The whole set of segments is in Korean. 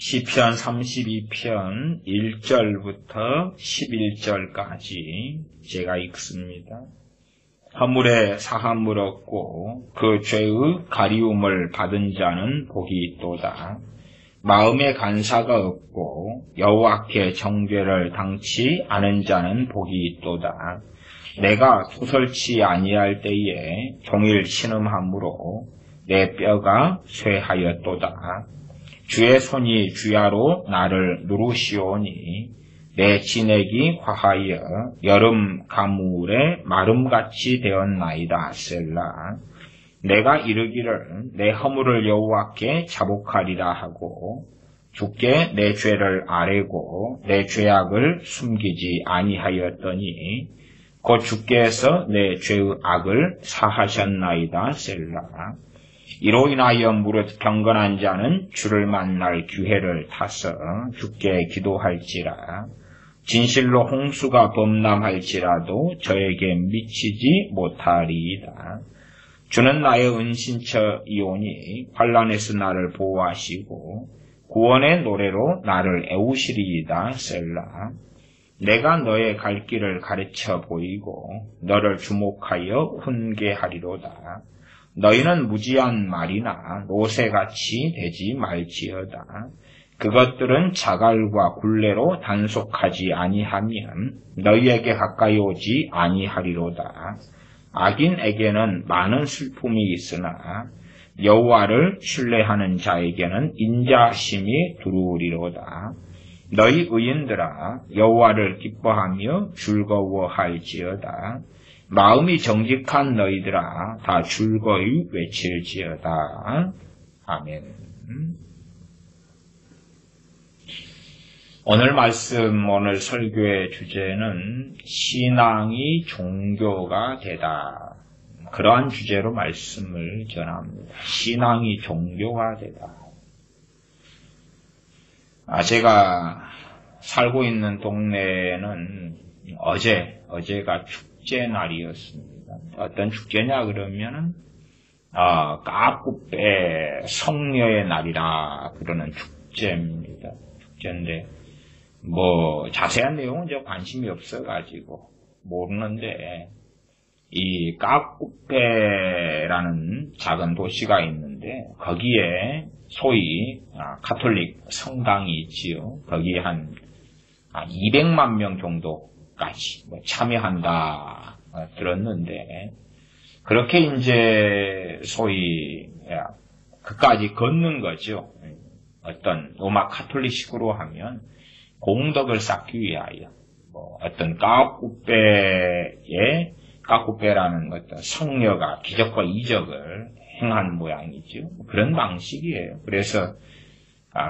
시편 32편 1절부터 11절까지 제가 읽습니다. 허물에 사함을 얻고 그 죄의 가리움을 받은 자는 복이 있도다. 마음에 간사가 없고 여호와께 정죄를 당치 않은 자는 복이 있도다. 내가 토설치 아니할 때에 종일 신음함으로 내 뼈가 쇠하였도다. 주의 손이 주야로 나를 누르시오니 내 진액이 화하여 여름 가물에 마름같이 되었나이다. 셀라. 내가 이르기를 내 허물을 여호와께 자복하리라 하고 주께 내 죄를 아뢰고 내 죄악을 숨기지 아니하였더니 곧 주께서 내 죄의 악을 사하셨나이다. 셀라. 이로 인하여 무릇 경건한 자는 주를 만날 기회를 타서 주께 기도할지라. 진실로 홍수가 범람할지라도 저에게 미치지 못하리이다. 주는 나의 은신처이오니 환난에서 나를 보호하시고 구원의 노래로 나를 애우시리이다. 셀라. 내가 너의 갈 길을 가르쳐 보이고 너를 주목하여 훈계하리로다. 너희는 무지한 말이나 노새같이 되지 말지어다. 그것들은 자갈과 굴레로 단속하지 아니하면 너희에게 가까이 오지 아니하리로다. 악인에게는 많은 슬픔이 있으나 여호와를 신뢰하는 자에게는 인자심이 두루리로다. 너희 의인들아 여호와를 기뻐하며 즐거워할지어다. 마음이 정직한 너희들아 다 즐거이 외칠지어다. 아멘. 오늘 말씀, 오늘 설교의 주제는 신앙이 종교가 되다. 그러한 주제로 말씀을 전합니다. 신앙이 종교가 되다. 제가 살고 있는 동네에는 어제가 축제 날이었습니다. 어떤 축제냐 그러면은 까꾸빼 성녀의 날이라 그러는 축제입니다. 축제인데 자세한 내용은 저 관심이 없어가지고 모르는데 이 까꾸빼라는 작은 도시가 있는데 거기에 소위 가톨릭 성당이 있지요. 거기에 한 200만 명 정도까지 참여한다 들었는데 그렇게 이제 소위 그까지 걷는 거죠. 어떤 로마 가톨릭식으로 하면 공덕을 쌓기 위하여 어떤 까꾸빼라는 어떤 성녀가 기적과 이적을 행한 모양이죠. 그런 방식이에요. 그래서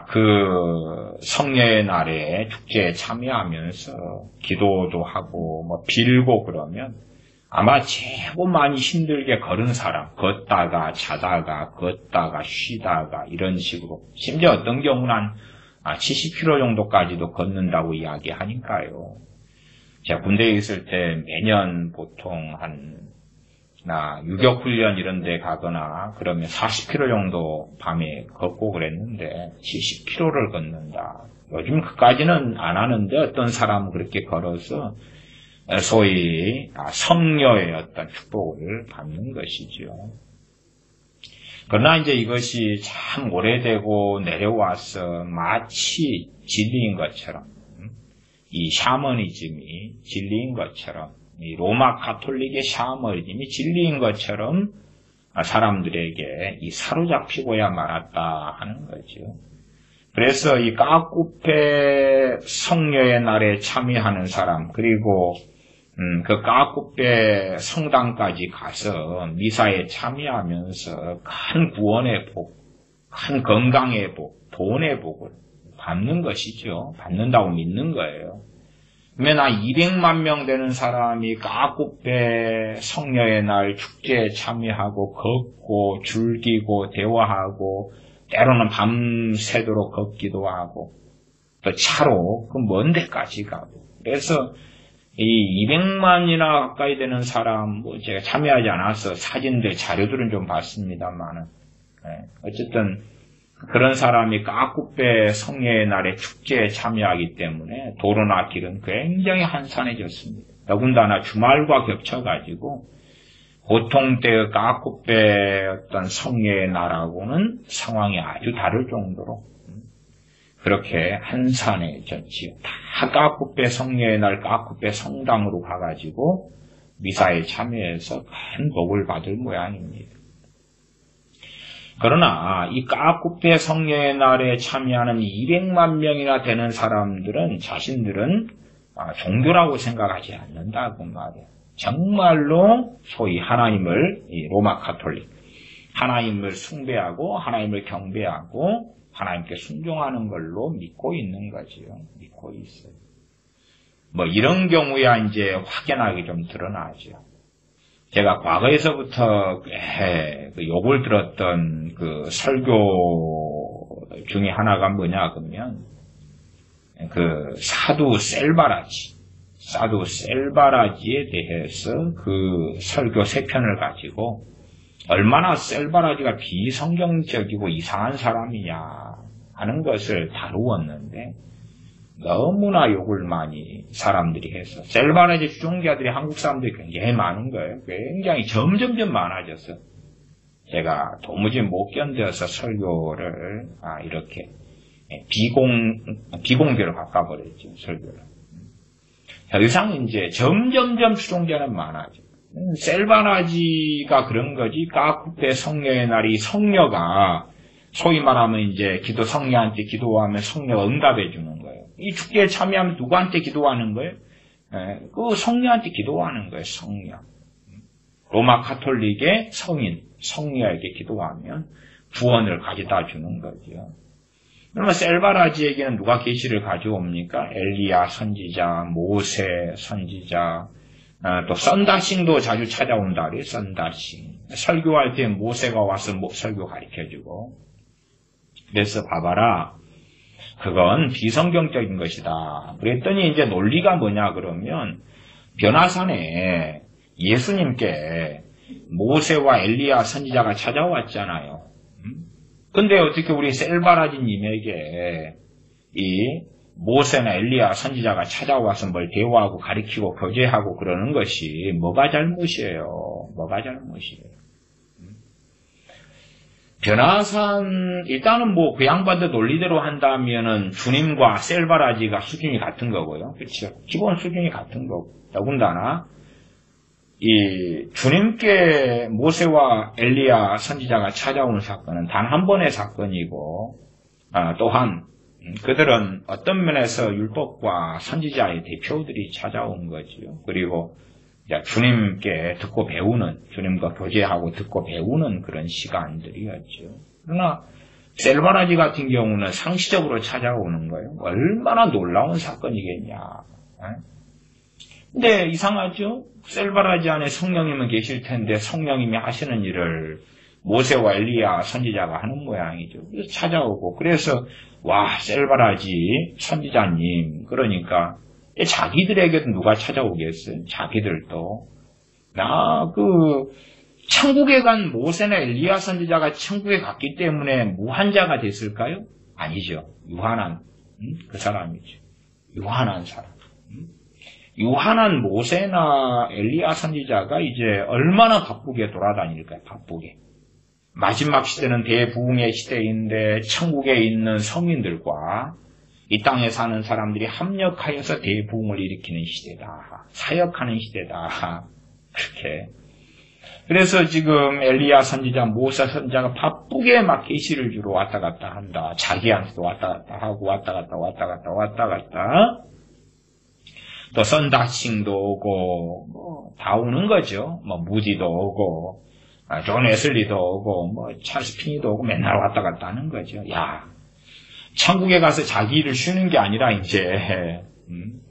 그 성녀의 날에 축제에 참여하면서 기도도 하고 빌고 그러면 아마 최고 많이 힘들게 걸은 사람, 걷다가 자다가 걷다가 쉬다가 이런 식으로 심지어 어떤 경우는 한 70km 정도까지도 걷는다고 이야기하니까요. 제가 군대에 있을 때 매년 보통 유격훈련 이런 데 가거나 그러면 40km 정도 밤에 걷고 그랬는데 70km를 걷는다. 요즘 그까지는 안 하는데 어떤 사람은 그렇게 걸어서 소위 성녀의 어떤 축복을 받는 것이죠. 그러나 이제 이것이 참 오래되고 내려와서 마치 진리인 것처럼 이 샤머니즘이 진리인 것처럼 이 로마 가톨릭의 샤머니즘이 진리인 것처럼 사람들에게 사로잡히고야 말았다 하는 거죠. 그래서 이 까꾸페 성녀의 날에 참여하는 사람 그리고 그 까꾸페 성당까지 가서 미사에 참여하면서 큰 구원의 복, 큰 건강의 복, 돈의 복을 받는 것이죠. 받는다고 믿는 거예요. 그러면 200만 명 되는 사람이 까꾸페 성녀의 날 축제에 참여하고 걷고 즐기고 대화하고 때로는 밤새도록 걷기도 하고 또 차로 그 먼 데까지 가고 그래서 이 200만이나 가까이 되는 사람 제가 참여하지 않아서 사진들 자료들은 좀 봤습니다만은 어쨌든 그런 사람이 까꾸페 성례의 날에 축제에 참여하기 때문에 도로나 길은 굉장히 한산해졌습니다. 더군다나 주말과 겹쳐가지고 보통 때의 까꾸페 어떤 성례의 날하고는 상황이 아주 다를 정도로 그렇게 한산해졌지요. 다 까꾸페 성례의 날 까꾸페 성당으로 가가지고 미사에 참여해서 큰 복을 받을 모양입니다. 그러나 이 까꾸페 성례의 날에 참여하는 200만 명이나 되는 사람들은 자신들은 종교라고 생각하지 않는다고 말이에요. 정말로 소위 하나님을 로마 카톨릭 하나님을 숭배하고 하나님을 경배하고 하나님께 순종하는 걸로 믿고 있는 거지요. 믿고 있어요. 뭐 이런 경우야 이제 확연하게 좀 드러나죠. 제가 과거에서부터 꽤 욕을 들었던 그 설교 중에 하나가 뭐냐 그러면 그 사두 셀바라지에 대해서 그 설교 3편을 가지고 얼마나 셀바라지가 비성경적이고 이상한 사람이냐 하는 것을 다루었는데 너무나 욕을 많이 사람들이 해서 셀바라지 추종자들이 한국 사람들이 굉장히 많은 거예요. 굉장히 점점점 많아져서 제가 도무지 못 견뎌서 설교를 이렇게 비공개로 바꿔버렸죠. 설교를. 더 이상 이제 점점점 추종자는 많아져. 셀바라지가 그런 거지. 까꾸페 성녀의 날이 성녀가 소위 말하면 이제 성녀한테 기도하면 성녀가 응답해 주는 거예요. 이 축제에 참여하면 누구한테 기도하는 거예요? 그 성녀한테 기도하는 거예요. 성녀. 로마 카톨릭의 성녀에게 기도하면 구원을 가져다 주는 거죠. 그러면 셀바라지에게는 누가 계시를 가져옵니까? 엘리야 선지자, 모세 선지자, 또 썬다싱도 자주 찾아온다 그래요. 썬다싱. 설교할 때 모세가 와서 설교 가르쳐주고. 그래서 봐봐라. 그건 비성경적인 것이다. 그랬더니 이제 논리가 뭐냐 그러면 변화산에 예수님께 모세와 엘리야 선지자가 찾아왔잖아요. 근데 어떻게 우리 셀바라지님에게 이 모세나 엘리야 선지자가 찾아와서 뭘 대화하고 가르치고 교제하고 그러는 것이 뭐가 잘못이에요? 뭐가 잘못이에요? 변화산 일단은 뭐 그 양반들 논리대로 한다면은 주님과 셀바라지가 수준이 같은 거고요. 그렇죠? 기본 수준이 같은 거고. 더군다나 이 주님께 모세와 엘리야 선지자가 찾아온 사건은 단 한 번의 사건이고 또한 그들은 어떤 면에서 율법과 선지자의 대표들이 찾아온 거지요. 그리고 주님께 듣고 배우는, 주님과 교제하고 듣고 배우는 그런 시간들이었죠. 그러나 셀바라지 같은 경우는 상시적으로 찾아오는 거예요. 얼마나 놀라운 사건이겠냐. 근데 이상하죠? 셀바라지 안에 성령님은 계실 텐데 성령님이 하시는 일을 모세와 엘리야 선지자가 하는 모양이죠. 그래서 찾아오고 그래서 와 셀바라지 선지자님 그러니까 자기들에게도 누가 찾아오겠어요? 자기들도 천국에 간 모세나 엘리야 선지자가 천국에 갔기 때문에 무한자가 됐을까요? 아니죠. 유한한 그 사람이죠. 유한한 사람. 유한한 모세나 엘리야 선지자가 이제 얼마나 바쁘게 돌아다닐까요? 바쁘게. 마지막 시대는 대부흥의 시대인데 천국에 있는 성인들과 이 땅에 사는 사람들이 합력하여서 대부흥을 일으키는 시대다. 사역하는 시대다. 그렇게. 그래서 지금 엘리야 선지자, 모세 선지자가 바쁘게 막 계시를 주러 왔다 갔다 한다. 자기한테도 왔다 갔다 하고 왔다 갔다. 또 썬다싱도 오고 다 오는 거죠. 무디도 오고 존 웨슬리도 오고 찰스 피니도 오고 맨날 왔다 갔다 하는 거죠. 야, 천국에 가서 자기 일을 쉬는 게 아니라 이제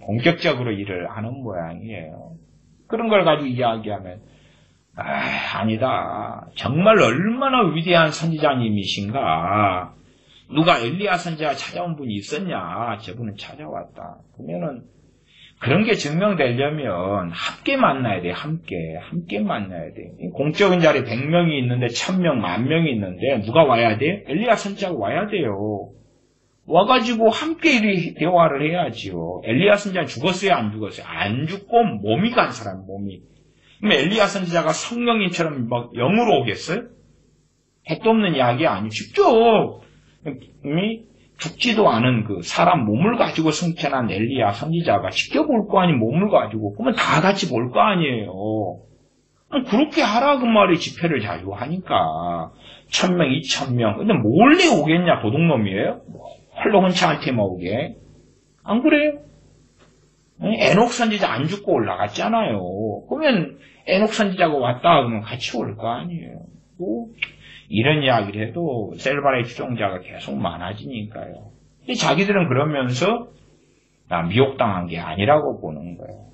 본격적으로 일을 하는 모양이에요. 그런 걸 가지고 이야기하면 아니다. 정말 얼마나 위대한 선지자님이신가. 누가 엘리야 선지자 찾아온 분이 있었냐. 저분은 찾아왔다. 그러면은 그런 게 증명되려면 함께 만나야 돼. 함께 만나야 돼. 공적인 자리 100명이 있는데 1000명, 10,000명이 있는데 누가 와야 돼? 엘리야 선지자가 와야 돼요. 와가지고 함께 이 대화를 해야지요. 엘리야 선지자 죽었어요? 안 죽었어요? 안 죽고 몸이 간 사람, 몸이. 그럼 엘리야 선지자가 성령님처럼 막 영으로 오겠어요? 핵도 없는 이야기 아니에요. 직접 죽지도 않은 그 사람 몸을 가지고 승천한 엘리야 선지자가 직접 올 거 아니에요. 몸을 가지고. 그러면 다 같이 볼 거 아니에요. 그렇게 하라 그 말이 집회를 자주 하니까 1000명, 2000명. 근데 몰래 오겠냐? 도둑놈이에요? 홀로 혼자한테만 오게. 안 그래요? 에녹 선지자 안 죽고 올라갔잖아요. 그러면 에녹 선지자가 왔다 그러면 같이 올 거 아니에요. 뭐 이런 이야기를 해도 셀바레 추종자가 계속 많아지니까요. 근데 자기들은 그러면서 미혹당한 게 아니라고 보는 거예요.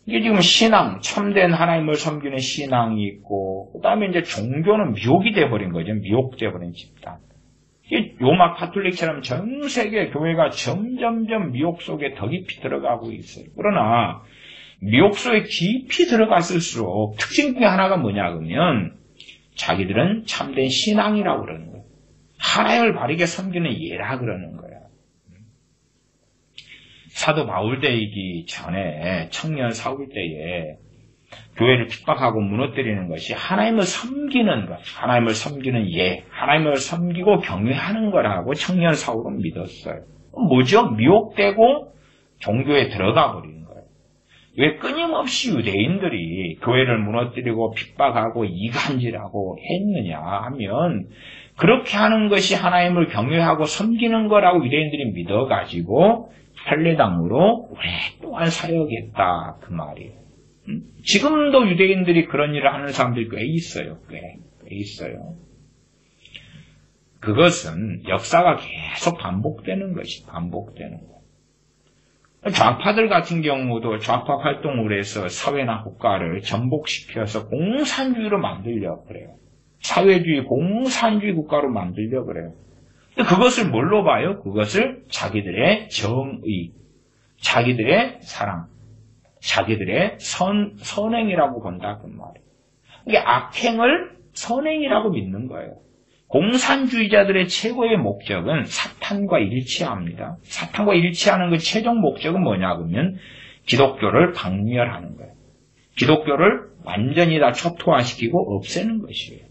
이게 지금 신앙, 참된 하나님을 섬기는 신앙이 있고, 그 다음에 이제 종교는 미혹이 돼버린 거죠. 미혹돼버린 집단. 로마 카톨릭처럼 전 세계 교회가 점점점 미혹 속에 더 깊이 들어가고 있어요. 그러나 미혹 속에 깊이 들어갔을수록 특징 중에 하나가 뭐냐 그러면 자기들은 참된 신앙이라고 그러는 거예요. 하나님을 바르게 섬기는 예라 그러는 거예요. 사도 바울 때이기 전에 청년 사울 때에 교회를 핍박하고 무너뜨리는 것이 하나님을 섬기는 것, 하나님을 섬기는 예, 하나님을 섬기고 경외하는 거라고 청년 사울은 믿었어요. 뭐죠? 미혹되고 종교에 들어가 버리는 거예요. 왜 끊임없이 유대인들이 교회를 무너뜨리고 핍박하고 이간질하고 했느냐 하면 그렇게 하는 것이 하나님을 경외하고 섬기는 거라고 유대인들이 믿어가지고 헬레당으로 오랫동안 사역했다 그 말이에요. 지금도 유대인들이 그런 일을 하는 사람들이 꽤 있어요. 꽤 있어요. 그것은 역사가 계속 반복되는 것이 반복되는 거예요. 좌파들 같은 경우도 좌파 활동을 해서 사회나 국가를 전복시켜서 공산주의로 만들려고 그래요. 사회주의, 공산주의 국가로 만들려고 그래요. 그것을 뭘로 봐요? 그것을 자기들의 정의, 자기들의 사랑, 자기들의 선행이라고 본다 그 말이에요. 이게 악행을 선행이라고 믿는 거예요. 공산주의자들의 최고의 목적은 사탄과 일치합니다. 사탄과 일치하는 그 최종 목적은 뭐냐 그러면 기독교를 박멸하는 거예요. 기독교를 완전히 다 초토화시키고 없애는 것이에요.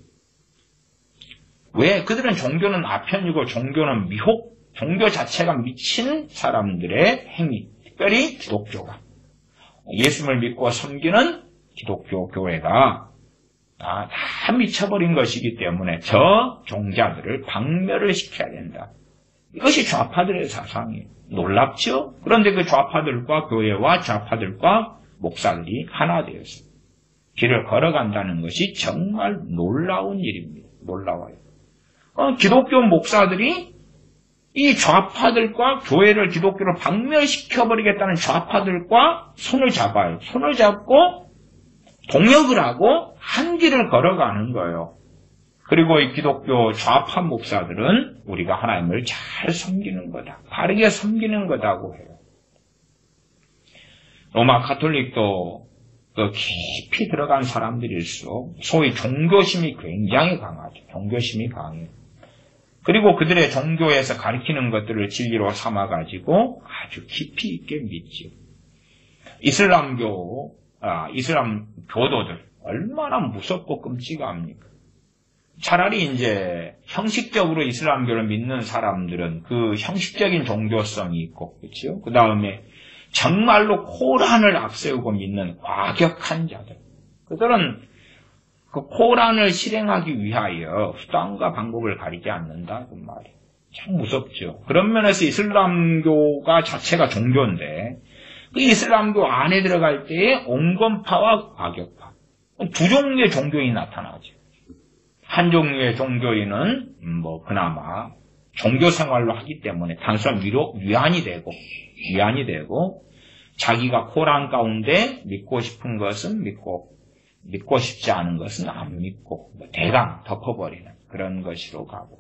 왜? 그들은 종교는 아편이고 종교는 미혹, 종교 자체가 미친 사람들의 행위, 특별히 기독교가. 예수를 믿고 섬기는 기독교 교회가 다 미쳐버린 것이기 때문에 저 종자들을 박멸을 시켜야 된다. 이것이 좌파들의 사상이에요. 놀랍죠? 그런데 그 좌파들과 교회와 좌파들과 목사들이 하나 되었어요. 길을 걸어간다는 것이 정말 놀라운 일입니다. 놀라워요. 기독교 목사들이 이 좌파들과 교회를 기독교로 박멸시켜버리겠다는 좌파들과 손을 잡아요. 손을 잡고 동역을 하고 한 길을 걸어가는 거예요. 그리고 이 기독교 좌파 목사들은 우리가 하나님을 잘 섬기는 거다. 바르게 섬기는 거다고 해요. 로마 가톨릭도 깊이 들어간 사람들일수록 소위 종교심이 굉장히 강하죠. 종교심이 강해요. 그리고 그들의 종교에서 가르치는 것들을 진리로 삼아가지고 아주 깊이 있게 믿죠. 이슬람 교도들 얼마나 무섭고 끔찍합니까? 차라리 이제 형식적으로 이슬람교를 믿는 사람들은 그 형식적인 종교성이 있고, 그렇죠? 그 다음에 정말로 코란을 앞세우고 믿는 과격한 자들. 그들은 그 코란을 실행하기 위하여 수단과 방법을 가리지 않는다 그 말이에요. 참 무섭죠. 그런 면에서 이슬람교가 자체가 종교인데 그 이슬람교 안에 들어갈 때에 온건파와 과격파 두 종류의 종교인이 나타나죠. 한 종류의 종교인은 그나마 종교 생활로 하기 때문에 단순한 위안이 되고 자기가 코란 가운데 믿고 싶은 것은 믿고 싶지 않은 것은 안 믿고 대강 덮어버리는 그런 것으로 가고,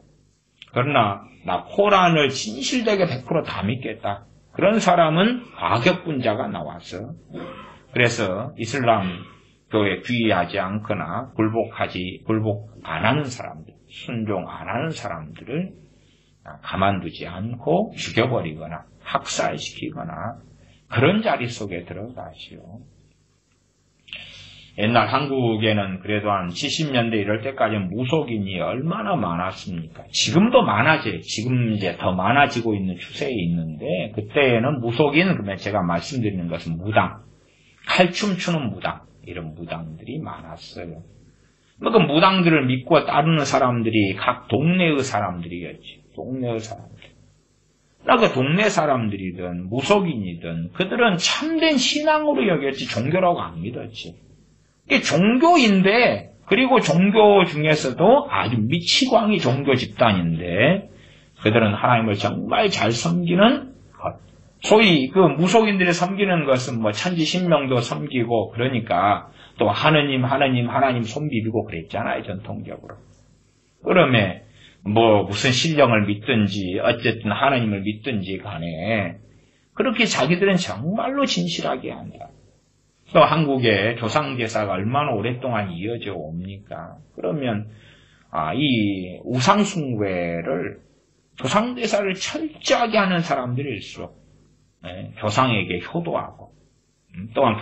그러나 나 코란을 진실되게 100% 다 믿겠다. 그런 사람은 과격분자가 나와서 그래서 이슬람 교에 귀의하지 않거나 굴복 안 하는 사람들, 순종 안 하는 사람들을 가만두지 않고 죽여버리거나 학살시키거나 그런 자리 속에 들어가시오. 옛날 한국에는 그래도 한 70년대 이럴 때까지는 무속인이 얼마나 많았습니까? 지금도 많아져요. 지금 이제 더 많아지고 있는 추세에 있는데, 그때는 무속인, 그러면 제가 말씀드리는 것은 무당, 칼춤 추는 무당, 이런 무당들이 많았어요. 그 무당들을 믿고 따르는 사람들이 각 동네의 사람들이었지. 동네의 사람들. 그 동네 사람들이든 무속인이든 그들은 참된 신앙으로 여겼지 종교라고 안 믿었지. 이게 종교인데, 그리고 종교 중에서도 아주 미치광이 종교 집단인데, 그들은 하나님을 정말 잘 섬기는 것. 소위 그 무속인들이 섬기는 것은 뭐 천지신명도 섬기고, 그러니까 또 하느님 손 비비고 그랬잖아요, 전통적으로. 그러면 뭐 무슨 신령을 믿든지 어쨌든 하나님을 믿든지 간에 그렇게 자기들은 정말로 진실하게 한다. 또 한국의 조상제사가 얼마나 오랫동안 이어져 옵니까? 그러면 이 우상숭배를 조상제사를 철저하게 하는 사람들일수록 조상에게 효도하고 또한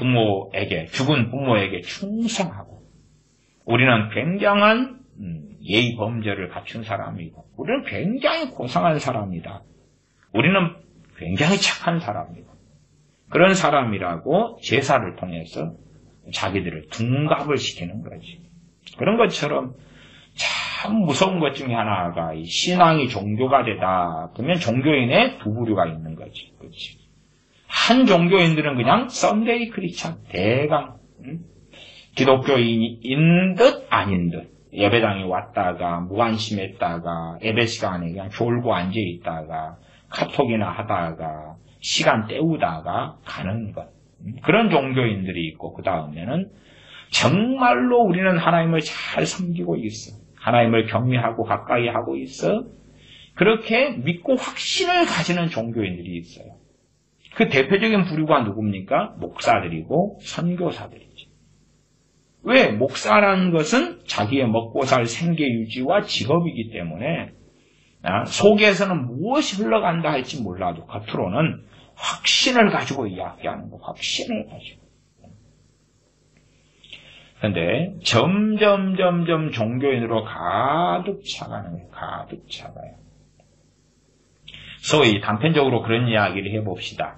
죽은 부모에게 충성하고 우리는 굉장한 예의 범절을 갖춘 사람이고 우리는 굉장히 고상한 사람이다. 우리는 굉장히 착한 사람이고 그런 사람이라고 제사를 통해서 자기들을 둔갑을 시키는 거지. 그런 것처럼 참 무서운 것 중에 하나가 이 신앙이 종교가 되다. 그러면 종교인의 두 부류가 있는 거지. 그렇지. 한 종교인들은 그냥 썬데이 크리스찬 대강 기독교인인 듯 아닌 듯 예배당에 왔다가 무관심했다가 예배 시간에 그냥 졸고 앉아있다가 카톡이나 하다가 시간 때우다가 가는 것. 그런 종교인들이 있고 그 다음에는 정말로 우리는 하나님을 잘 섬기고 있어. 하나님을 경외하고 가까이 하고 있어. 그렇게 믿고 확신을 가지는 종교인들이 있어요. 그 대표적인 부류가 누굽니까? 목사들이고 선교사들이지. 왜? 목사라는 것은 자기의 먹고 살 생계 유지와 직업이기 때문에 속에서는 무엇이 흘러간다 할지 몰라도 겉으로는 확신을 가지고 이야기하는 거, 확신을 가지고. 그런데 점점 종교인으로 가득 차가는 거예요. 가득 차가요. 소위 단편적으로 그런 이야기를 해봅시다.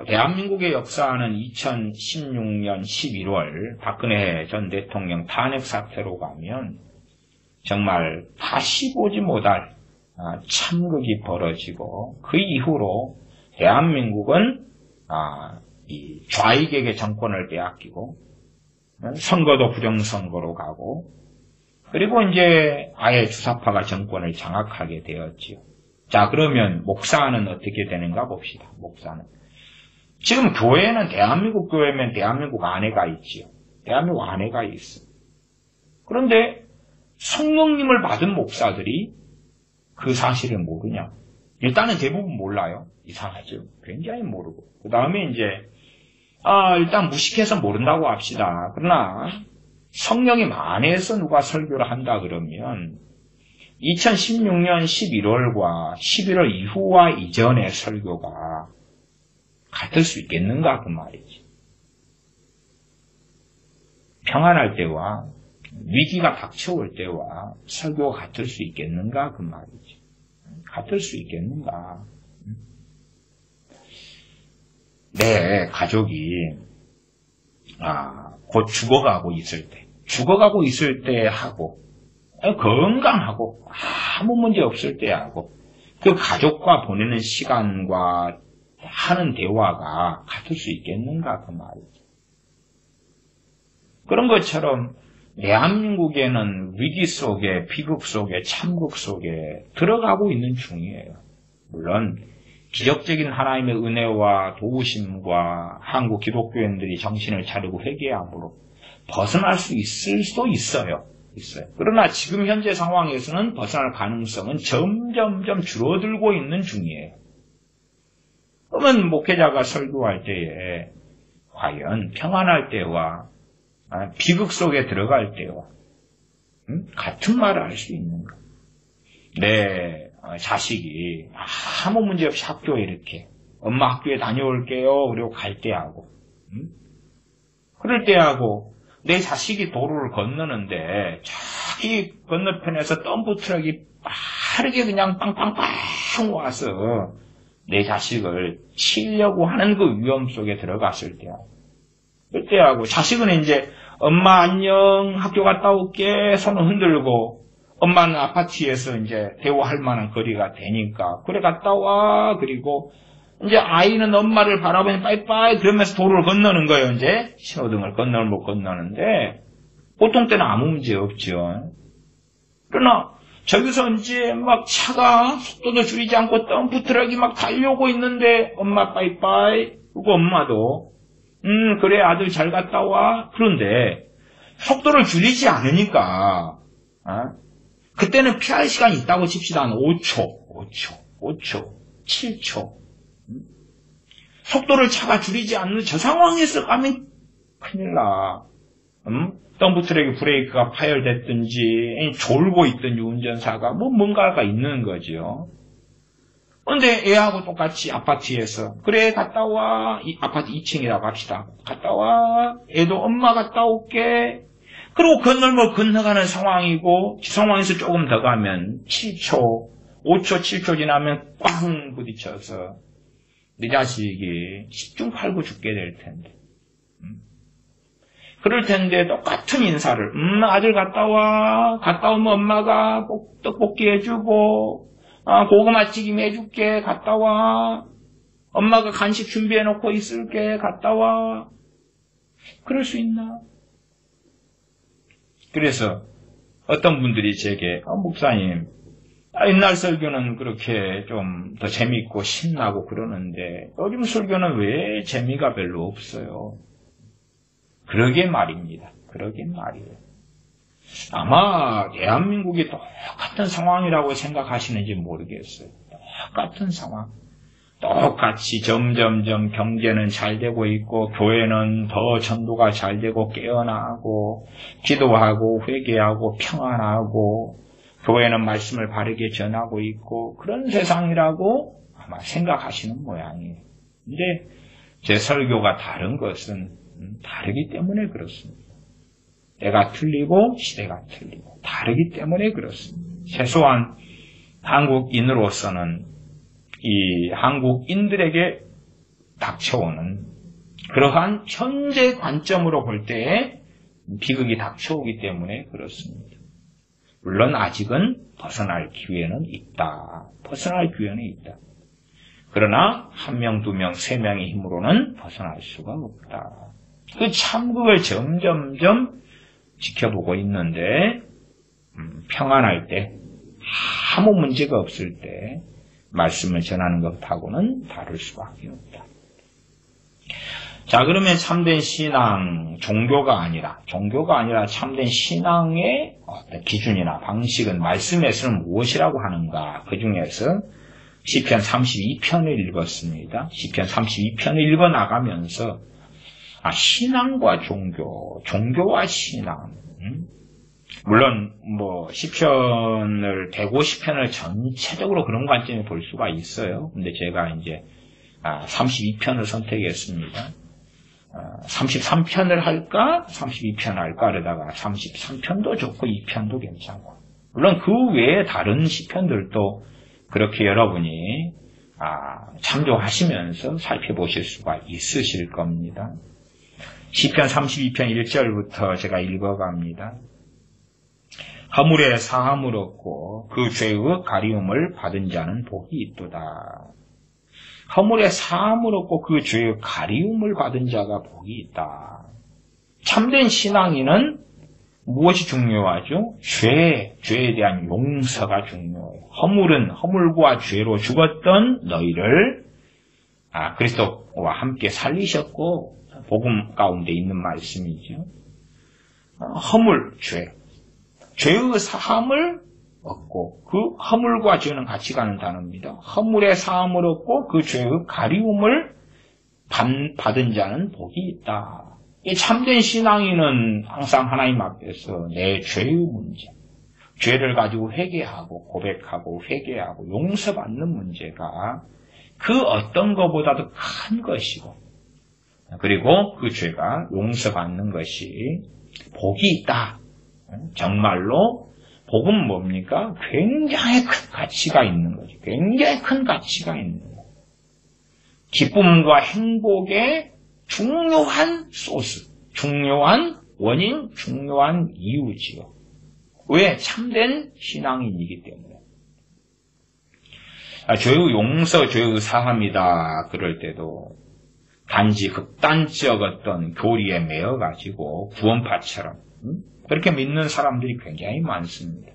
대한민국의 역사는 2016년 11월 박근혜 전 대통령 탄핵 사태로 가면 정말 다시 보지 못할 참극이 벌어지고 그 이후로 대한민국은 이 좌익에게 정권을 빼앗기고 선거도 부정선거로 가고 그리고 이제 아예 주사파가 정권을 장악하게 되었지요. 자, 그러면 목사는 어떻게 되는가 봅시다. 목사는 지금 교회는 대한민국 교회면 대한민국 안에가 있지요. 대한민국 안에가 있어. 그런데 성령님을 받은 목사들이 그 사실을 모르냐? 일단은 대부분 몰라요. 이상하죠. 굉장히 모르고. 그 다음에 이제 일단 무식해서 모른다고 합시다. 그러나 성령님 안에서 누가 설교를 한다 그러면 2016년 11월과 11월 이후와 이전의 설교가 같을 수 있겠는가 그 말이지. 평안할 때와 위기가 닥쳐올 때와 설교가 같을 수 있겠는가 그 말이지. 같을 수 있겠는가. 내 가족이 곧 죽어가고 있을 때 하고 건강하고 아무 문제 없을 때 하고 그 가족과 보내는 시간과 하는 대화가 같을 수 있겠는가 그 말이지. 그런 것처럼 대한민국에는 위기 속에 비극 속에 참극 속에 들어가고 있는 중이에요. 물론 기적적인 하나님의 은혜와 도우심과 한국 기독교인들이 정신을 차리고 회개함으로 벗어날 수 있을 수도 있어요. 그러나 지금 현재 상황에서는 벗어날 가능성은 점점 줄어들고 있는 중이에요. 그러면 목회자가 설교할 때에 과연 평안할 때와 비극 속에 들어갈 때와 같은 말을 할 수 있는가? 내 자식이 아무 문제 없이 학교에 이렇게 엄마 학교에 다녀올게요. 그리고 갈 때하고 그럴 때하고 내 자식이 도로를 건너는데 자기 건너편에서 덤프트럭이 빠르게 그냥 빵빵빵 와서 내 자식을 치려고 하는 그 위험 속에 들어갔을 때하고 그때하고 자식은 이제 엄마 안녕 학교 갔다 올게 손을 흔들고 엄마는 아파트에서 이제 대화할 만한 거리가 되니까 그래 갔다 와 그리고 이제 아이는 엄마를 바라보니 빠이빠이 그러면서 도로를 건너는 거예요. 이제 신호등을 건너는 못 건너는데 보통 때는 아무 문제 없죠. 그러나 저기서 이제 막 차가 속도도 줄이지 않고 덤프트럭이 막 달려오고 있는데 엄마 빠이빠이 그리고 엄마도 그래 아들 잘 갔다 와. 그런데 속도를 줄이지 않으니까 그때는 피할 시간이 있다고 칩시다. 한 5초 7초 속도를 차가 줄이지 않는 저 상황에서 가면 큰일 나. 덤프트럭이 브레이크가 파열됐든지 졸고 있든지 운전사가 뭔가가 있는 거죠. 그런데 애하고 똑같이 아파트에서 그래 갔다 와. 이 아파트 2층이라고 합시다. 갔다 와. 애도 엄마 갔다 올게. 그리고 건널목 건너가는 상황이고 그 상황에서 조금 더 가면 7초 5초 7초 지나면 꽝 부딪혀서 내 자식이 10중 8구 죽게 될 텐데 그럴 텐데 똑같은 인사를 아들 갔다 와. 갔다 오면 엄마가 떡볶이 해주고 고구마튀김 해줄게. 갔다 와. 엄마가 간식 준비해놓고 있을게. 갔다 와. 그럴 수 있나? 그래서 어떤 분들이 제게 목사님 옛날 설교는 그렇게 좀 더 재밌고 신나고 그러는데 요즘 설교는 왜 재미가 별로 없어요? 그러게 말입니다. 그러게 말이에요. 아마 대한민국이 똑같은 상황이라고 생각하시는지 모르겠어요. 똑같은 상황. 똑같이 점점점 경제는 잘 되고 있고 교회는 더 전도가 잘 되고 깨어나고 기도하고 회개하고 평안하고 교회는 말씀을 바르게 전하고 있고 그런 세상이라고 아마 생각하시는 모양이에요. 근데 제 설교가 다른 것은 다르기 때문에 그렇습니다. 때가 틀리고 시대가 틀리고 다르기 때문에 그렇습니다. 최소한 한국인으로서는 이 한국인들에게 닥쳐오는 그러한 현재 관점으로 볼 때에 비극이 닥쳐오기 때문에 그렇습니다. 물론 아직은 벗어날 기회는 있다. 벗어날 기회는 있다. 그러나 1명, 2명, 3명의 힘으로는 벗어날 수가 없다. 그 참국을 점점점 지켜보고 있는데 평안할 때 아무 문제가 없을 때 말씀을 전하는 것하고는 다를 수밖에 없다. 자, 그러면 참된 신앙, 종교가 아니라 참된 신앙의 어떤 기준이나 방식은 말씀에서는 무엇이라고 하는가? 그 중에서 시편 32편을 읽었습니다. 시편 32편을 읽어 나가면서 신앙과 종교와 신앙. 물론 시편을 150편을 전체적으로 그런 관점에 볼 수가 있어요. 근데 제가 이제 32편을 선택했습니다. 33편을 할까? 32편 할까? 그러다가 33편도 좋고 2편도 괜찮고. 물론 그 외에 다른 시편들도 그렇게 여러분이 참조하시면서 살펴보실 수가 있으실 겁니다. 시편 32편 1절부터 제가 읽어갑니다. 허물의 사함을 얻고 그 죄의 가리움을 받은 자는 복이 있도다. 허물의 사함을 얻고 그 죄의 가리움을 받은 자가 복이 있다. 참된 신앙인은 무엇이 중요하죠? 죄에 대한 용서가 중요해요. 허물과 죄로 죽었던 너희를 그리스도와 함께 살리셨고 복음 가운데 있는 말씀이죠. 죄의 사함을 얻고 그 허물과 죄는 같이 가는 단어입니다. 허물의 사함을 얻고 그 죄의 가리움을 받은 자는 복이 있다. 이 참된 신앙인은 항상 하나님 앞에서 내 죄의 문제, 죄를 가지고 회개하고 고백하고 회개하고 용서받는 문제가 그 어떤 것보다도 큰 것이고, 그리고 그 죄가 용서받는 것이 복이 있다. 정말로 복은 뭡니까? 굉장히 큰 가치가 있는 거죠. 굉장히 큰 가치가 있는 거예요. 기쁨과 행복의 중요한 소스, 중요한 원인, 중요한 이유지요. 왜? 참된 신앙인이기 때문에. 죄의 용서, 죄의 사함이다 그럴 때도 단지 극단적 어떤 교리에 매여가지고 구원파처럼 그렇게 믿는 사람들이 굉장히 많습니다.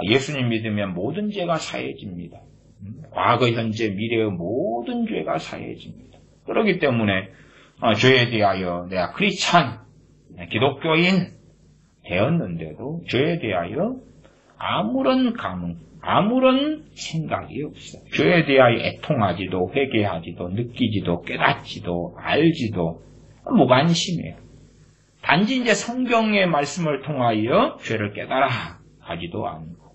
예수님 믿으면 모든 죄가 사해집니다. 과거, 현재, 미래의 모든 죄가 사해집니다. 그렇기 때문에 죄에 대하여 내가 크리스찬, 기독교인 되었는데도 죄에 대하여 아무런 감흥, 아무런 생각이 없어요. 죄에 대하여 애통하지도 회개하지도 느끼지도 깨닫지도 알지도 무관심해요. 단지 이제 성경의 말씀을 통하여 죄를 깨달아 하지도 않고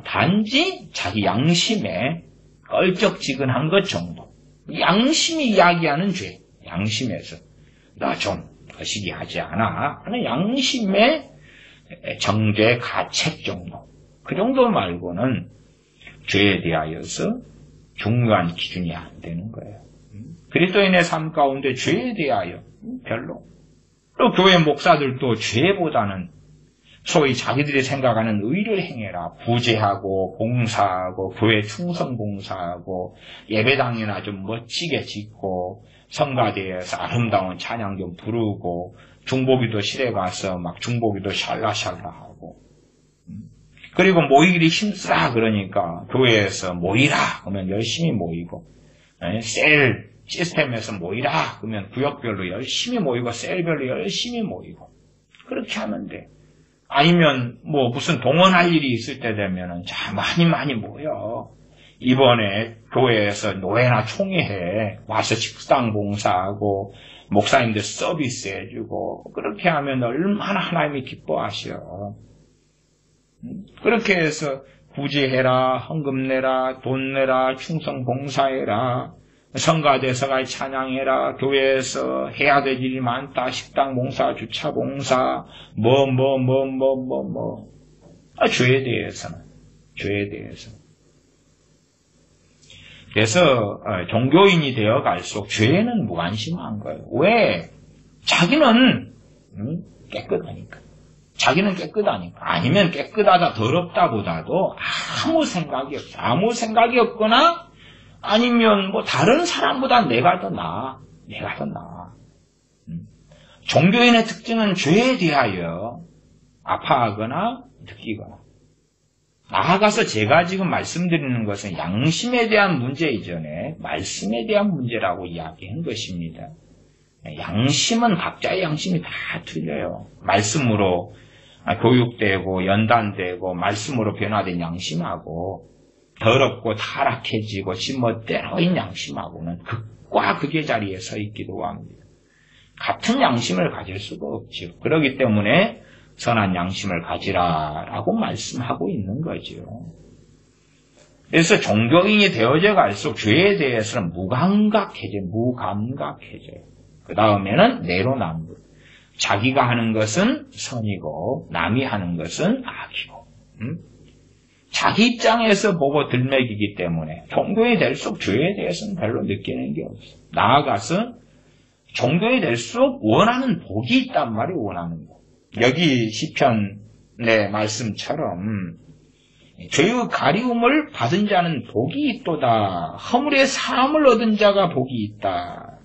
단지 자기 양심에 껄쩍지근한 것 정도. 양심이 이야기하는 죄, 양심에서 나 좀 거시기 하지 않아 하는 양심의 정죄 가책 정도. 그 정도 말고는 죄에 대하여서 중요한 기준이 안 되는 거예요. 그리스도인의 삶 가운데 죄에 대하여 별로. 또 교회 목사들도 죄보다는 소위 자기들이 생각하는 의를 행해라. 부제하고 봉사하고 교회 충성 봉사하고 예배당이나 좀 멋지게 짓고 성가대에서 아름다운 찬양 좀 부르고 중보기도 실에 가서 막 중보기도 샬라샬라 하고 그리고 모이기 힘쓰라 그러니까 교회에서 모이라 그러면 열심히 모이고 셀 시스템에서 모이라 그러면 구역별로 열심히 모이고 셀별로 열심히 모이고 그렇게 하는데 아니면 뭐 무슨 동원할 일이 있을 때 되면은 자 많이 모여 이번에 교회에서 노회나 총회해 와서 식당 봉사하고 목사님들 서비스 해주고 그렇게 하면 얼마나 하나님이 기뻐하셔. 그렇게 해서 구제해라, 헌금 내라, 돈 내라, 충성 봉사해라, 성가대서가 찬양해라, 교회에서 해야 될 일이 많다, 식당 봉사, 주차 봉사, 죄에 대해서는. 그래서 종교인이 되어 갈수록 죄에는 무관심한 거예요. 왜? 자기는 깨끗하니까. 자기는 깨끗하니까. 아니면 깨끗하다, 더럽다 보다도 아무 생각이 없어. 아무 생각이 없거나 아니면 뭐 다른 사람보다 내가 더 나아. 종교인의 특징은 죄에 대하여 아파하거나 느끼거나. 나아가서 제가 지금 말씀드리는 것은 양심에 대한 문제 이전에 말씀에 대한 문제라고 이야기한 것입니다. 양심은 각자의 양심이 다 틀려요. 말씀으로 교육되고 연단되고 말씀으로 변화된 양심하고 더럽고 타락해지고 지멋대로인 양심하고는 극과 극의 자리에 서 있기도 합니다. 같은 양심을 가질 수가 없죠. 그렇기 때문에 선한 양심을 가지라라고 말씀하고 있는 거죠. 그래서 종교인이 되어져 갈수록 죄에 대해서는 무감각해져요. 그 다음에는 내로남불. 자기가 하는 것은 선이고 남이 하는 것은 악이고 자기 입장에서 보고 들먹이기 때문에 종교인이 될수록 죄에 대해서는 별로 느끼는 게 없어요. 나아가서 종교인이 될수록 원하는 복이 있단 말이에요. 원하는 복. 여기 시편의 말씀처럼 죄의 가리움을 받은 자는 복이 있도다. 허물의 사함을 얻은 자가 복이 있다.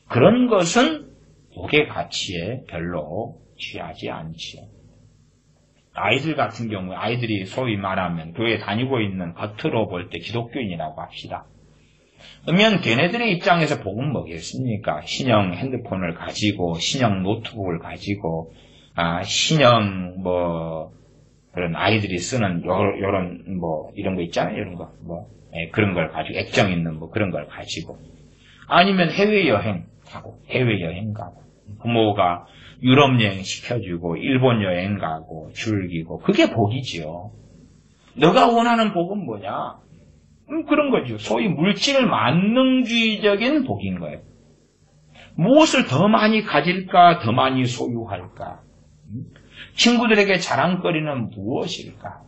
그런 것은 복의 가치에 별로 취하지 않지요. 아이들 같은 경우에 아이들이 소위 말하면 교회 다니고 있는 겉으로 볼 때 기독교인이라고 합시다. 그러면 걔네들의 입장에서 복은 뭐겠습니까? 신형 핸드폰을 가지고 신형 노트북을 가지고 신형 그런 아이들이 쓰는 요런 이런 거 있잖아요. 이런 거 그런 걸 가지고 액정 있는 그런 걸 가지고 아니면 해외여행 가고 부모가 유럽 여행 시켜주고 일본 여행 가고 즐기고 그게 복이지요. 너가 원하는 복은 뭐냐? 그런 거죠. 소위 물질 만능주의적인 복인 거예요. 무엇을 더 많이 가질까, 더 많이 소유할까? 친구들에게 자랑거리는 무엇일까?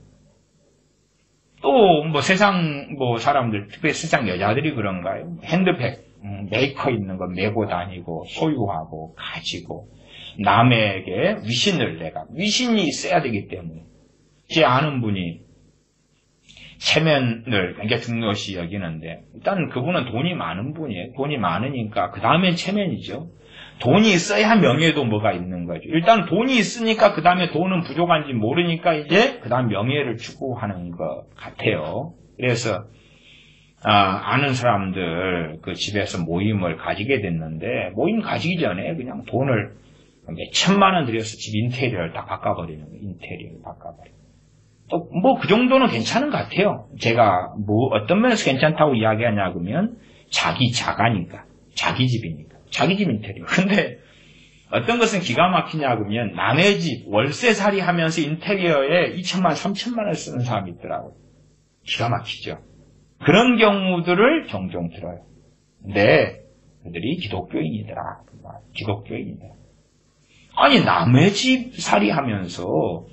또 세상 사람들, 특별히 세상 여자들이 그런가요? 핸드백, 메이커 있는 거 메고 다니고 소유하고 가지고 남에게 위신이 있어야 되기 때문에 제 아는 분이 체면을 굉장히 중요시 여기는데 일단 그분은 돈이 많은 분이에요. 돈이 많으니까 그 다음엔 체면이죠. 돈이 있어야 명예도 뭐가 있는 거죠. 일단 돈이 있으니까 그 다음에 돈은 부족한지 모르니까 이제 그 다음 명예를 추구하는 것 같아요. 그래서 아는 사람들 그 집에서 모임을 가지게 됐는데 모임 가지기 전에 그냥 돈을 몇 천만 원 들여서 집 인테리어를 다 바꿔버리는 거예요. 인테리어를 바꿔버리는 거예요. 또 그 정도는 괜찮은 것 같아요. 제가 어떤 면에서 괜찮다고 이야기하냐 그러면 자기 자가니까 자기 집이니까 자기 집 인테리어. 근데 어떤 것은 기가 막히냐 그러면 남의 집 월세살이 하면서 인테리어에 2천만 3천만 원을 쓰는 사람이 있더라고요. 기가 막히죠. 그런 경우들을 종종 들어요. 근데 그들이 기독교인이더라. 기독교인이더라. 아니 남의 집 살이 하면서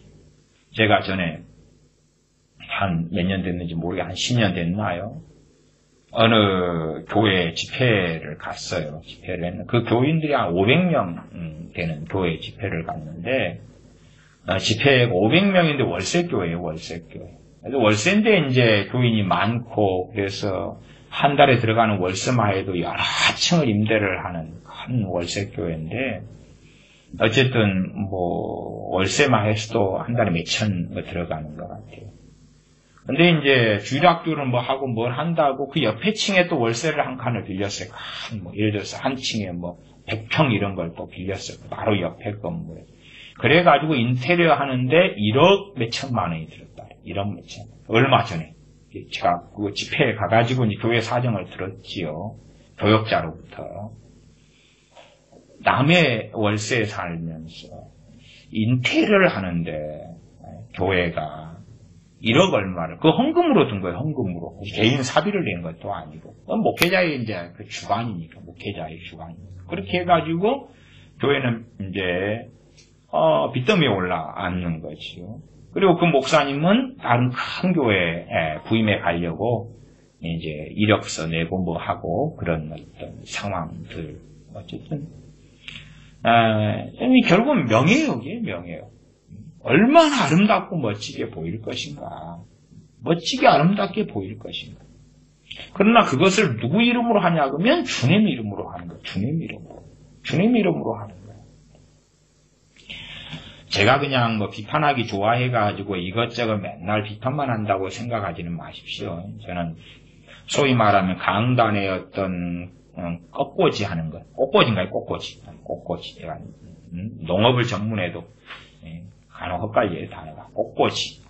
제가 전에 한 몇 년 됐는지 모르게 한 10년 됐나요? 어느 교회 집회를 갔어요. 집회를 했는데 그 교인들이 한 500명 되는 교회 집회를 갔는데 집회가 500명인데 월세교회예요. 월세교회. 그래서 월세인데 이제 교인이 많고 그래서 한 달에 들어가는 월세만 해도 여러 층을 임대를 하는 큰 월세교회인데 어쨌든 월세만 해서도 한 달에 몇천 들어가는 것 같아요. 근데 이제 주일학교를 하고 뭘 한다고 그 옆에 층에 또 월세를 한 칸을 빌렸어요. 예를 들어서 한 층에 100평 이런 걸 또 빌렸어요. 바로 옆에 건물에. 그래가지고 인테리어 하는데 1억 몇천만 원이 들었다. 1억 몇천. 얼마 전에. 제가 그 집회에 가가지고 교회 사정을 들었지요. 교역자로부터. 남의 월세에 살면서 인테리어를 하는데 교회가 1억 얼마를 그 헌금으로 든 거예요. 헌금으로 개인 사비를 낸 것도 아니고 목회자의 이제 그 주관이니까 목회자의 주관이니까 그렇게 해가지고 교회는 이제 빚더미에 올라앉는 거지요. 그리고 그 목사님은 다른 큰 교회에 부임해 가려고 이제 이력서 내고 하고 그런 어떤 상황들 어쨌든 결국은 명예요. 명예요. 얼마나 아름답고 멋지게 보일 것인가. 멋지게 아름답게 보일 것인가. 그러나 그것을 누구 이름으로 하냐 그러면 주님 이름으로 하는 거예요. 주님 이름으로. 주님 이름으로 하는 거예요. 제가 그냥 비판하기 좋아해가지고 이것저것 맨날 비판만 한다고 생각하지는 마십시오. 저는 소위 말하면 강단의 어떤 꺾고지 하는 것. 꺾고지인가요? 꺾고지. 농업을 전문해도 간혹 헛갈려요, 단어가.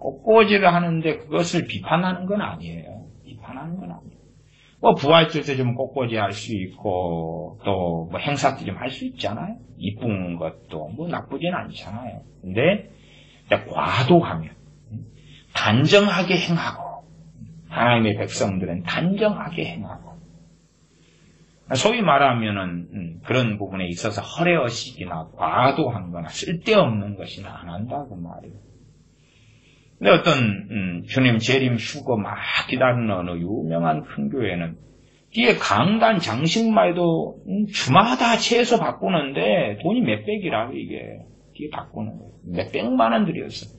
꺾고지를 하는데 그것을 비판하는 건 아니에요. 비판하는 건 아니에요. 부활절 때 좀 꺾고지 할 수 있고, 또 행사 때 좀 할 수 있잖아요. 이쁜 것도 나쁘진 않잖아요. 근데 과도하면, 단정하게 행하고, 하나님의 백성들은 단정하게 행하고, 소위 말하면은 그런 부분에 있어서 허례허식이나 과도한 거나 쓸데없는 것이나 안 한다고 말이에요. 근데 어떤 주님 재림 휴거 막 기다리는 어느 유명한 큰 교회는 뒤에 강단 장식만 해도 주마다 채해서 바꾸는데 돈이 몇백이라고 이게 뒤에 바꾸는 거예요. 몇백만 원 들여서.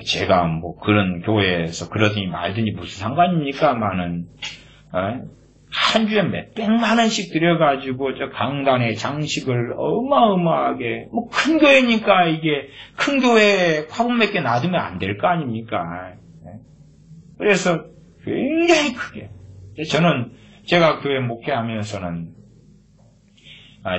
제가 그런 교회에서 그러더니 말더니 무슨 상관입니까마는 한 주에 몇백만 원씩 들여가지고 저 강단에 장식을 어마어마하게 큰 교회니까 이게 큰 교회에 화분 몇 개 놔두면 안 될 거 아닙니까? 그래서 굉장히 크게 저는 제가 교회 목회하면서는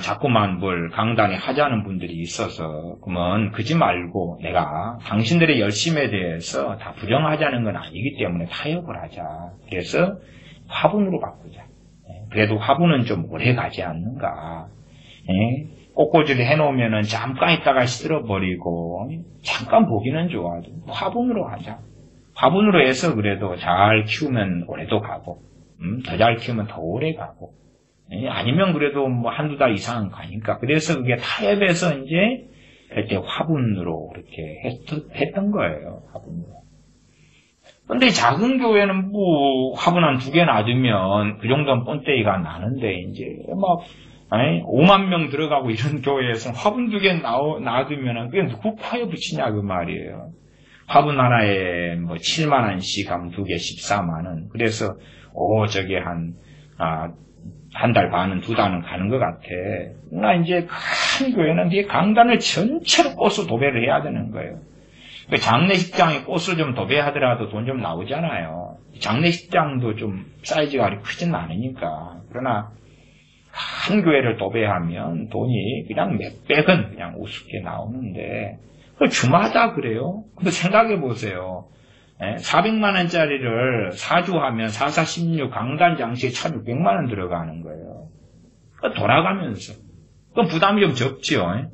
자꾸만 뭘 강단에 하자는 분들이 있어서 그러면 그지 말고 내가 당신들의 열심에 대해서 다 부정하자는 건 아니기 때문에 타협을 하자. 그래서 화분으로 바꾸자. 그래도 화분은 좀 오래 가지 않는가. 꽃꽂이를 해놓으면은 잠깐 있다가 쓸어버리고 잠깐 보기는 좋아도 화분으로 하자. 화분으로 해서 그래도 잘 키우면 오래도 가고 더 잘 키우면 더 오래 가고 아니면 그래도 뭐 한두 달 이상 가니까 그래서 그게 타협해서 이제 그때 화분으로 그렇게 했던 거예요. 화분으로. 근데 작은 교회는 뭐 화분 한 2개 놔두면 그 정도는 뻔때기가 나는데 이제 막 5만 명 들어가고 이런 교회에서는 화분 2개 놔두면 그게 누구 파여 붙이냐 그 말이에요. 화분 하나에 뭐 7만 원씩 하면 2개 14만 원. 그래서 저게 한 달 반은 2달은 가는 것 같아. 그러나 이제 큰 교회는 이 강단을 전체로 꽃으로 도배를 해야 되는 거예요. 장례식장에 꽃을 좀 도배하더라도 돈 좀 나오잖아요. 장례식장도 좀 사이즈가 그리 크진 않으니까. 그러나 큰 교회를 도배하면 돈이 그냥 몇백은 그냥 우습게 나오는데 주마다 그래요. 근데 생각해 보세요. 400만 원짜리를 사주하면 4416 강단 장식에 1600만 원 들어가는 거예요. 돌아가면서. 그럼 부담이 좀 적지요.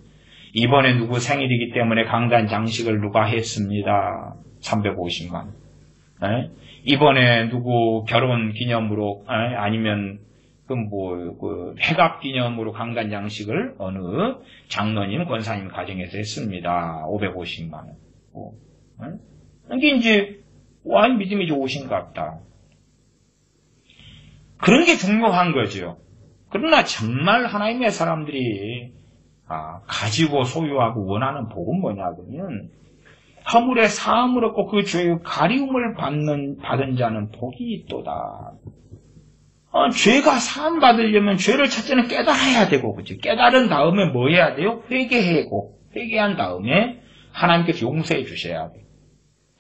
이번에 누구 생일이기 때문에 강단 장식을 누가 했습니다. 350만 원. 이번에 누구 결혼 기념으로 아니면 회갑 기념으로 강단 장식을 어느 장로님, 권사님 가정에서 했습니다. 550만 원. 이게 이제 믿음이 좋으신갑다. 그런 게 중요한 거죠. 그러나 정말 하나님의 사람들이 가지고 소유하고 원하는 복은 뭐냐면 허물의 사함을 얻고 그 죄의 가리움을 받은 자는 복이 있도다. 죄가 사함 받으려면 죄를 첫째는 깨달아야 되고, 그치? 깨달은 다음에 뭐 해야 돼요? 회개한 다음에 하나님께서 용서해 주셔야 돼요.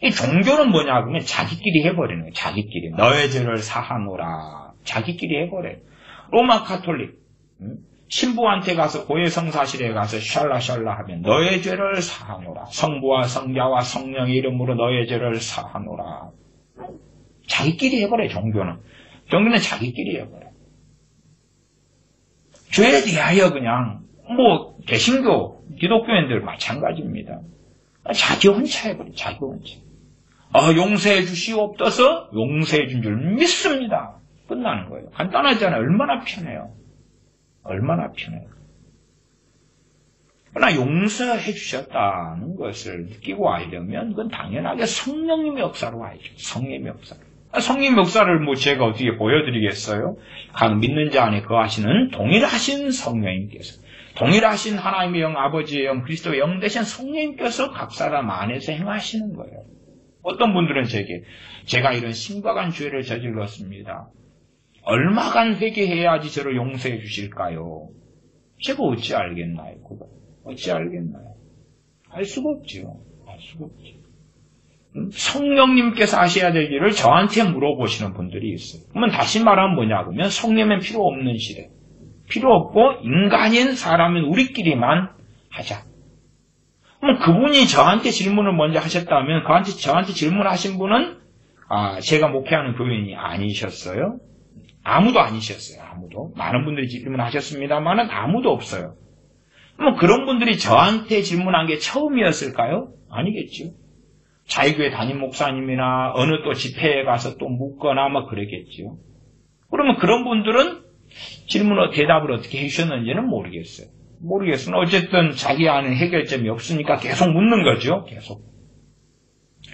이 종교는 뭐냐 그러면 자기끼리 해버리는 거예요. 자기끼리. 너의 죄를 사하노라. 자기끼리 해버려요. 로마 카톨릭. 신부한테 가서 고해성사실에 가서 샬라샬라 하면 너의 죄를 사하노라. 성부와 성자와 성령의 이름으로 너의 죄를 사하노라. 자기끼리 해버려요. 종교는 자기끼리 해버려요. 죄에 대하여 그냥 개신교, 기독교인들 마찬가지입니다. 자기 혼자 해버려요. 자기 혼자. 용서해 주시옵소서 용서해 준 줄 믿습니다. 끝나는 거예요. 간단하잖아요. 얼마나 편해요. 그러나 용서해 주셨다는 것을 느끼고 와려면 그건 당연하게 성령님의 역사로 와야죠. 성령님의 역사로. 성령님의 역사를 제가 어떻게 보여드리겠어요? 각 믿는 자 안에 거하시는 동일하신 성령님께서, 동일하신 하나님의 영, 아버지의 영, 그리스도의 영 되신 성령님께서 각 사람 안에서 행하시는 거예요. 어떤 분들은 제가 이런 심각한 죄를 저질렀습니다. 얼마간 회개해야지 저를 용서해 주실까요? 제가 어찌 알겠나요? 그거 어찌 알겠나요? 알 수가 없지요. 성령님께서 하셔야 될 일을 저한테 물어보시는 분들이 있어요. 그러면 다시 말하면 뭐냐 그러면 성령은 필요 없는 시대. 필요 없고 인간인 사람은 우리끼리만 하자. 그럼 그분이 저한테 질문을 먼저 하셨다면 저한테 질문하신 분은 제가 목회하는 교인이 아니셨어요. 아무도 아니셨어요. 아무도. 많은 분들이 질문하셨습니다만은 아무도 없어요. 그럼 그런 분들이 저한테 질문한 게 처음이었을까요? 아니겠죠. 자유교회 담임 목사님이나 어느 또 집회에 가서 또 묻거나 그러겠죠. 그러면 그런 분들은 대답을 어떻게 해주셨는지는 모르겠어요. 어쨌든 자기 안에 해결점이 없으니까 계속 묻는 거죠. 계속.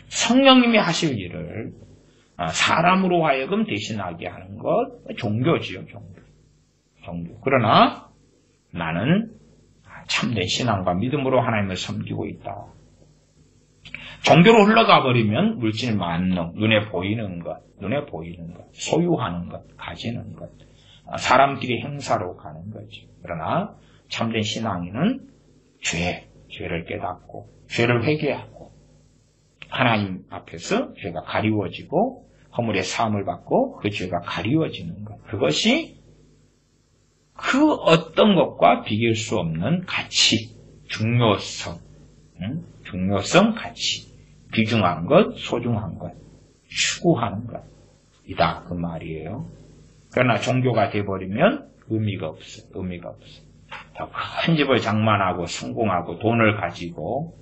성령님이 하실 일을 사람으로 하여금 대신하게 하는 것, 종교지요, 종교. 그러나 나는 참된 신앙과 믿음으로 하나님을 섬기고 있다. 종교로 흘러가 버리면 물질 만능, 눈에 보이는 것, 소유하는 것, 가지는 것, 사람끼리 행사로 가는 거죠. 그러나 참된 신앙인은 죄를 깨닫고, 죄를 회개하고, 하나님 앞에서 죄가 가리워지고, 허물의 사함을 받고 그 죄가 가리워지는 것. 그것이 그 어떤 것과 비길 수 없는 가치, 중요성, 중요성, 가치, 귀중한 것, 소중한 것, 추구하는 것이다 그 말이에요. 그러나 종교가 돼버리면 의미가 없어요. 의미가 없어요. 더 큰 집을 장만하고 성공하고 돈을 가지고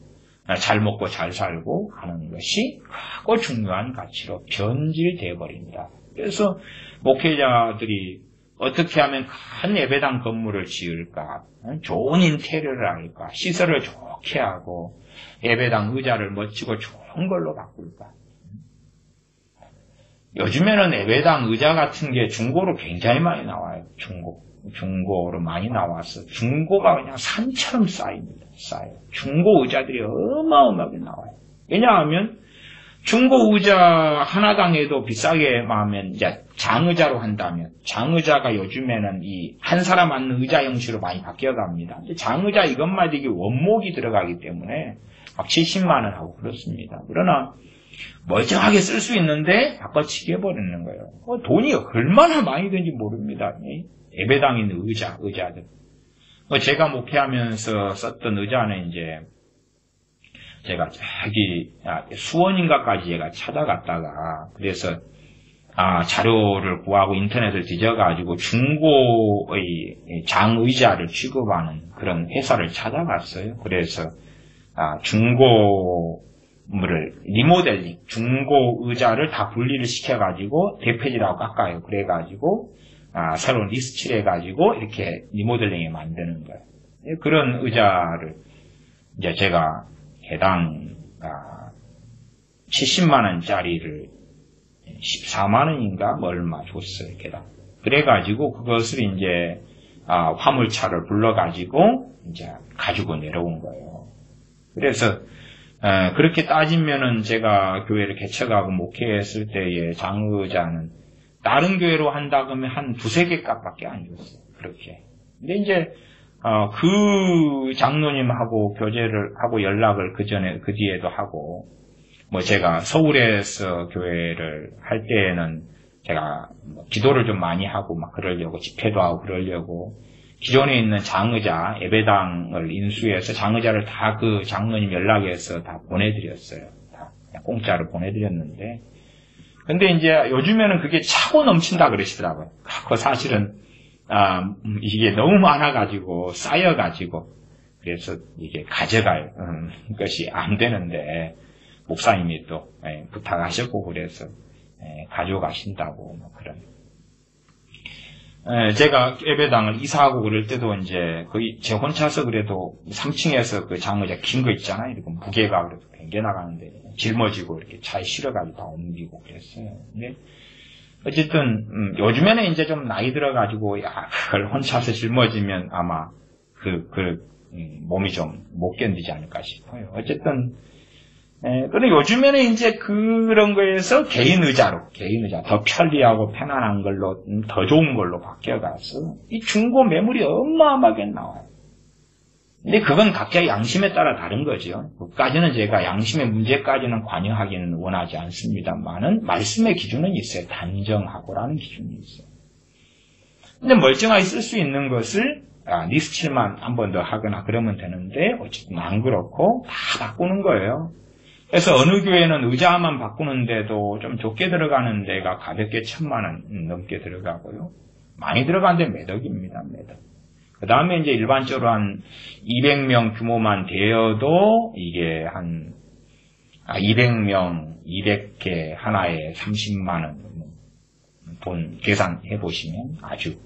잘 먹고 잘 살고 하는 것이 크고 중요한 가치로 변질되어 버린다. 그래서 목회자들이 어떻게 하면 큰 예배당 건물을 지을까, 좋은 인테리어를 할까, 시설을 좋게 하고 예배당 의자를 멋지고 좋은 걸로 바꿀까. 요즘에는 예배당 의자 같은 게 중고로 굉장히 많이 나와요. 중고로 많이 나와서 중고가 그냥 산처럼 쌓입니다. 쌓여요. 중고 의자들이 어마어마하게 나와요. 왜냐하면 중고 의자 하나당에도 비싸게 하면 이제 장의자로 한다면 장의자가 요즘에는 이 한 사람 앉는 의자 형식으로 많이 바뀌어갑니다. 장의자 이것만 이게 원목이 들어가기 때문에 막 70만 원 하고 그렇습니다. 그러나 멀쩡하게 쓸 수 있는데 바꿔치기 해버리는 거예요. 돈이 얼마나 많이 드는지 모릅니다. 예배당에 있는 의자들. 제가 목회하면서 썼던 의자는 이제 제가 저기 수원인가까지 제가 찾아갔다가 그래서 자료를 구하고 인터넷을 뒤져가지고 중고의 장의자를 취급하는 그런 회사를 찾아갔어요. 그래서 중고물을 리모델링, 중고 의자를 다 분리를 시켜가지고 대패질하고 깎아요. 그래가지고 새로운 리스트를 해가지고 이렇게 리모델링에 만드는 거예요. 그런 의자를 이제 제가 해당 70만 원짜리를 14만 원인가 뭐 얼마 줬어요. 개당. 그래가지고 그것을 이제 화물차를 불러가지고 이제 가지고 내려온 거예요. 그래서 그렇게 따지면은 제가 교회를 개척하고 목회했을 때의 장의자는 다른 교회로 한다 그러면 한 두세 개 값밖에 안 줬어요. 그렇게. 근데 이제 그 장로님하고 교제를 하고 연락을 그 뒤에도 하고 제가 서울에서 교회를 할 때에는 제가 기도를 좀 많이 하고 막 그러려고 집회도 하고 그러려고 기존에 있는 장의자 예배당을 인수해서 장의자를 다 그 장로님 연락해서 다 보내드렸어요. 다 그냥 공짜로 보내드렸는데 근데 이제 요즘에는 그게 차고 넘친다 그러시더라고요. 그 사실은 이게 너무 많아가지고 쌓여가지고 그래서 이게 가져갈 것이 안 되는데 목사님이 또 부탁하셨고 그래서 가져가신다고 뭐 그런. 제가 예배당을 이사하고 그럴 때도 이제 거의 제 혼자서 그래도 3층에서 그 장의자 긴 거 있잖아요. 이렇게 무게가 그래도 굉장히 나가는데 짊어지고 이렇게 차에 실어가지고 다 옮기고 그랬어요. 근데 어쨌든 요즘에는 이제 좀 나이 들어가지고 그걸 혼자서 짊어지면 아마 몸이 좀 못 견디지 않을까 싶어요. 어쨌든 근데 요즘에는 이제 그런 거에서 개인 의자 더 편리하고 편안한 걸로 더 좋은 걸로 바뀌어가서 이 중고 매물이 어마어마하게 나와요. 근데 그건 각자의 양심에 따라 다른 거죠. 그까지는 제가 양심의 문제까지는 관여하기는 원하지 않습니다만은 말씀의 기준은 있어요. 단정하고라는 기준이 있어요. 근데 멀쩡하게 쓸 수 있는 것을 리스트만 한 번 더 하거나 그러면 되는데 어쨌든 안 그렇고 다 바꾸는 거예요. 그래서 어느 교회는 의자만 바꾸는데도 좀 좋게 들어가는 데가 가볍게 1,000만 원 넘게 들어가고요. 많이 들어가는데 매덕입니다. 매덕. 그 다음에 이제 일반적으로 한 200명 규모만 되어도 이게 한 200명, 200개 하나에 30만 원 돈 계산해 보시면 아주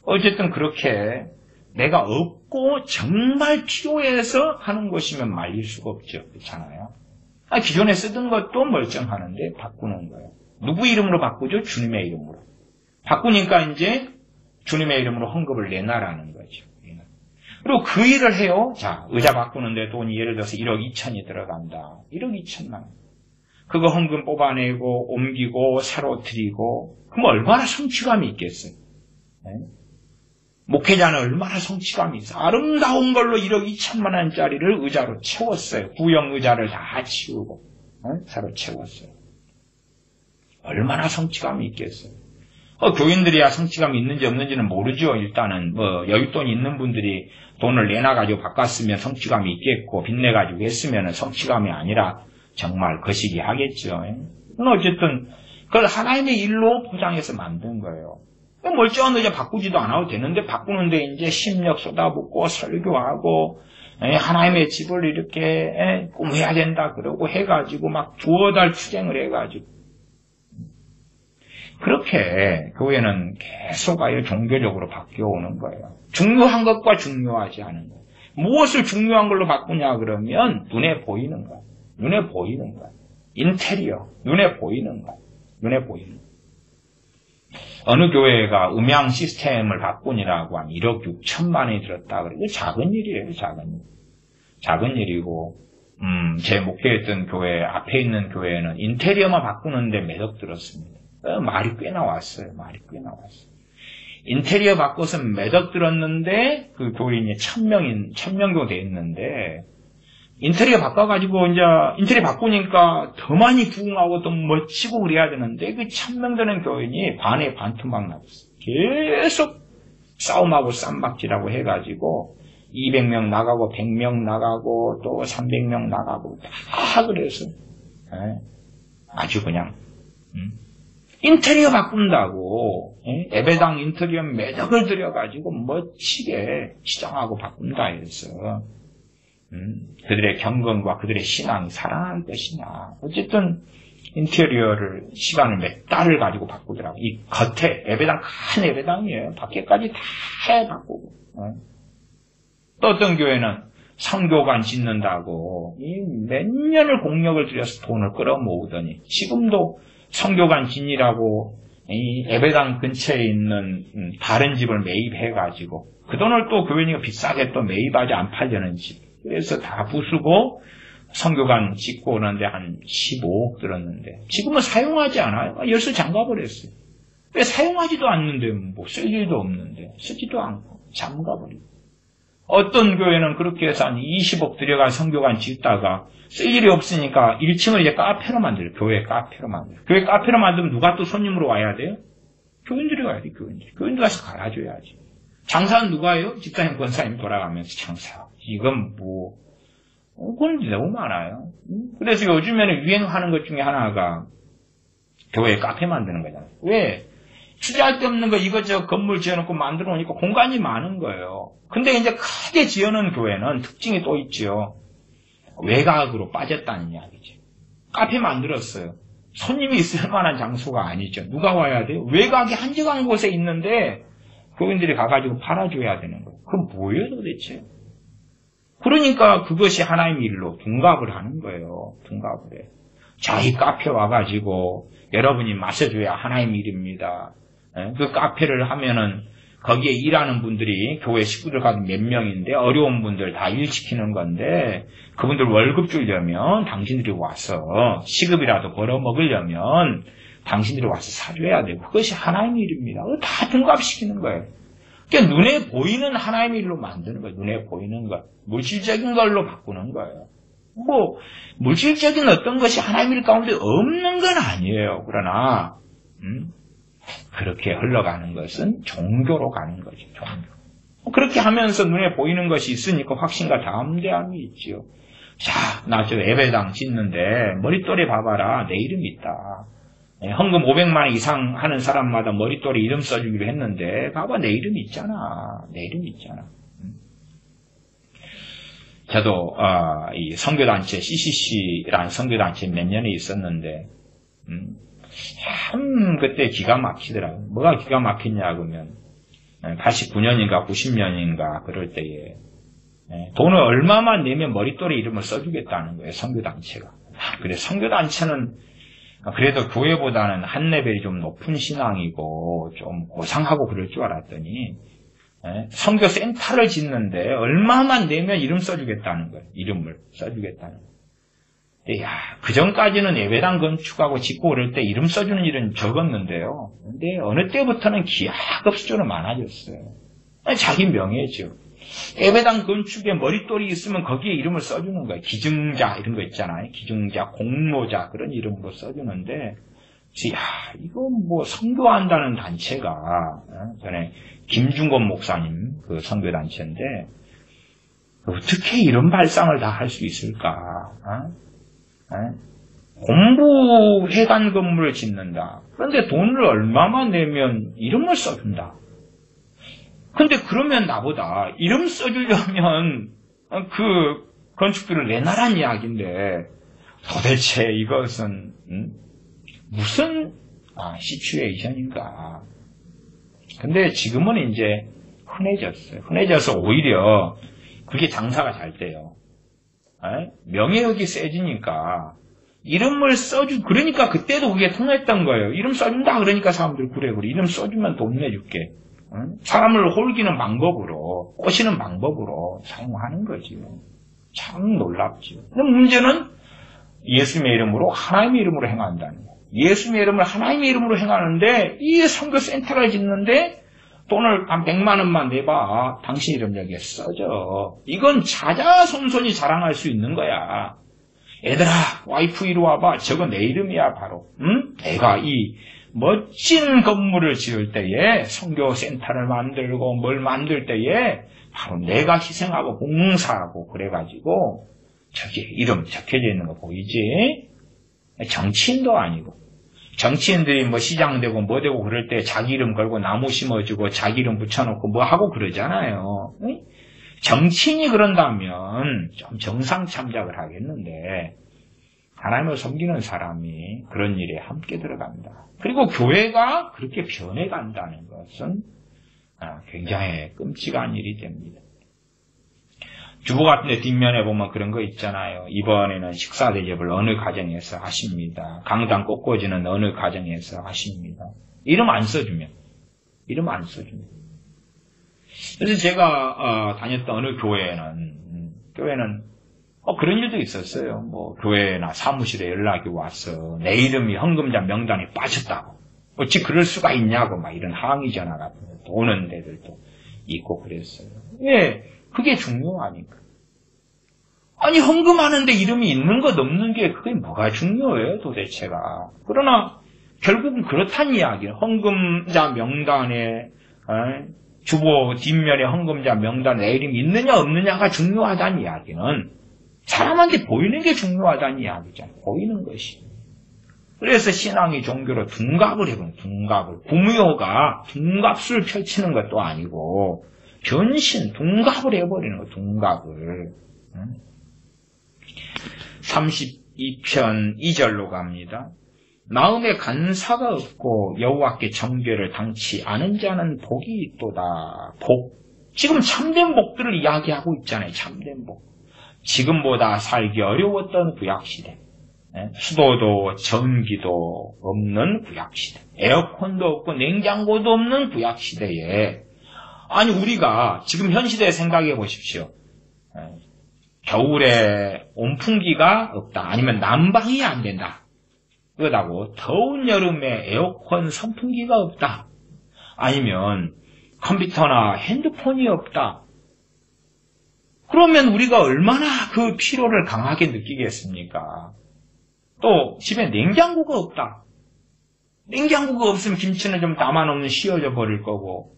어쨌든 그렇게 내가 없고 정말 필요해서 하는 것이면 말릴 수가 없죠. 그렇잖아요. 기존에 쓰던 것도 멀쩡하는데 바꾸는 거예요. 누구 이름으로 바꾸죠? 주님의 이름으로. 바꾸니까 이제 주님의 이름으로 헌금을 내놔라는 거죠. 그리고 그 일을 해요. 자, 의자 바꾸는데 돈이 예를 들어서 1억 2천이 들어간다. 1억 2천만 원. 그거 헌금 뽑아내고 옮기고 새로 드리고 그럼 얼마나 성취감이 있겠어요. 네? 목회자는 얼마나 성취감이 있어요. 아름다운 걸로 1억 2천만 원짜리를 의자로 채웠어요. 구형 의자를 다 치우고 새로 채웠어요. 얼마나 성취감이 있겠어요. 교인들이야 성취감이 있는지 없는지는 모르죠. 일단은 뭐 여윳돈이 있는 분들이 돈을 내놔가지고 바꿨으면 성취감이 있겠고 빚내가지고 했으면 성취감이 아니라 정말 거시기 하겠죠. 어쨌든 그걸 하나님의 일로 포장해서 만든 거예요. 멀쩡한 의자 바꾸지도 않아도 되는데 바꾸는데 이제 심력 쏟아붓고 설교하고 하나님의 집을 이렇게 꾸며야 된다 그러고 해가지고 막 두어 달 투쟁을 해가지고 그렇게 교회는 계속 아예 종교적으로 바뀌어오는 거예요. 중요한 것과 중요하지 않은 것. 무엇을 중요한 걸로 바꾸냐 그러면 눈에 보이는 것. 눈에 보이는 것. 인테리어. 눈에 보이는 것. 눈에 보이는 것. 어느 교회가 음향 시스템을 바꾸니라고 한 1억 6천만 원이 들었다 그래요. 작은 일이에요. 작은 일. 작은 일이고 제 목회했던 교회 앞에 있는 교회는 인테리어만 바꾸는데 몇 억 들었습니다. 말이 꽤 나왔어요. 말이 꽤 나왔어요. 인테리어 바꿔서 몇 억 들었는데 그 교인이 1000명 정도 돼 있는데 인테리어 바꿔가지고 이제 인테리어 바꾸니까 더 많이 부흥하고 더 멋지고 그래야 되는데 그 1000명 되는 교인이 반에 반토막 났어요. 계속 싸움하고 쌈박질하고 해가지고 200명 나가고 100명 나가고 또 300명 나가고 다 그래서 아주 그냥 인테리어 바꾼다고 예배당 인테리어 몇 억을 들여가지고 멋지게 시장하고 바꾼다 해서 그들의 경건과 그들의 신앙이 살아날 것이냐. 어쨌든 인테리어를 시간을 몇 달을 가지고 바꾸더라고. 이 겉에 예배당 큰 예배당이에요. 밖에까지 다 바꾸고. 또 어떤 교회는 성교관 짓는다고 몇 년을 공력을 들여서 돈을 끌어모으더니 지금도 성교관 짓이라고 이 예배당 근처에 있는 다른 집을 매입해가지고 그 돈을 또 교회니까 비싸게 또 매입하지 안 팔려는 집. 그래서 다 부수고 성교관 짓고 오는데 한 15억 들었는데 지금은 사용하지 않아요. 열쇠 잠가버렸어요. 왜 사용하지도 않는데 뭐 쓸 일도 없는데 쓰지도 않고 잠가버리고. 어떤 교회는 그렇게 해서 한 20억 들여가 성교관 짓다가 쓸 일이 없으니까 1층을 이제 카페로 만들어요. 교회 카페로 만들어요. 교회 카페로 만들면 누가 또 손님으로 와야 돼요? 교인들이 와야 돼, 교인들이. 교인들 가서 갈아줘야지. 장사는 누가 해요? 집사님, 권사님 돌아가면서 장사. 이건 뭐, 그건 너무 많아요. 그래서 요즘에는 유행하는 것 중에 하나가 교회 카페 만드는 거잖아요. 왜? 투자할 데 없는 거 이것저것 건물 지어놓고 만들어 놓으니까 공간이 많은 거예요. 근데 이제 크게 지어놓은 교회는 특징이 또 있죠. 외곽으로 빠졌다는 이야기죠. 카페 만들었어요. 손님이 있을 만한 장소가 아니죠. 누가 와야 돼요? 외곽이 한적한 곳에 있는데 교인들이 가가지고 팔아줘야 되는 거예요. 그럼 뭐예요 도대체? 그러니까 그것이 하나님의 일로 둔갑을 하는 거예요. 둔갑을 해. 자, 이 카페 와가지고 여러분이 마셔줘야 하나님의 일입니다. 그 카페를 하면은 거기에 일하는 분들이 교회 식구들 가지고 몇 명인데 어려운 분들 다 일시키는 건데 그분들 월급 주려면 당신들이 와서 시급이라도 벌어먹으려면 당신들이 와서 사줘야 되고 그것이 하나님의 일입니다. 다 둔갑시키는 거예요. 그러니까 눈에 보이는 하나님의 일로 만드는 거예요. 눈에 보이는 것. 물질적인 걸로 바꾸는 거예요. 뭐 물질적인 어떤 것이 하나님의 일 가운데 없는 건 아니에요. 그러나 그렇게 흘러가는 것은 종교로 가는 거죠. 종교. 그렇게 하면서 눈에 보이는 것이 있으니까 확신과 담대함이 있지요. 자, 나 저 예배당 짓는데 머릿돌에 봐봐라. 내 이름이 있다. 헌금 500만 원 이상 하는 사람마다 머릿돌에 이름 써주기로 했는데 봐봐 내 이름이 있잖아. 내 이름이 있잖아. 저도 이 선교단체 CCC라는 선교단체 몇 년에 있었는데 참 그때 기가 막히더라고요. 뭐가 기가 막히냐 그러면 89년인가 90년인가 그럴 때에 돈을 얼마만 내면 머릿돌에 이름을 써주겠다는 거예요. 선교단체가. 그래 선교단체는 그래도 교회보다는 한 레벨이 좀 높은 신앙이고 좀 고상하고 그럴 줄 알았더니 선교센터를 짓는데 얼마만 내면 이름 써주겠다는 거예요. 이름을 써주겠다는 거예요. 야, 그 전까지는 예배당 건축하고 짓고 그럴 때 이름 써주는 일은 적었는데요. 근데 어느 때부터는 기하급수적으로 많아졌어요. 자기 명예죠. 예배당 건축에 머릿돌이 있으면 거기에 이름을 써주는 거예요. 기증자 이런 거 있잖아요. 기증자, 공로자 그런 이름으로 써주는데 야, 이거 뭐 선교한다는 단체가 전에 김중건 목사님 그 선교단체인데 어떻게 이런 발상을 다 할 수 있을까? 공부회관 건물을 짓는다. 그런데 돈을 얼마만 내면 이름을 써준다. 근데 그러면 나보다 이름 써주려면 그 건축비를 내놔란 이야기인데 도대체 이것은 무슨 시츄에이션인가. 근데 지금은 이제 흔해졌어요. 흔해져서 오히려 그게 장사가 잘 돼요. 명예욕이 세지니까 이름을 그러니까 그때도 그게 통했던 거예요. 이름 써준다 그러니까 사람들 그래 이름 써주면 돈 내줄게. 사람을 홀기는 방법으로, 꼬시는 방법으로 사용하는 거지요. 참 놀랍지요. 근데 문제는 예수님의 이름으로, 하나님의 이름으로 행한다는 거예요. 예수님의 이름을 하나님의 이름으로 행하는데 이 선교센터를 짓는데 돈을 한 100만 원만 내봐. 당신 이름 여기에 써줘. 이건 자자손손이 자랑할 수 있는 거야. 얘들아, 와이프 이리 와봐. 저거 내 이름이야 바로. 내가 이 멋진 건물을 지을 때에 선교센터를 만들고 뭘 만들 때에 바로 내가 희생하고 봉사하고 그래가지고 저기 이름 적혀져 있는 거 보이지? 정치인도 아니고 정치인들이 뭐 시장되고 뭐 되고 그럴 때 자기 이름 걸고 나무 심어주고 자기 이름 붙여놓고 뭐 하고 그러잖아요. 정치인이 그런다면 좀 정상 참작을 하겠는데 하나님을 섬기는 사람이 그런 일에 함께 들어간다. 그리고 교회가 그렇게 변해간다는 것은 굉장히 끔찍한 일이 됩니다. 주보 같은 데 뒷면에 보면 그런 거 있잖아요. 이번에는 식사 대접을 어느 가정에서 하십니다. 강당 꽃꽂이는 어느 가정에서 하십니다. 이름 안 써주면. 그래서 제가 다녔던 어느 교회는 그런 일도 있었어요. 뭐 교회나 사무실에 연락이 와서 내 이름이 헌금자 명단에 빠졌다고. 어찌 그럴 수가 있냐고 막 이런 항의 전화 같은 거 오는 데들도 있고 그랬어요. 왜? 그게 중요하니까. 아니 헌금하는데 이름이 있는 것 없는 게 그게 뭐가 중요해요 도대체가. 그러나 결국은 그렇다는 이야기예요. 헌금자 명단에 주보 뒷면에 헌금자 명단에 내 이름이 있느냐 없느냐가 중요하다는 이야기는 사람한테 보이는 게 중요하다는 이야기잖아요. 보이는 것이. 그래서 신앙이 종교로 둔갑을 해버려요. 둔갑을. 구미호가 둔갑술 펼치는 것도 아니고 둔갑을 해버리는 거예요. 둔갑을. 32편 2절로 갑니다. 마음에 간사가 없고 여호와께 정죄를 당치 않은 자는 복이 있도다. 복. 지금 참된 복들을 이야기하고 있잖아요. 참된 복. 지금보다 살기 어려웠던 구약시대. 수도도 전기도 없는 구약시대. 에어컨도 없고 냉장고도 없는 구약시대에 아니 우리가 지금 현 시대에 생각해 보십시오. 겨울에 온풍기가 없다. 아니면 난방이 안 된다. 그러다고 더운 여름에 에어컨 선풍기가 없다. 아니면 컴퓨터나 핸드폰이 없다. 그러면 우리가 얼마나 그 피로를 강하게 느끼겠습니까? 또 집에 냉장고가 없다. 냉장고가 없으면 김치는 좀 담아놓으면 씌어져 버릴 거고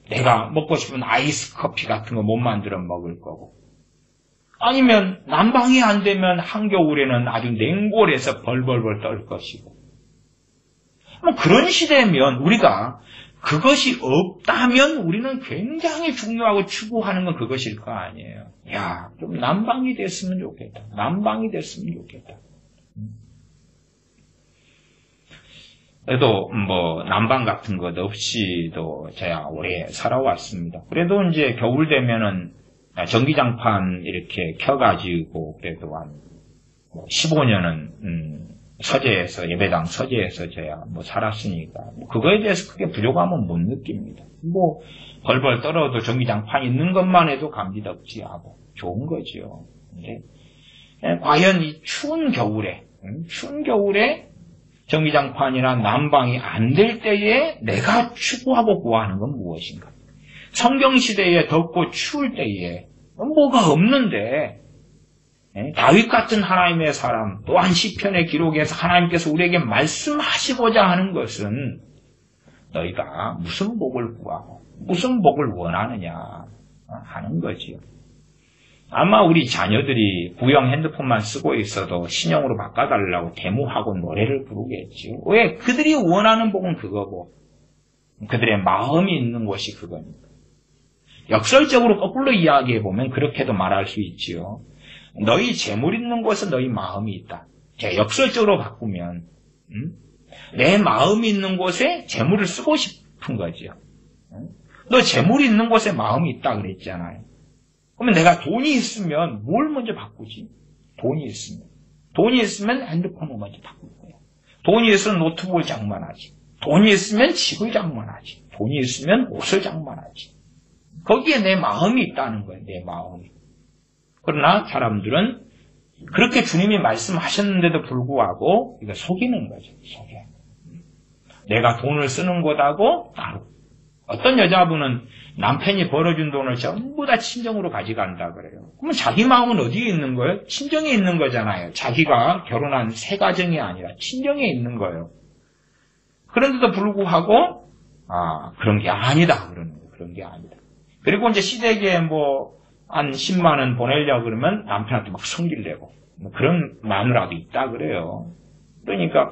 내가 먹고 싶은 아이스 커피 같은 거 못 만들어 먹을 거고 아니면 난방이 안 되면 한겨울에는 아주 냉골에서 벌벌벌 떨 것이고 그런 시대면 우리가 그것이 없다면 우리는 굉장히 중요하고 추구하는 건 그것일 거 아니에요. 야, 좀 난방이 됐으면 좋겠다. 난방이 됐으면 좋겠다. 그래도 뭐 난방 같은 것 없이도 제가 오래 살아왔습니다. 그래도 이제 겨울 되면은 전기장판 이렇게 켜가지고 그래도 한 15년은 서재에서 예배당 서재에서 제가 뭐 살았으니까 그거에 대해서 크게 부족함은 못 느낍니다. 뭐 벌벌 떨어도 전기장판 있는 것만 해도 감지덕지 하고 좋은 거죠. 근데 과연 이 추운 겨울에 전기장판이나 난방이 안 될 때에 내가 추구하고 구하는 건 무엇인가? 성경시대에 덥고 추울 때에 뭐가 없는데 다윗 같은 하나님의 사람, 또한 시편의 기록에서 하나님께서 우리에게 말씀하시고자 하는 것은 너희가 무슨 복을 구하고 무슨 복을 원하느냐 하는 거지요. 아마 우리 자녀들이 구형 핸드폰만 쓰고 있어도 신형으로 바꿔달라고 데모하고 노래를 부르겠지요. 왜? 그들이 원하는 복은 그거고 그들의 마음이 있는 곳이 그거니까. 역설적으로 거꾸로 이야기해보면 그렇게도 말할 수 있지요. 너희 재물 있는 곳에 너희 마음이 있다. 역설적으로 바꾸면 내 마음이 있는 곳에 재물을 쓰고 싶은 거지요. 너 재물이 있는 곳에 마음이 있다 그랬잖아요. 그러면 내가 돈이 있으면 뭘 먼저 바꾸지? 돈이 있으면 핸드폰을 먼저 바꿀 거야. 돈이 있으면 노트북을 장만하지. 돈이 있으면 집을 장만하지. 돈이 있으면 옷을 장만하지. 거기에 내 마음이 있다는 거예요. 내 마음이. 그러나 사람들은 그렇게 주님이 말씀하셨는데도 불구하고 이거 속이는 거죠. 속여. 내가 돈을 쓰는 것하고 따로. 어떤 여자분은 남편이 벌어준 돈을 전부 다 친정으로 가져간다 그래요. 그러면 자기 마음은 어디에 있는 거예요? 친정에 있는 거잖아요. 자기가 결혼한 새 가정이 아니라 친정에 있는 거예요. 그런데도 불구하고 그런 게 아니다 그러는 거예요. 그런 게 아니다. 그리고 이제 시댁에 한 10만 원 보내려고 그러면 남편한테 막 성질 내고 그런 마누라도 있다 그래요. 그러니까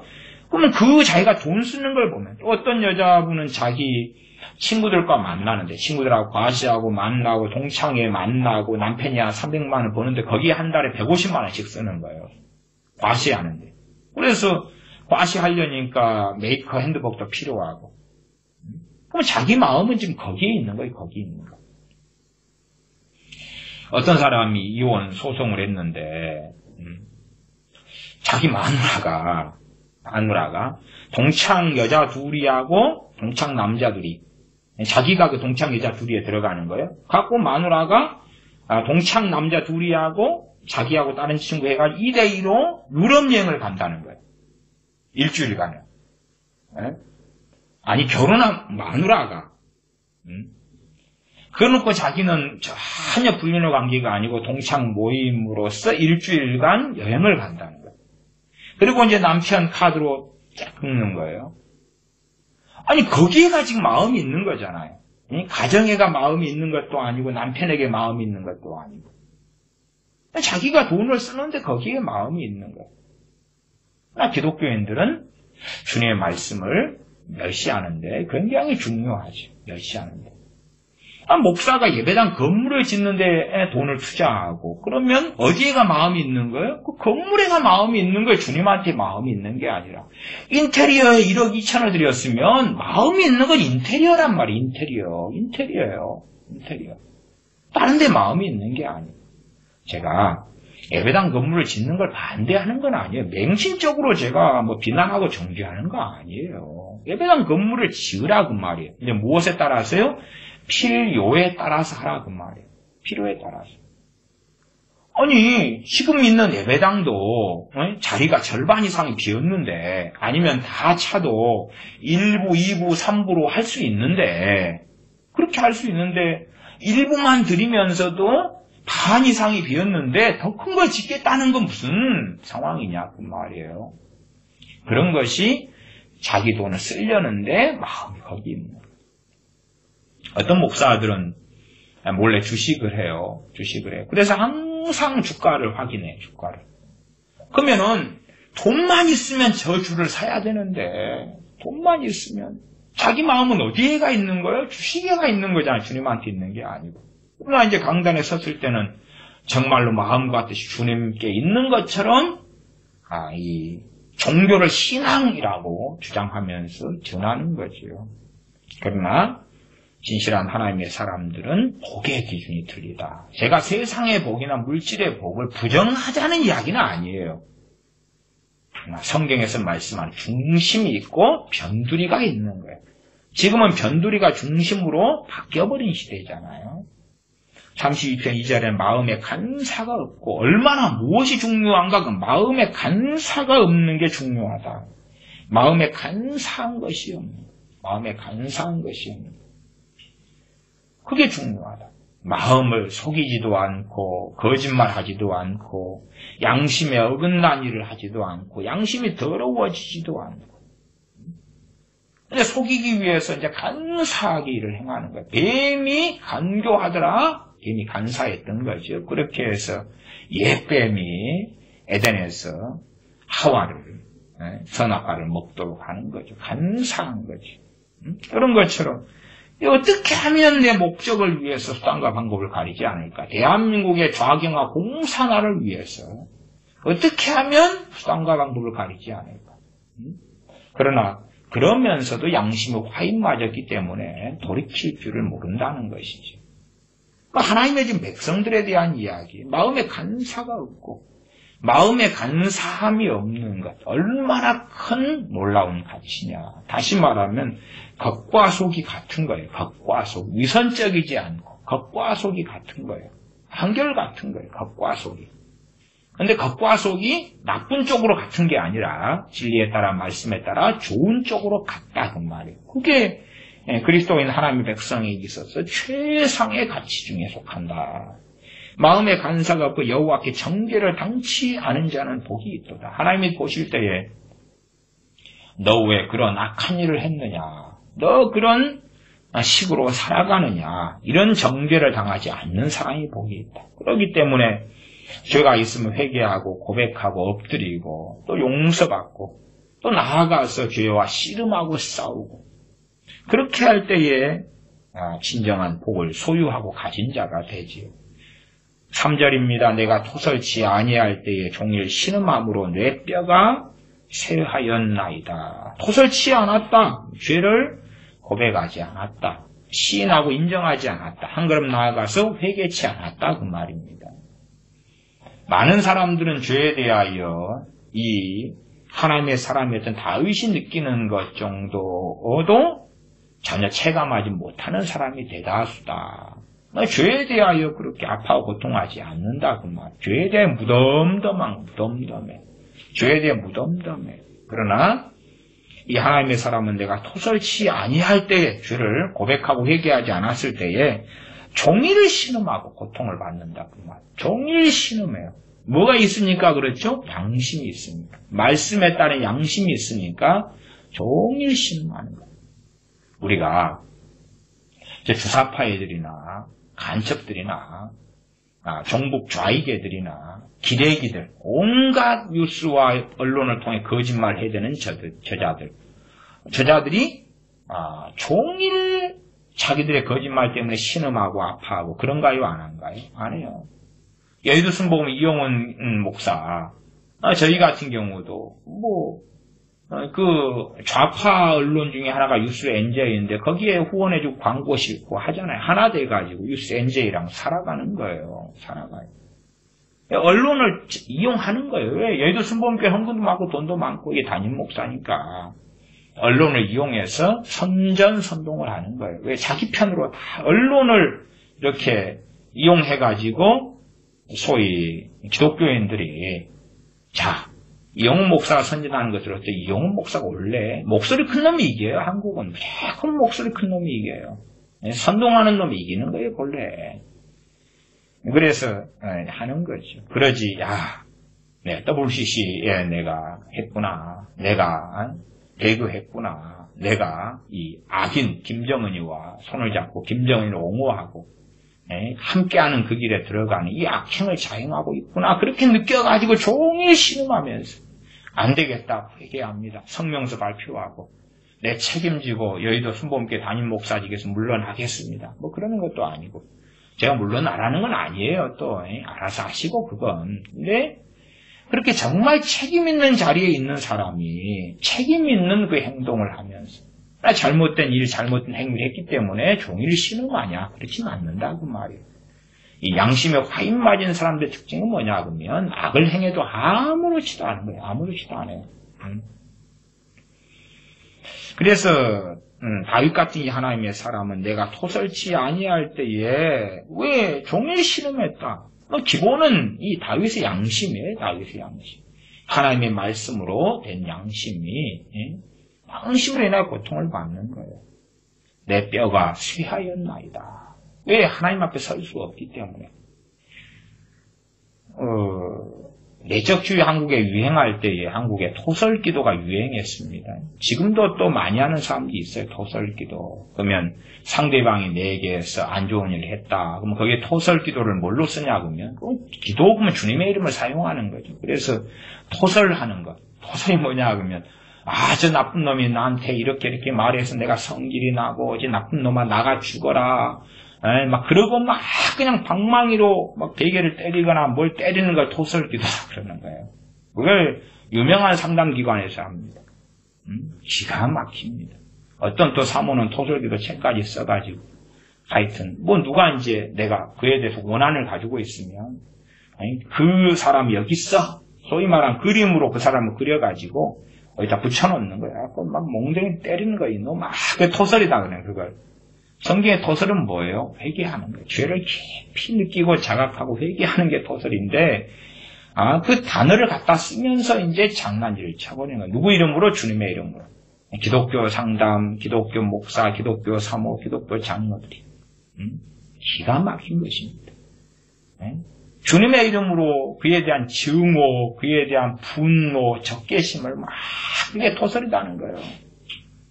그러면 자기가 돈 쓰는 걸 보면 또 어떤 여자분은 자기 친구들과 만나는데 친구들하고 과시하고 만나고 동창회 만나고 남편이 한 300만 원 버는데 거기에 한 달에 150만 원씩 쓰는 거예요. 과시하는데. 그래서 과시하려니까 메이커 핸드복도 필요하고. 그럼 자기 마음은 지금 거기에 있는 거예요. 거기에 있는 거. 어떤 사람이 이혼 소송을 했는데 자기 마누라가 동창 여자 둘이하고 동창 남자 둘이 자기가 그 동창 여자 둘이에 들어가는 거예요. 갖고 마누라가 동창 남자 둘이하고 자기하고 다른 친구 해가지고 2대2로 유럽 여행을 간다는 거예요. 일주일간을. 아니 결혼한 마누라가 그래놓고 자기는 전혀 불륜의 관계가 아니고 동창 모임으로서 일주일간 여행을 간다는 거예요. 그리고 이제 남편 카드로 쫙 긁는 거예요. 아니 거기에가 지금 마음이 있는 거잖아요. 가정에가 마음이 있는 것도 아니고 남편에게 마음이 있는 것도 아니고 자기가 돈을 쓰는데 거기에 마음이 있는 거예요. 기독교인들은 주님의 말씀을 멸시하는데 굉장히 중요하죠. 멸시하는데. 목사가 예배당 건물을 짓는 데 돈을 투자하고 그러면 어디에가 마음이 있는 거예요? 그 건물에가 마음이 있는 거예요. 주님한테 마음이 있는 게 아니라. 인테리어에 1억 2천을 들였으면 마음이 있는 건 인테리어란 말이에요. 인테리어예요. 인테리어. 다른 데 마음이 있는 게 아니에요. 제가 예배당 건물을 짓는 걸 반대하는 건 아니에요. 맹신적으로 제가 비난하고 정죄하는 거 아니에요. 예배당 건물을 지으라고 말이에요. 근데 무엇에 따라서요? 필요에 따라서 하라 그 말이에요. 필요에 따라서. 아니 지금 있는 예배당도 자리가 절반 이상이 비었는데 아니면 다 차도 1부, 2부, 3부로 할 수 있는데 그렇게 할 수 있는데 1부만 드리면서도 반 이상이 비었는데 더 큰 걸 짓겠다는 건 무슨 상황이냐 그 말이에요. 그런 것이 자기 돈을 쓰려는데 마음이 거기 있는 거예요. 어떤 목사들은 몰래 주식을 해요. 그래서 항상 주가를 확인해, 주가를. 그러면은 돈만 있으면 저 주를 사야 되는데 돈만 있으면 자기 마음은 어디에가 있는 거예요? 주식에가 있는 거잖아요. 주님한테 있는 게 아니고. 그러나 이제 강단에 섰을 때는 정말로 마음과 뜻이 주님께 있는 것처럼 이 종교를 신앙이라고 주장하면서 전하는 거지요. 그러나 진실한 하나님의 사람들은 복의 기준이 틀리다. 제가 세상의 복이나 물질의 복을 부정하자는 이야기는 아니에요. 그러나 성경에서 말씀하는 중심이 있고 변두리가 있는 거예요. 지금은 변두리가 중심으로 바뀌어버린 시대잖아요. 32편 2절에 마음에 간사가 없고 얼마나 무엇이 중요한가? 그 마음에 간사가 없는 게 중요하다. 마음에 간사한 것이 없는 거예요. 마음에 간사한 것이 없는 거예요. 그게 중요하다. 마음을 속이지도 않고 거짓말하지도 않고 양심에 어긋난 일을 하지도 않고 양심이 더러워지지도 않고 근데 속이기 위해서 이제 간사하게 일을 행하는 거예요. 뱀이 간교하더라. 뱀이 간사했던 거죠. 그렇게 해서 옛뱀이 에덴에서 하와를 선악과를 먹도록 하는 거죠. 간사한 거죠. 그런 것처럼 어떻게 하면 내 목적을 위해서 수단과 방법을 가리지 않을까? 대한민국의 좌경화 공산화를 위해서 어떻게 하면 수단과 방법을 가리지 않을까? 그러나 그러면서도 양심이 화인 맞았기 때문에 돌이킬 줄을 모른다는 것이죠. 하나님의 지금 백성들에 대한 이야기, 마음에 간사가 없고 마음에 간사함이 없는 것, 얼마나 큰 놀라운 가치냐. 다시 말하면 겉과 속이 같은 거예요. 겉과 속, 위선적이지 않고 겉과 속이 같은 거예요. 한결같은 거예요. 겉과 속이. 근데 겉과 속이 나쁜 쪽으로 같은 게 아니라 진리에 따라 말씀에 따라 좋은 쪽으로 같다 그 말이에요. 그게 그리스도인 하나님의 백성에 있어서 최상의 가치 중에 속한다. 마음의 간사가 없고 여호와께 정죄를 당치 않은 자는 복이 있도다. 하나님이 보실 때에 너 왜 그런 악한 일을 했느냐? 너 그런 식으로 살아가느냐? 이런 정죄를 당하지 않는 사람이 복이 있다. 그렇기 때문에 죄가 있으면 회개하고 고백하고 엎드리고 또 용서받고 또 나아가서 죄와 씨름하고 싸우고 그렇게 할 때에 진정한 복을 소유하고 가진 자가 되지요. 3절입니다. 내가 토설치 아니할 때에 종일 신음함으로 내 뼈가 쇠하였나이다. 토설치 않았다. 죄를 고백하지 않았다. 시인하고 인정하지 않았다. 한 걸음 나아가서 회개치 않았다. 그 말입니다. 많은 사람들은 죄에 대하여 이 하나님의 사람이었던 다윗이 느끼는 것 정도도 전혀 체감하지 못하는 사람이 대다수다. 죄에 대하여 그렇게 아파하고 고통하지 않는다 그 말. 죄에 대해 무덤덤해. 죄에 대해 무덤덤해. 그러나 이 하나님의 사람은 내가 토설치 아니할 때에 죄를 고백하고 회개하지 않았을 때에 종일 신음하고 고통을 받는다 그 말. 종일 신음해요. 뭐가 있으니까 그렇죠? 양심이 있으니까. 말씀에 따른 양심이 있으니까 종일 신음하는 거예요. 우리가 이제 주사파 애들이나 간첩들이나 종북 좌익애들이나 기레기들 온갖 뉴스와 언론을 통해 거짓말을 해야 되는 저자들이 종일 자기들의 거짓말 때문에 신음하고 아파하고 그런가요? 안 한가요? 안 해요. 여의도 순복음 이용훈 목사 저희 같은 경우도 그 좌파 언론 중에 하나가 뉴스 NJ인데 거기에 후원해주고 광고 싣고 하잖아요. 하나 돼가지고 뉴스 NJ랑 살아가는 거예요. 살아가요. 언론을 이용하는 거예요. 왜? 여의도 순복음교회 헌금도 많고 돈도 많고 이게 담임 목사니까 언론을 이용해서 선전선동을 하는 거예요. 왜? 자기 편으로 다 언론을 이렇게 이용해가지고 소위 기독교인들이 이용훈 목사가 선전하는 것을 어때? 이용훈 목사가 원래 목소리 큰 놈이 이겨요. 한국은 무조건 목소리 큰 놈이 이겨요. 선동하는 놈이 이기는 거예요. 본래. 그래서 하는 거죠. 그러지 WCC에 내가 했구나. 내가 배그했구나. 내가 이 악인 김정은이와 손을 잡고 김정은을 옹호하고 함께하는 그 길에 들어가는 이 악행을 자행하고 있구나. 그렇게 느껴가지고 종일 신음하면서 안 되겠다. 회개합니다. 성명서 발표하고 내 책임지고 여의도 순복음교회 담임 목사직에서 물러나겠습니다. 그러는 것도 아니고 제가 물러나라는 건 아니에요. 또 알아서 하시고 그건. 근데 그렇게 정말 책임 있는 자리에 있는 사람이 책임 있는 그 행동을 하면서 잘못된 일, 잘못된 행위를 했기 때문에 종일 신음하냐? 그렇지는 않는다 그 말이에요. 이 양심에 화인 맞은 사람들의 특징은 뭐냐 그러면 악을 행해도 아무렇지도 않은 거예요. 아무렇지도 않아요. 그래서 다윗 같은 이 하나님의 사람은 내가 토설치 아니할 때에 왜 종일 신음했다. 기본은 이 다윗의 양심이에요. 다윗의 양심. 하나님의 말씀으로 된 양심이 양심으로 인해 고통을 받는 거예요. 내 뼈가 쇠하였나이다. 왜? 하나님 앞에 설 수 없기 때문에. 내적주의 한국에 유행할 때에 한국에 토설기도가 유행했습니다. 지금도 또 많이 하는 사람들이 있어요. 토설기도. 그러면 상대방이 내게서 안 좋은 일을 했다. 그러면 거기에 토설기도를 뭘로 쓰냐 그러면 기도 그러면 주님의 이름을 사용하는 거죠. 그래서 토설하는 것. 토설이 뭐냐 그러면 저 나쁜 놈이 나한테 이렇게 말해서 내가 성질이 나고 이 나쁜 놈아 나가 죽어라. 막 그러고 막 그냥 방망이로 막 베개를 때리거나 뭘 때리는 걸 토설기도라 그러는 거예요. 그걸 유명한 상담기관에서 합니다. 기가 막힙니다. 어떤 또 사모는 토설기도 책까지 써가지고 하여튼 뭐 누가 이제 내가 그에 대해서 원한을 가지고 있으면 그 사람이 여기 있어 소위 말한 그림으로 그 사람을 그려가지고 어디다 붙여놓는 거야. 막 몽둥이 때리는 거야. 너 막 그 토설이다 그래 그걸. 성경의 토설은 뭐예요? 회개하는 거예요. 죄를 깊이 느끼고 자각하고 회개하는 게 토설인데, 그 단어를 갖다 쓰면서 이제 장난질을 쳐버리는 거예요. 누구 이름으로? 주님의 이름으로. 기독교 상담, 기독교 목사, 기독교 사모, 기독교 장로들이. 기가 막힌 것입니다. 주님의 이름으로 그에 대한 증오, 그에 대한 분노, 적개심을 막 그게 토설이라는 거예요.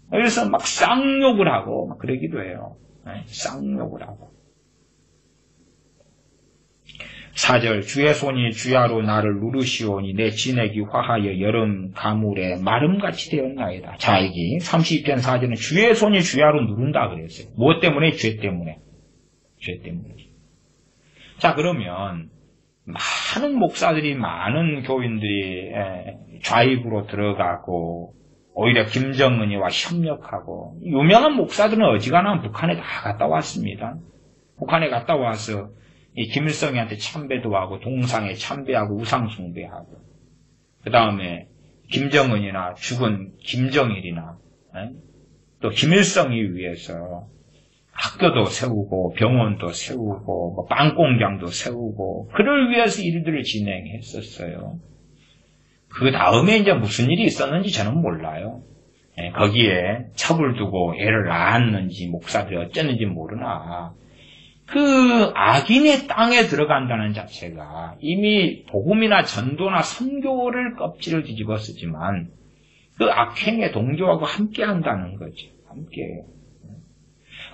그래서 막 쌍욕을 하고 막 그러기도 해요. 쌍욕을 하고. 4절 주의 손이 주야로 나를 누르시오니 내 진액이 화하여 여름 가물에 마름같이 되었나이다. 자, 여기 32편 4절은 주의 손이 주야로 누른다 그랬어요. 무엇 때문에? 죄 때문에. 죄 때문에. 자, 그러면 많은 목사들이 많은 교인들이 좌익으로 들어가고 오히려 김정은이와 협력하고 유명한 목사들은 어지간하면 북한에 다 갔다 왔습니다. 북한에 갔다 와서 이 김일성이한테 참배도 하고 동상에 참배하고 우상 숭배하고 그 다음에 김정은이나 죽은 김정일이나 또 김일성이 위해서 학교도 세우고 병원도 세우고 뭐 빵공장도 세우고 그를 위해서 일들을 진행했었어요. 그 다음에 이제 무슨 일이 있었는지 저는 몰라요. 거기에 첩을 두고 애를 낳았는지 목사들이 어쨌는지 모르나 그 악인의 땅에 들어간다는 자체가 이미 복음이나 전도나 선교를 껍질을 뒤집어 쓰지만 그 악행의 동조하고 함께 한다는 거죠. 함께.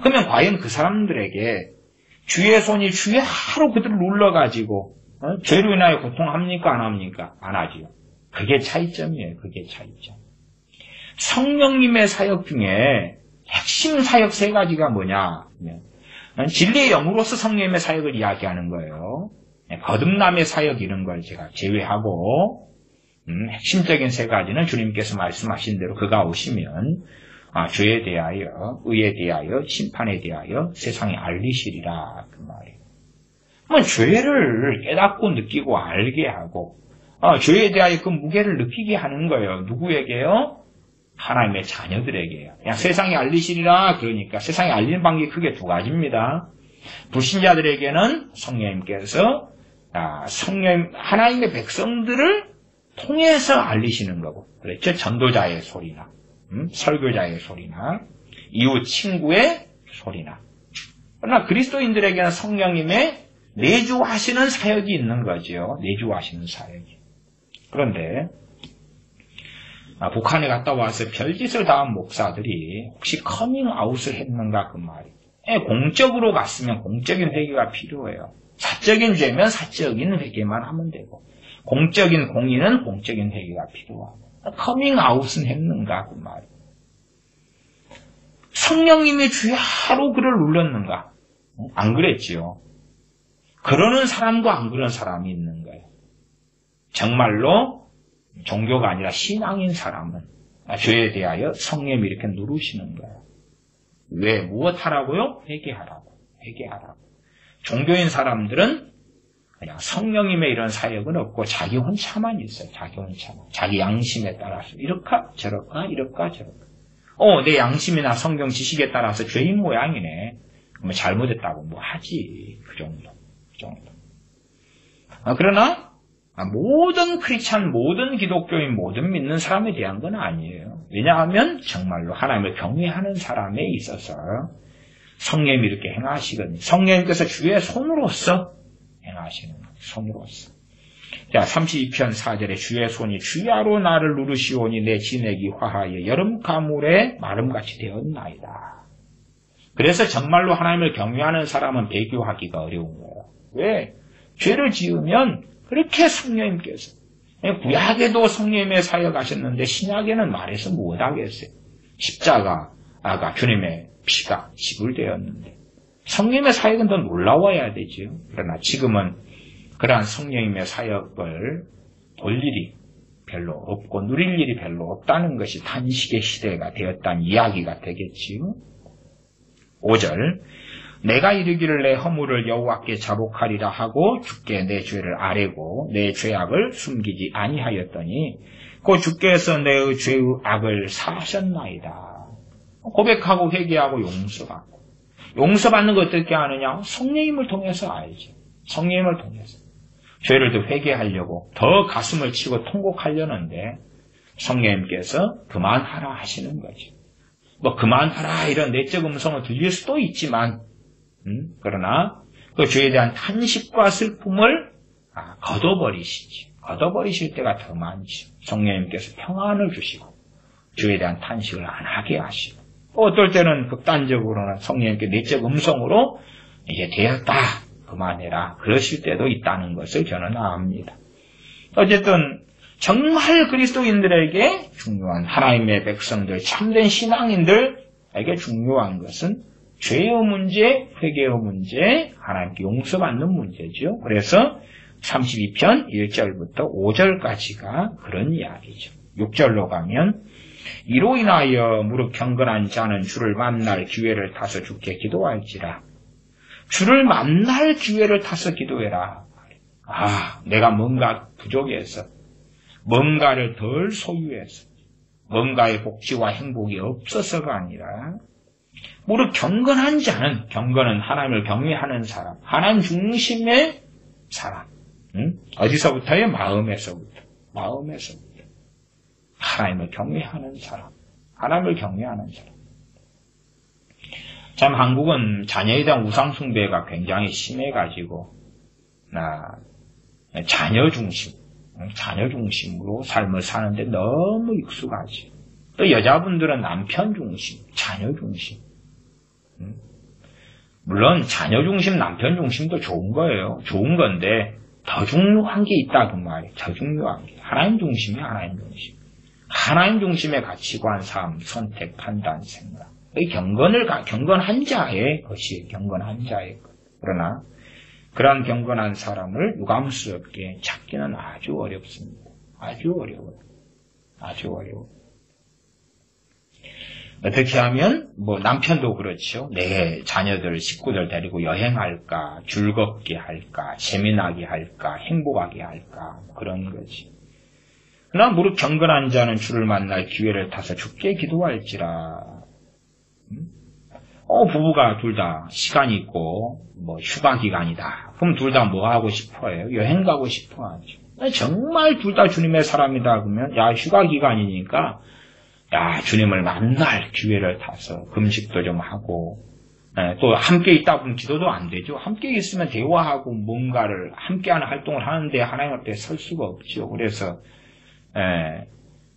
그러면 과연 그 사람들에게 주의 손이 주야로 그들을 눌러가지고 죄로 인하여 고통합니까? 안 합니까? 안 하지요. 그게 차이점이에요. 그게 차이점. 성령님의 사역 중에 핵심 사역 3가지가 뭐냐? 진리의 영으로서 성령님의 사역을 이야기하는 거예요. 거듭남의 사역 이런 걸 제가 제외하고 핵심적인 3가지는 주님께서 말씀하신 대로 그가 오시면 죄에 대하여, 의에 대하여, 심판에 대하여 세상에 알리시리라 그 말이에요. 그러면 죄를 깨닫고 느끼고 알게 하고 죄에 대하여 그 무게를 느끼게 하는 거예요. 누구에게요? 하나님의 자녀들에게요. 그냥 세상에 알리시리라 그러니까 세상에 알리는 방법이 크게 2가지입니다. 불신자들에게는 성령님께서 하나님의 백성들을 통해서 알리시는 거고 그렇죠? 전도자의 소리나 설교자의 소리나 이웃 친구의 소리나 그러나 그리스도인들에게는 성령님의 내주하시는 사역이 있는 거죠. 내주하시는 사역이. 그런데 북한에 갔다 와서 별짓을 다한 목사들이 혹시 커밍아웃을 했는가 그 말이에요. 공적으로 갔으면 공적인 회개가 필요해요. 사적인 죄면 사적인 회개만 하면 되고 공적인 공의는 공적인 회개가 필요하고 커밍아웃은 했는가 그 말이에요. 성령님이 주야로 그를 눌렀는가? 안 그랬지요. 그러는 사람과 안 그런 사람이 있는 거예요. 정말로 종교가 아니라 신앙인 사람은 죄에 대하여 성령님이 이렇게 누르시는 거예요. 왜? 무엇 하라고요? 회개하라고. 회개하라고. 종교인 사람들은 그냥 성령님의 이런 사역은 없고 자기 혼자만 있어요. 자기 혼자만. 자기 양심에 따라서 이렇까 저렇까 이렇까 저렇까. 내 양심이나 성경 지식에 따라서 죄인 모양이네. 그러면 잘못했다고 뭐 하지. 그 정도. 그 정도. 그러나 모든 크리스찬, 모든 기독교인, 모든 믿는 사람에 대한 건 아니에요. 왜냐하면 정말로 하나님을 경외하는 사람에 있어서 성령님이 이렇게 행하시거든요. 성령님께서 주의 손으로서 행하시는 거예요. 손으로서. 자, 32편 4절에 주의 손이 주야로 나를 누르시오니 내 진액이 화하여 여름 가물에 마름같이 되었나이다. 그래서 정말로 하나님을 경외하는 사람은 배교하기가 어려운 거예요. 왜? 죄를 지으면 그렇게 성령님께서 구약에도 성령님의 사역하셨는데 신약에는 말해서 못하겠어요. 십자가가 주님의 피가 지불되었는데 성령님의 사역은 더 놀라워야 되죠. 그러나 지금은 그러한 성령님의 사역을 볼 일이 별로 없고 누릴 일이 별로 없다는 것이 단식의 시대가 되었다는 이야기가 되겠지요. 5절 내가 이르기를 내 허물을 여호와께 자복하리라 하고 주께 내 죄를 아뢰고 내 죄악을 숨기지 아니하였더니 그 주께서 내 죄의 악을 사하셨나이다. 고백하고 회개하고 용서받고 용서받는 거 어떻게 하느냐? 성령님을 통해서 알죠. 성령님을 통해서 죄를 더 회개하려고 더 가슴을 치고 통곡하려는데 성령님께서 그만하라 하시는 거죠. 뭐 그만하라 이런 내적 음성을 들릴 수도 있지만 그러나 그 죄에 대한 탄식과 슬픔을 걷어버리시지. 걷어버리실 때가 더 많죠. 성령님께서 평안을 주시고 죄에 대한 탄식을 안 하게 하시고 또 어떨 때는 극단적으로는 성령님께 내적 음성으로 이제 되었다. 그만해라. 그러실 때도 있다는 것을 저는 압니다. 어쨌든 정말 그리스도인들에게 중요한 하나님의 백성들, 참된 신앙인들에게 중요한 것은 죄의 문제, 회개의 문제, 하나님께 용서받는 문제죠. 그래서 32편 1절부터 5절까지가 그런 이야기죠. 6절로 가면 이로 인하여 무릇 경건한 자는 주를 만날 기회를 타서 주께 기도할지라. 주를 만날 기회를 타서 기도해라. 내가 뭔가 부족해서, 뭔가를 덜 소유해서, 뭔가의 복지와 행복이 없어서가 아니라, 무릇 경건한 자는, 경건은 하나님을 경외하는 사람, 하나님 중심의 사람. 어디서부터요? 마음에서부터. 하나님을 경외하는 사람. 하나님을 경외하는 사람. 참 한국은 자녀에 대한 우상숭배가 굉장히 심해가지고 자녀 중심으로 삶을 사는데 너무 익숙하지. 또 여자분들은 남편 중심, 자녀 중심. 물론 자녀 중심, 남편 중심도 좋은 거예요. 좋은 건데 더 중요한 게 있다 그 말이에요. 더 중요한 게 하나님 중심이야. 하나님 중심. 하나님 중심의 가치관, 삶, 선택, 판단, 생각. 경건한 자의 것이 경건한 자의 것. 그러나 그러한 경건한 사람을 유감스럽게 찾기는 아주 어렵습니다. 아주 어려워요. 어떻게 하면 남편도 그렇죠. 내 자녀들, 식구들 데리고 여행할까, 즐겁게 할까, 재미나게 할까, 행복하게 할까 그런 거지. 그러나 무릇 경건한 자는 주를 만날 기회를 타서 주께 기도할지라. 부부가 둘 다 시간이 있고 휴가 기간이다. 그럼 둘 다 뭐 하고 싶어해요? 여행 가고 싶어 하죠. 정말 둘 다 주님의 사람이다 그러면 휴가 기간이니까 주님을 만날 기회를 타서 금식도 좀 하고 또 함께 있다 보면 기도도 안 되죠. 함께 있으면 대화하고 뭔가를 함께하는 활동을 하는데 하나님 앞에 설 수가 없죠. 그래서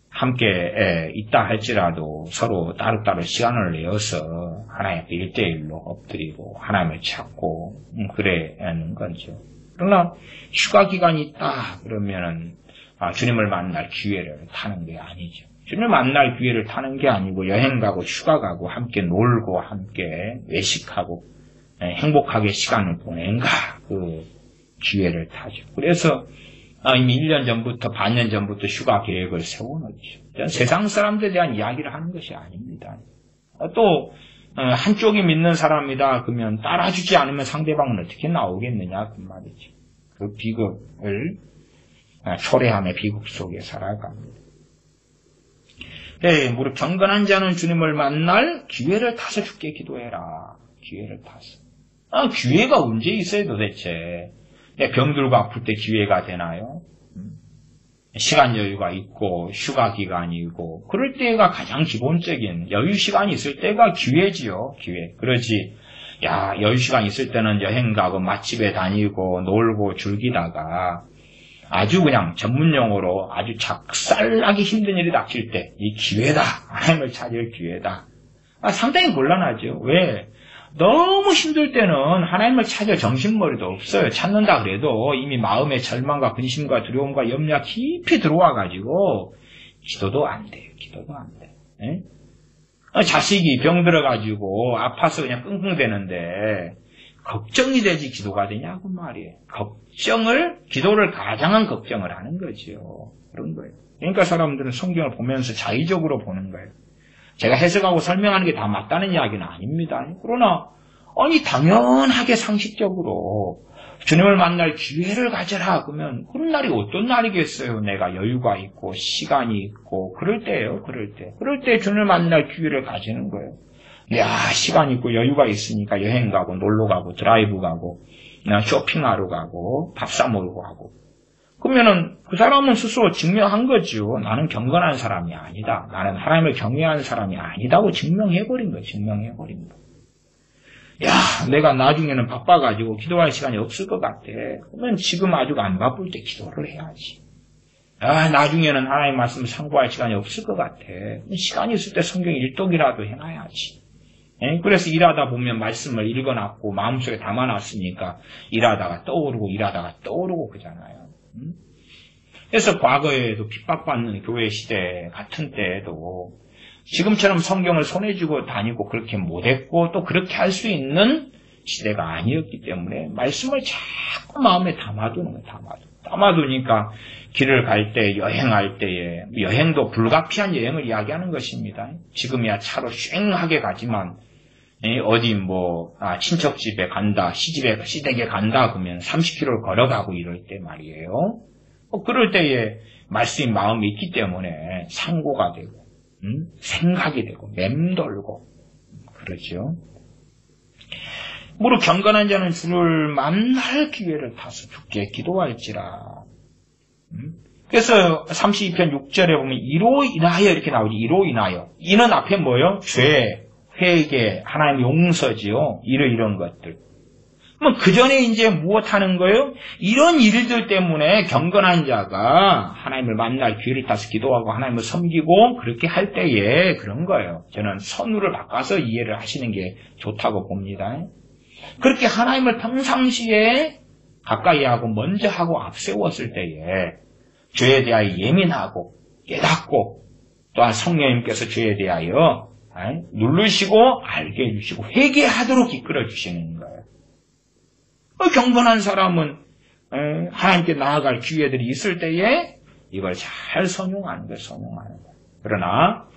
함께 있다 할지라도 서로 따로따로 시간을 내어서 하나님 앞에 1대1로 엎드리고 하나님을 찾고 그래야 하는 거죠. 그러나 휴가 기간이 있다 그러면은 주님을 만날 기회를 타는 게 아니죠. 주님을 만날 기회를 타는 게 아니고 여행 가고 휴가 가고 함께 놀고 함께 외식하고 행복하게 시간을 보낸가 그 기회를 타죠. 그래서 이미 1년 전부터 반년 전부터 휴가 계획을 세워놓죠. 세상 사람들에 대한 이야기를 하는 것이 아닙니다. 또 한쪽이 믿는 사람이다 그러면 따라주지 않으면 상대방은 어떻게 나오겠느냐 그 말이죠. 그 비극을 초래함의 비극 속에 살아갑니다. 무릇 경건한 자는 주님을 만날 기회를 타서 주께 기도해라. 기회를 타서. 기회가 언제 있어요 도대체. 병들고 아플 때 기회가 되나요? 시간 여유가 있고 휴가 기간이고 그럴 때가 가장 기본적인 여유 시간이 있을 때가 기회지요. 기회. 그러지 야, 여유 시간 있을 때는 여행 가고 맛집에 다니고 놀고 즐기다가 아주 그냥 전문용어로 아주 작살나기 힘든 일이 닥칠 때 이 기회다. 하나님을 찾을 기회다. 상당히 곤란하죠. 왜? 너무 힘들 때는 하나님을 찾을 정신머리도 없어요. 찾는다 그래도 이미 마음의 절망과 근심과 두려움과 염려가 깊이 들어와가지고 기도도 안 돼요. 기도도 안 돼요. 예? 자식이 병들어가지고 아파서 그냥 끙끙대는데 걱정이 되지 기도가 되냐고 말이에요. 기도를 가장한 걱정을 하는 거죠. 그런 거예요. 그러니까 사람들은 성경을 보면서 자의적으로 보는 거예요. 제가 해석하고 설명하는 게 다 맞다는 이야기는 아닙니다. 그러나 아니 당연하게 상식적으로 주님을 만날 기회를 가져라 그러면 그런 날이 어떤 날이겠어요. 내가 여유가 있고 시간이 있고 그럴 때예요. 그럴 때 주님을 만날 기회를 가지는 거예요. 야, 시간 있고 여유가 있으니까 여행 가고 놀러 가고 드라이브 가고 그냥 쇼핑하러 가고 밥 사 먹고 하고 그러면은 그 사람은 스스로 증명한 거죠. 나는 경건한 사람이 아니다. 나는 하나님을 경외하는 사람이 아니다고 증명해버린 거예요. 증명해버린 거. 야, 내가 나중에는 바빠가지고 기도할 시간이 없을 것 같아. 그러면 지금 아주 안 바쁠 때 기도를 해야지. 아, 나중에는 하나님 말씀을 상고할 시간이 없을 것 같아. 시간이 있을 때 성경 일독이라도 해놔야지. 그래서 일하다 보면 말씀을 읽어놨고 마음속에 담아놨으니까 일하다가 떠오르고 그러잖아요. 그래서 과거에도 핍박받는 교회 시대 같은 때에도 지금처럼 성경을 손에 쥐고 다니고 그렇게 못했고 또 그렇게 할 수 있는 시대가 아니었기 때문에 말씀을 자꾸 마음에 담아두는 거예요. 담아두니까 길을 갈 때, 여행할 때에 여행도 불가피한 여행을 이야기하는 것입니다. 지금이야 차로 쉥하게 가지만 어디 친척 집에 간다, 시댁에 간다 그러면 30km를 걸어가고 이럴 때 말이에요. 그럴 때에 말씀이 마음에 있기 때문에 상고가 되고 생각이 되고 맴돌고 그러죠. 무릇 경건한 자는 주를 만날 기회를 타서 주께 기도할지라. 그래서 32편 6절에 보면 이로 인하여 이렇게 나오지. 이로 인하여. 이는 앞에 뭐요? 죄, 회개, 하나님 용서지요. 이런 것들. 그럼 그 전에 이제 무엇 하는 거예요? 이런 일들 때문에 경건한 자가 하나님을 만날 기회를 타서 기도하고 하나님을 섬기고 그렇게 할 때에 그런 거예요. 저는 선우를 바꿔서 이해를 하시는 게 좋다고 봅니다. 그렇게 하나님을 평상시에 가까이 하고 먼저 하고 앞세웠을 때에 죄에 대하여 예민하고 깨닫고 또한 성령님께서 죄에 대하여 누르시고 알게 해주시고 회개하도록 이끌어 주시는 거예요. 경건한 사람은 하나님께 나아갈 기회들이 있을 때에 이걸 잘 선용하는 거예요. 그러나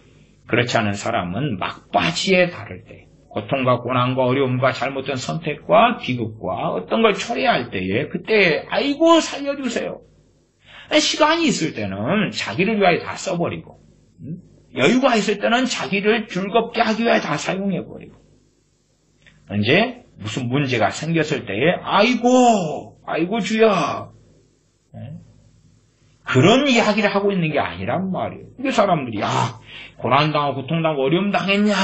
그렇지 않은 사람은 막바지에 다를 때 고통과 고난과 어려움과 잘못된 선택과 비극과 어떤 걸 초래할 때에 그때 아이고 살려주세요. 시간이 있을 때는 자기를 위하여 다 써버리고 여유가 있을 때는 자기를 즐겁게 하기 위하여 다 사용해버리고 이제 무슨 문제가 생겼을 때에 아이고 주여 그런 이야기를 하고 있는 게 아니란 말이에요. 이게 사람들이 고난당하고 고통당하고 어려움 당했냐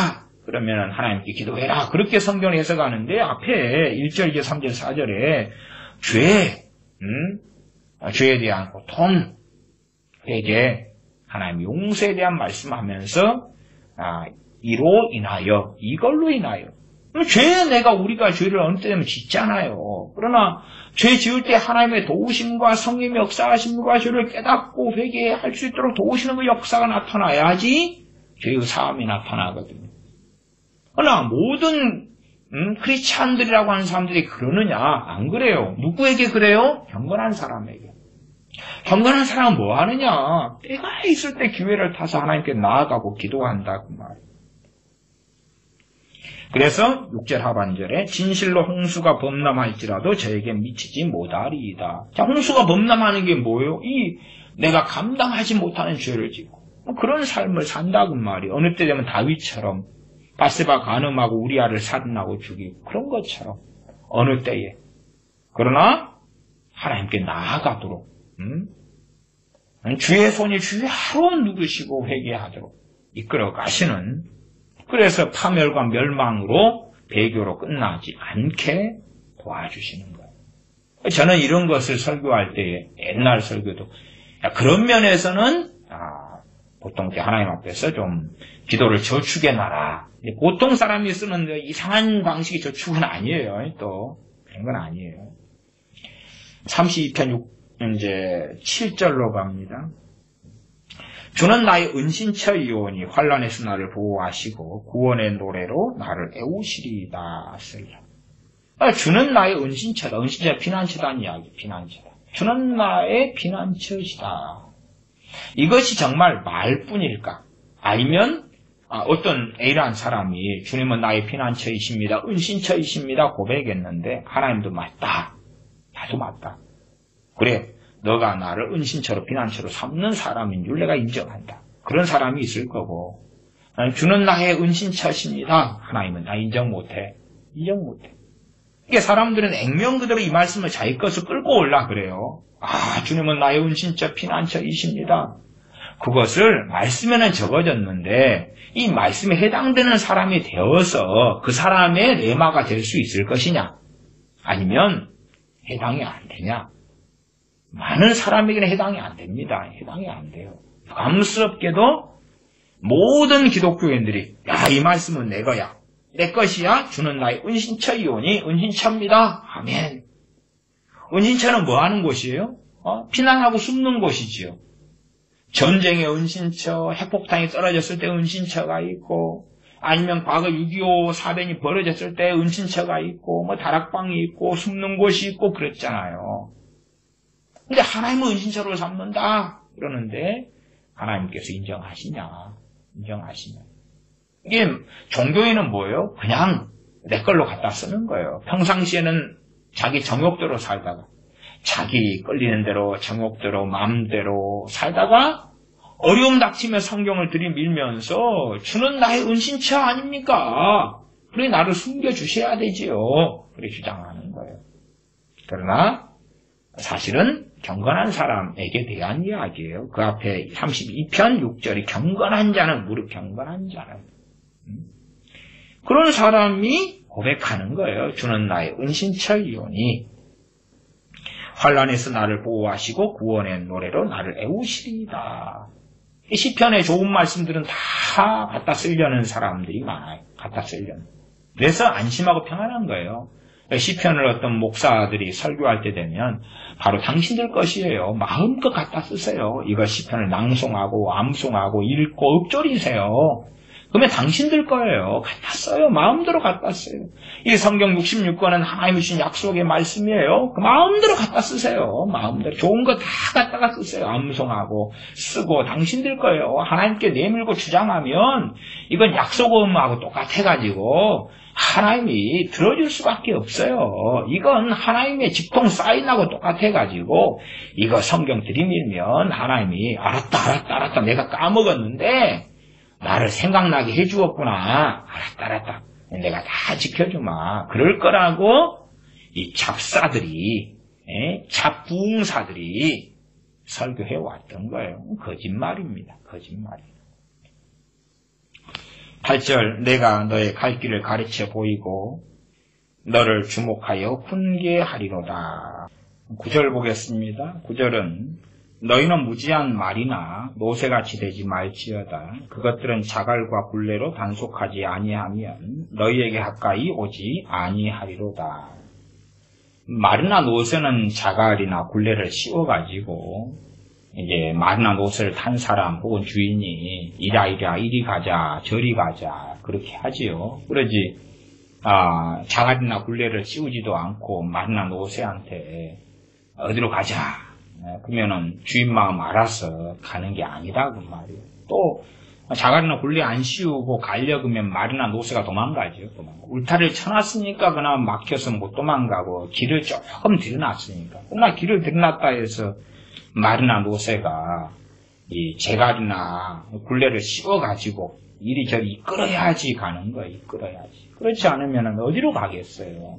그러면 하나님께 기도해라 그렇게 성경을 해석하는데 앞에 1절, 2절, 3절, 4절에 죄에 대한 고통, 회개, 하나님 용서에 대한 말씀하면서 이로 인하여 이걸로 인하여 우리가 죄를 어느 때 되면 짓잖아요. 그러나 죄 지을 때 하나님의 도우심과 성령의 역사하심과 죄를 깨닫고 회개할 수 있도록 도우시는 그 역사가 나타나야지 죄의 사함이 나타나거든요. 그러나 모든 크리스찬들이라고 하는 사람들이 그러느냐? 안 그래요. 누구에게 그래요? 경건한 사람에게. 경건한 사람은 뭐 하느냐? 때가 있을 때 기회를 타서 하나님께 나아가고 기도한다 그 말이에요. 그래서 6절 하반절에 진실로 홍수가 범람할지라도 저에게 미치지 못하리이다. 자, 홍수가 범람하는 게 뭐예요? 내가 감당하지 못하는 죄를 지고 그런 삶을 산다 그 말이에요. 어느 때 되면 다윗처럼 바세바 간음하고 우리아를 살인하고 죽이고 그런 것처럼 어느 때에 그러나 하나님께 나아가도록 주의 손이 주의 하루 누르시고 회개하도록 이끌어 가시는 그래서 파멸과 멸망으로 배교로 끝나지 않게 도와주시는 거예요. 저는 이런 것을 설교할 때 옛날 설교도 그런 면에서는 보통 하나님 앞에서 좀 기도를 저축해놔라. 보통 사람이 쓰는 이상한 방식의 저축은 아니에요. 또 그런 건 아니에요. 32편 7절로 갑니다. 주는 나의 은신처이오니 환난에서 나를 보호하시고 구원의 노래로 나를 애우시리이다. 주는 나의 은신처다. 은신처 피난처다는 이야기. 피난처다. 주는 나의 피난처시다. 이것이 정말 말뿐일까? 아니면 어떤 A라는 사람이 주님은 나의 피난처이십니다. 은신처이십니다. 고백했는데 하나님도 맞다. 나도 맞다. 그래, 너가 나를 은신처로 피난처로 삼는 사람인 줄 내가 인정한다. 그런 사람이 있을 거고, 주는 나의 은신처십니다. 하나님은 나 인정 못해. 인정 못해. 이게 사람들은 액면 그대로 이 말씀을 자기 것을 끌고 올라 그래요. 주님은 나의 은신처 피난처이십니다. 그것을 말씀에는 적어졌는데 이 말씀에 해당되는 사람이 되어서 그 사람의 레마가 될 수 있을 것이냐? 아니면 해당이 안 되냐? 많은 사람에게는 해당이 안 됩니다. 해당이 안 돼요. 감스럽게도 모든 기독교인들이 이 말씀은 내 거야. 내 것이야. 주는 나의 은신처이오니 은신처입니다. 아멘. 은신처는 뭐 하는 곳이에요? 피난하고 숨는 곳이지요. 전쟁의 은신처, 핵폭탄이 떨어졌을 때 은신처가 있고, 아니면 과거 6.25 사변이 벌어졌을 때 은신처가 있고, 다락방이 있고, 숨는 곳이 있고, 그랬잖아요. 근데 하나님은 은신처로 삼는다. 그러는데, 하나님께서 인정하시냐? 인정하시냐? 이게, 종교에는 뭐예요? 그냥 내 걸로 갖다 쓰는 거예요. 평상시에는 자기 정욕대로 살다가, 자기 끌리는 대로, 정욕대로, 마음대로 살다가, 어려움 닥치며 성경을 들이밀면서, 주는 나의 은신처 아닙니까? 그래, 나를 숨겨주셔야 되지요. 그래, 주장하는 거예요. 그러나, 사실은 경건한 사람에게 대한 이야기예요. 그 앞에 32편 6절이 경건한 자는, 무릇 경건한 자는. 그런 사람이 고백하는 거예요. 주는 나의 은신처이오니 환난에서 나를 보호하시고 구원의 노래로 나를 애우시리이다. 이 시편의 좋은 말씀들은 다 갖다 쓰려는 사람들이 많아요. 갖다 쓰려는. 그래서 안심하고 평안한 거예요. 시편을 어떤 목사들이 설교할 때 되면 바로 당신들 것이에요. 마음껏 갖다 쓰세요. 이거 시편을 낭송하고 암송하고 읽고 읊조리세요. 그러면 당신들 거예요. 갖다 써요. 마음대로 갖다 써요. 이 성경 66권은 하나님이 주신 약속의 말씀이에요. 그 마음대로 갖다 쓰세요. 마음대로. 좋은 거 다 갖다가 쓰세요. 암송하고 쓰고 당신들 거예요. 하나님께 내밀고 주장하면 이건 약속음하고 똑같아가지고 하나님이 들어줄 수밖에 없어요. 이건 하나님의 직통 사인하고 똑같아가지고 이거 성경 들이밀면 하나님이 알았다 내가 까먹었는데 나를 생각나게 해주었구나. 알았다. 내가 다 지켜주마. 그럴 거라고 이 잡사들이, 잡부흥사들이 설교해 왔던 거예요. 거짓말입니다. 거짓말. 8절 내가 너의 갈 길을 가르쳐 보이고 너를 주목하여 훈계하리로다. 9절 보겠습니다. 9절은 너희는 무지한 말이나 노새같이 되지 말지어다. 그것들은 자갈과 굴레로 단속하지 아니하면 너희에게 가까이 오지 아니하리로다. 말이나 노새는 자갈이나 굴레를 씌워가지고 이제 말이나 노새를 탄 사람 혹은 주인이 이리 가자 저리 가자 그렇게 하지요. 그러지 자갈이나 굴레를 씌우지도 않고 말이나 노새한테 어디로 가자. 그러면은 주인 마음 알아서 가는 게 아니라고 말이에요. 또 자갈이나 굴레 안 씌우고 가려면 말이나 노새가 도망가죠. 울타리를 쳐놨으니까 그나마 막혀서 못 도망가고 길을 조금 들여놨으니까. 그러나 길을 들여놨다 해서 말이나 노새가 이 재갈이나 굴레를 씌워가지고 이리저리 이끌어야지 가는 거예요. 이끌어야지. 그렇지 않으면 어디로 가겠어요.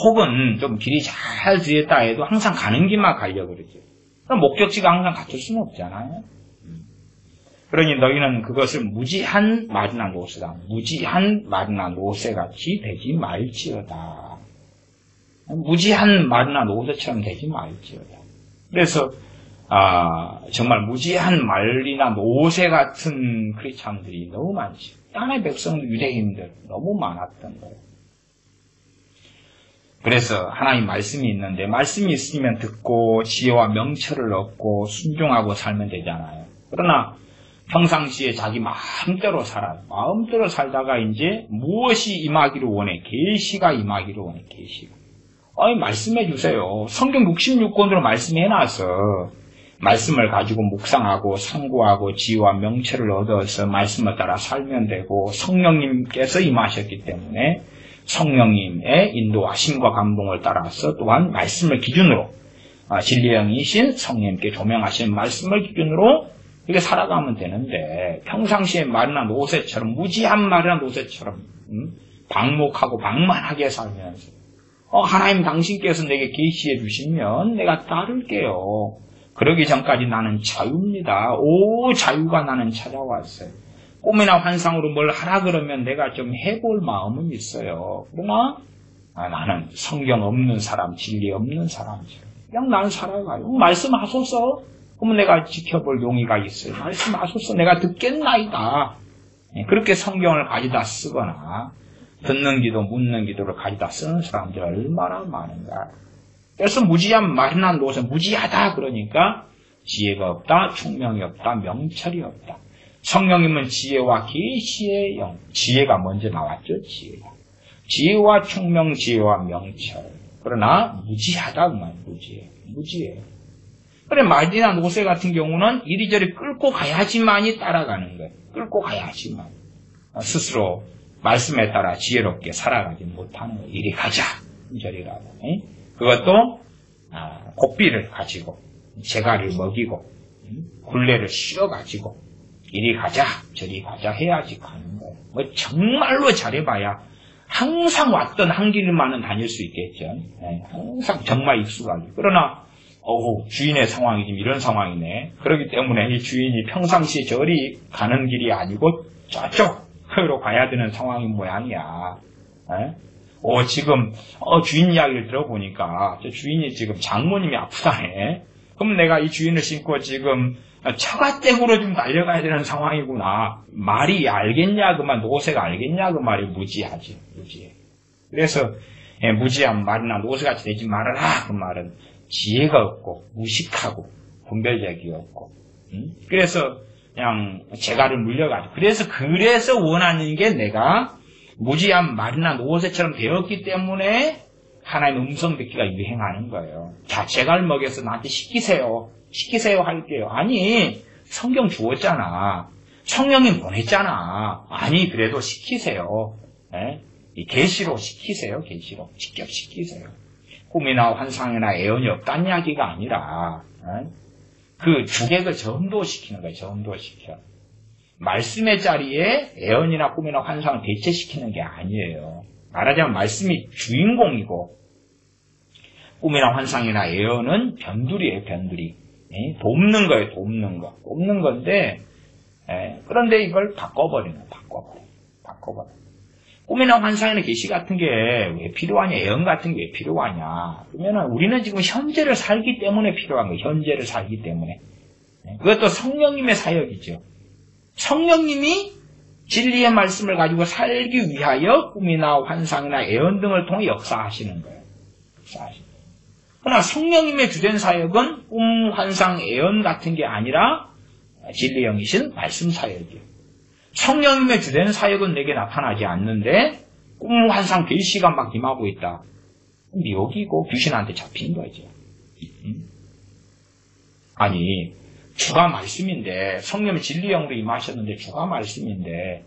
혹은 좀 길이 잘 들였다 해도 항상 가는 길만 가려고 그러죠. 그럼 목적지가 항상 같을 수는 없잖아요. 그러니 너희는 그것을 무지한 마르나 노새다. 무지한 마르나 노새같이 되지 말지어다. 무지한 마르나 노새처럼 되지 말지어다. 그래서 정말 무지한 말이나 노새 같은 크리스찬들이 너무 많지. 땅의 백성들, 유대인들 너무 많았던 거예요. 그래서 하나님 말씀이 있는데 말씀이 있으면 듣고 지혜와 명철을 얻고 순종하고 살면 되잖아요. 그러나 평상시에 자기 마음대로 살아요. 마음대로 살다가 이제 무엇이 임하기를 원해? 계시가 임하기를 원해. 계시가. 말씀해 주세요. 성경 66권으로 말씀해놔서 말씀을 가지고 묵상하고 상고하고 지혜와 명철을 얻어서 말씀을 따라 살면 되고 성령님께서 임하셨기 때문에 성령님의 인도하심과 감동을 따라서 또한 말씀을 기준으로 진리의 영이신 성령님께 조명하신 말씀을 기준으로 이렇게 살아가면 되는데 평상시에 마르나 노새처럼 무지한 마르나 노새처럼 방목하고 방만하게 살면서 하나님 당신께서 내게 계시해 주시면 내가 따를게요. 그러기 전까지 나는 자유입니다. 오 자유가 나는 찾아왔어요. 꿈이나 환상으로 뭘 하라 그러면 내가 좀 해볼 마음은 있어요. 그러나 나는 성경 없는 사람, 진리 없는 사람처럼 그냥 나는 살아가요. 말씀하소서. 그러면 내가 지켜볼 용의가 있어요. 말씀하소서. 내가 듣겠나이다. 그렇게 성경을 가져다 쓰거나 듣는 기도, 묻는 기도를 가져다 쓰는 사람들이 얼마나 많은가. 그래서 무지한 마르나 노새, 무지하다 그러니까 지혜가 없다, 총명이 없다, 명철이 없다. 성령님은 지혜와 계시의 영, 지혜가 먼저 나왔죠. 지혜와 총명, 지혜와 명철. 그러나 무지하다 그 말, 무지해. 그래 마르나 노새 같은 경우는 이리저리 끌고 가야지만이 따라가는 거예요. 끌고 가야지만 스스로 말씀에 따라 지혜롭게 살아가지 못하는 거예요. 이리 가자, 저리 가고. 그것도 고삐를 가지고 재갈을 먹이고 굴레를 씌워가지고 이리 가자 저리 가자 해야지 가는 거예요. 뭐 정말로 잘해봐야 항상 왔던 한 길만은 다닐 수 있겠죠. 항상 정말 익숙하게. 그러나 주인의 상황이 지금 이런 상황이네. 그렇기 때문에 이 주인이 평상시에 저리 가는 길이 아니고 저쪽으로 가야 되는 상황인 모양이야. 지금 주인 이야기를 들어보니까 저 주인이 지금 장모님이 아프다네. 그럼 내가 이 주인을 신고 지금 처가댁으로 좀 달려가야 되는 상황이구나. 말이 알겠냐 그 말, 노새가 알겠냐 그 말이 무지하지. 무지해. 그래서 무지한 말이나 노새같이 되지 말아라 그 말은 지혜가 없고 무식하고 분별력이 없고 그래서 그냥 재갈을 물려가지고 그래서 원하는 게 내가 무지한 말이나 노새처럼 되었기 때문에 하나님 음성 듣기가 유행하는 거예요. 자, 재갈 먹여서 나한테 시키세요 할게요. 아니, 성경 주었잖아. 성령님 보냈잖아. 아니, 그래도 시키세요. 이 계시로 시키세요. 계시로 직접 시키세요. 꿈이나 환상이나 애언이 없다는 이야기가 아니라 그 주객을 전도시키는 거예요. 전도시켜. 말씀의 자리에 애언이나 꿈이나 환상을 대체시키는 게 아니에요. 말하자면 말씀이 주인공이고 꿈이나 환상이나 애언은 변두리예요. 변두리. 돕는 거예요. 돕는 건데 그런데 이걸 바꿔버려. 꿈이나 환상이나 계시 같은 게 왜 필요하냐, 애언 같은 게 왜 필요하냐. 그러면 우리는 지금 현재를 살기 때문에 필요한 거예요. 현재를 살기 때문에. 그것도 성령님의 사역이죠. 성령님이 진리의 말씀을 가지고 살기 위하여 꿈이나 환상이나 애언 등을 통해 역사하시는 거예요. 그러나 성령님의 주된 사역은 꿈, 환상, 애언 같은 게 아니라 진리의 영이신 말씀 사역이에요. 성령님의 주된 사역은 내게 나타나지 않는데 꿈, 환상, 계시가 막 임하고 있다. 미혹이고 귀신한테 잡힌 거죠. 아니, 주가 말씀인데 성령이 진리의 영으로 임하셨는데 주가 말씀인데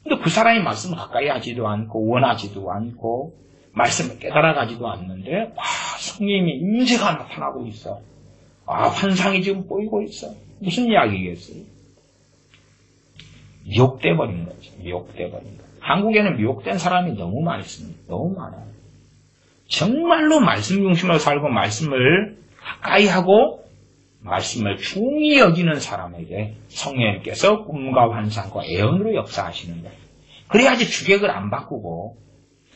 근데 그 사람이 말씀을 가까이 하지도 않고 원하지도 않고 말씀을 깨달아가지도 않는데 성령님이 임재가 나타나고 있어. 환상이 지금 보이고 있어. 무슨 이야기겠어요? 미혹돼 버린 거죠. 한국에는 미혹된 사람이 너무 많습니다. 너무 많아요. 정말로 말씀 중심으로 살고 말씀을 가까이 하고 말씀을 중히 여기는 사람에게 성령님께서 꿈과 환상과 예언으로 역사하시는 거예요. 그래야지 주객을 안 바꾸고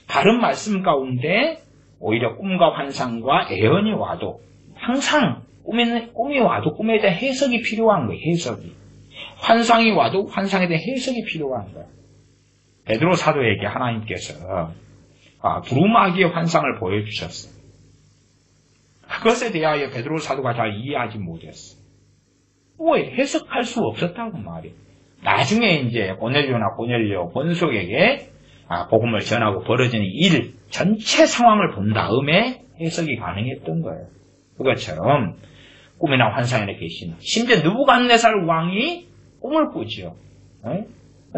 다른 말씀 가운데 오히려 꿈과 환상과 예언이 와도 항상 꿈이 와도 꿈에 대한 해석이 필요한 거예요. 해석이. 환상이 와도 환상에 대한 해석이 필요한 거예요. 베드로 사도에게 하나님께서 두루마기의 환상을 보여주셨어요. 그것에 대하여 베드로 사도가 잘 이해하지 못했어. 왜 해석할 수 없었다고 말이에요. 나중에 이제 고넬료 본속에게 복음을 전하고 벌어지는 일 전체 상황을 본 다음에 해석이 가능했던 거예요. 그것처럼 꿈이나 환상이나 계시나 심지어 느부갓네살 왕이 꿈을 꾸죠.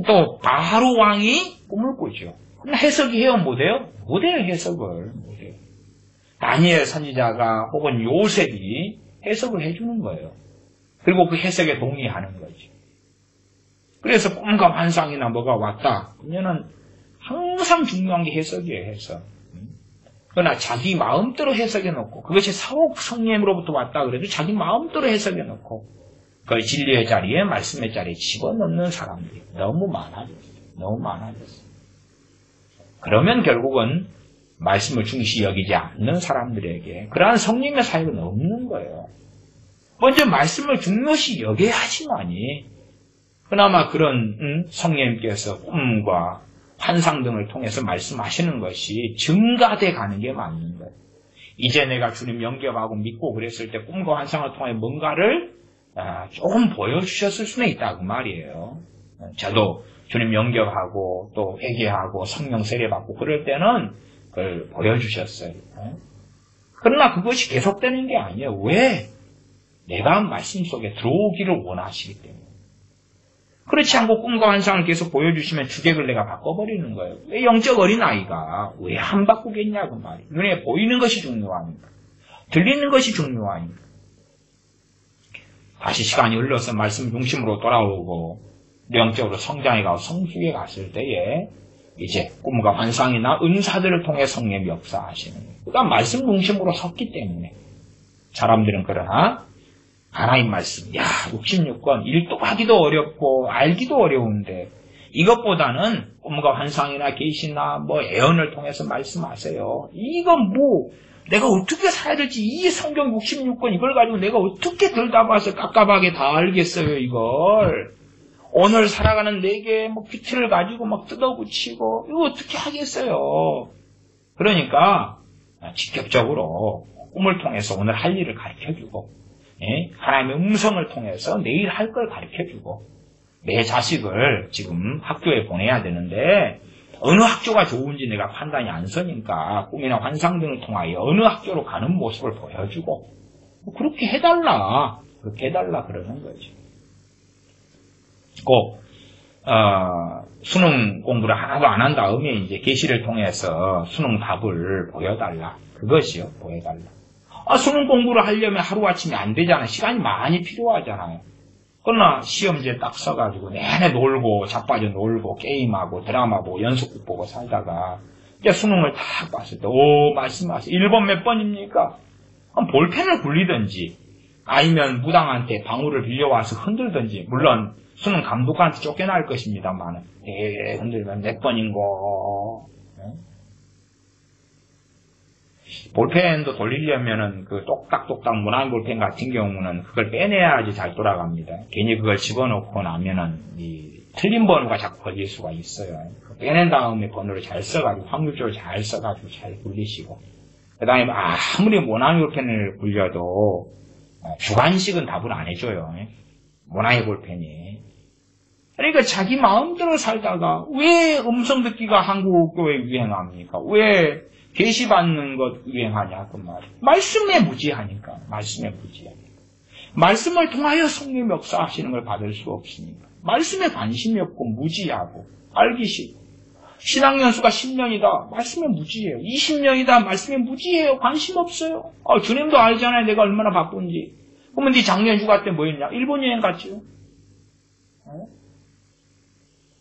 또 바로 왕이 꿈을 꾸죠. 그럼 해석이 해요? 못해요? 못해요. 해석을 못해요. 다니엘 선지자가 혹은 요셉이 해석을 해주는 거예요. 그리고 그 해석에 동의하는 거죠. 그래서 꿈과 환상이나 뭐가 왔다 그러면은 항상 중요한 게 해석이에요. 해석. 그러나 자기 마음대로 해석해놓고 그것이 사옥 성령으로부터 왔다 그래도 자기 마음대로 해석해놓고 그 진리의 자리에 말씀의 자리에 집어넣는 사람들이 너무 많아졌어요. 그러면 결국은 말씀을 중시 여기지 않는 사람들에게 그러한 성령의 사역은 없는 거예요. 먼저 말씀을 중요시 여겨야지만이 그나마 그런 성령님께서 꿈과 환상 등을 통해서 말씀하시는 것이 증가돼 가는 게 맞는 거예요. 이제 내가 주님 영접하고 믿고 그랬을 때 꿈과 환상을 통해 뭔가를 조금 보여주셨을 수는 있다 그 말이에요. 저도 주님 영접하고 또 회개하고 성령 세례받고 그럴 때는 그걸 보여주셨어요. 그러나 그것이 계속되는 게 아니에요. 왜? 내가 말씀 속에 들어오기를 원하시기 때문에. 그렇지 않고 꿈과 환상을 계속 보여주시면 주객을 내가 바꿔버리는 거예요. 왜 영적 어린아이가 왜 안 바꾸겠냐고 말이에요. 눈에 보이는 것이 중요하니까. 들리는 것이 중요하니까. 다시 시간이 흘러서 말씀 중심으로 돌아오고 영적으로 성장해가고 성숙해 갔을 때에 이제 꿈과 환상이나 은사들을 통해 성령이 역사하시는 거예요. 그러니까 말씀 중심으로 섰기 때문에 사람들은 그러나 하나님 말씀, 66권 일독하기도 어렵고 알기도 어려운데 이것보다는 꿈과 환상이나 계시나 예언을 통해서 말씀하세요. 이건 내가 어떻게 살아야 될지 이 성경 66권 이걸 가지고 내가 어떻게 들다 봐서 깝깝하게 다 알겠어요 이걸. 오늘 살아가는 내게 큐티를 가지고 뜯어붙이고 이거 어떻게 하겠어요. 그러니까 직접적으로 꿈을 통해서 오늘 할 일을 가르쳐주고 하나님의 음성을 통해서 내일 할 걸 가르쳐주고 내 자식을 지금 학교에 보내야 되는데 어느 학교가 좋은지 내가 판단이 안 서니까 꿈이나 환상 등을 통하여 어느 학교로 가는 모습을 보여주고 그렇게 해달라 그러는 거지. 꼭 수능 공부를 하나도 안 한 다음에 이제 계시를 통해서 수능 답을 보여달라. 그것이요. 보여달라. 수능 공부를 하려면 하루아침에 안 되잖아요. 시간이 많이 필요하잖아요. 그러나 시험지에 딱 써가지고 내내 놀고 자빠져 놀고 게임하고 드라마 보고 연속극 보고 살다가 이제 수능을 딱 봤을 때 말씀하세요. 1번 몇 번입니까? 볼펜을 굴리든지 아니면 무당한테 방울을 빌려와서 흔들든지 물론 수능 감독관한테 쫓겨날 것입니다만 흔들면 몇 번인고 볼펜도 돌리려면은 그 똑딱똑딱 문안 볼펜 같은 경우는 그걸 빼내야지 잘 돌아갑니다. 괜히 그걸 집어넣고 나면은 이 틀린 번호가 자꾸 걸릴 수가 있어요. 빼낸 다음에 번호를 잘 써가지고 확률적으로 잘 써가지고 잘 굴리시고 그 다음에 아무리 문안 볼펜을 굴려도 주관식은 답을 안 해줘요. 문안의 볼펜이. 그러니까 자기 마음대로 살다가 왜 음성 듣기가 한국 교회에 유행합니까? 왜 계시받는 것 유행하냐 그 말이에요. 말씀에 무지하니까. 말씀을 통하여 성령 역사하시는 걸 받을 수 없으니까. 말씀에 관심이 없고 무지하고 알기 싫고 신학연수가 10년이다. 말씀에 무지해요. 20년이다. 말씀에 무지해요. 관심 없어요. 주님도 알잖아요. 내가 얼마나 바쁜지. 그러면 네 작년 휴가 때 뭐 했냐? 일본 여행 갔지요.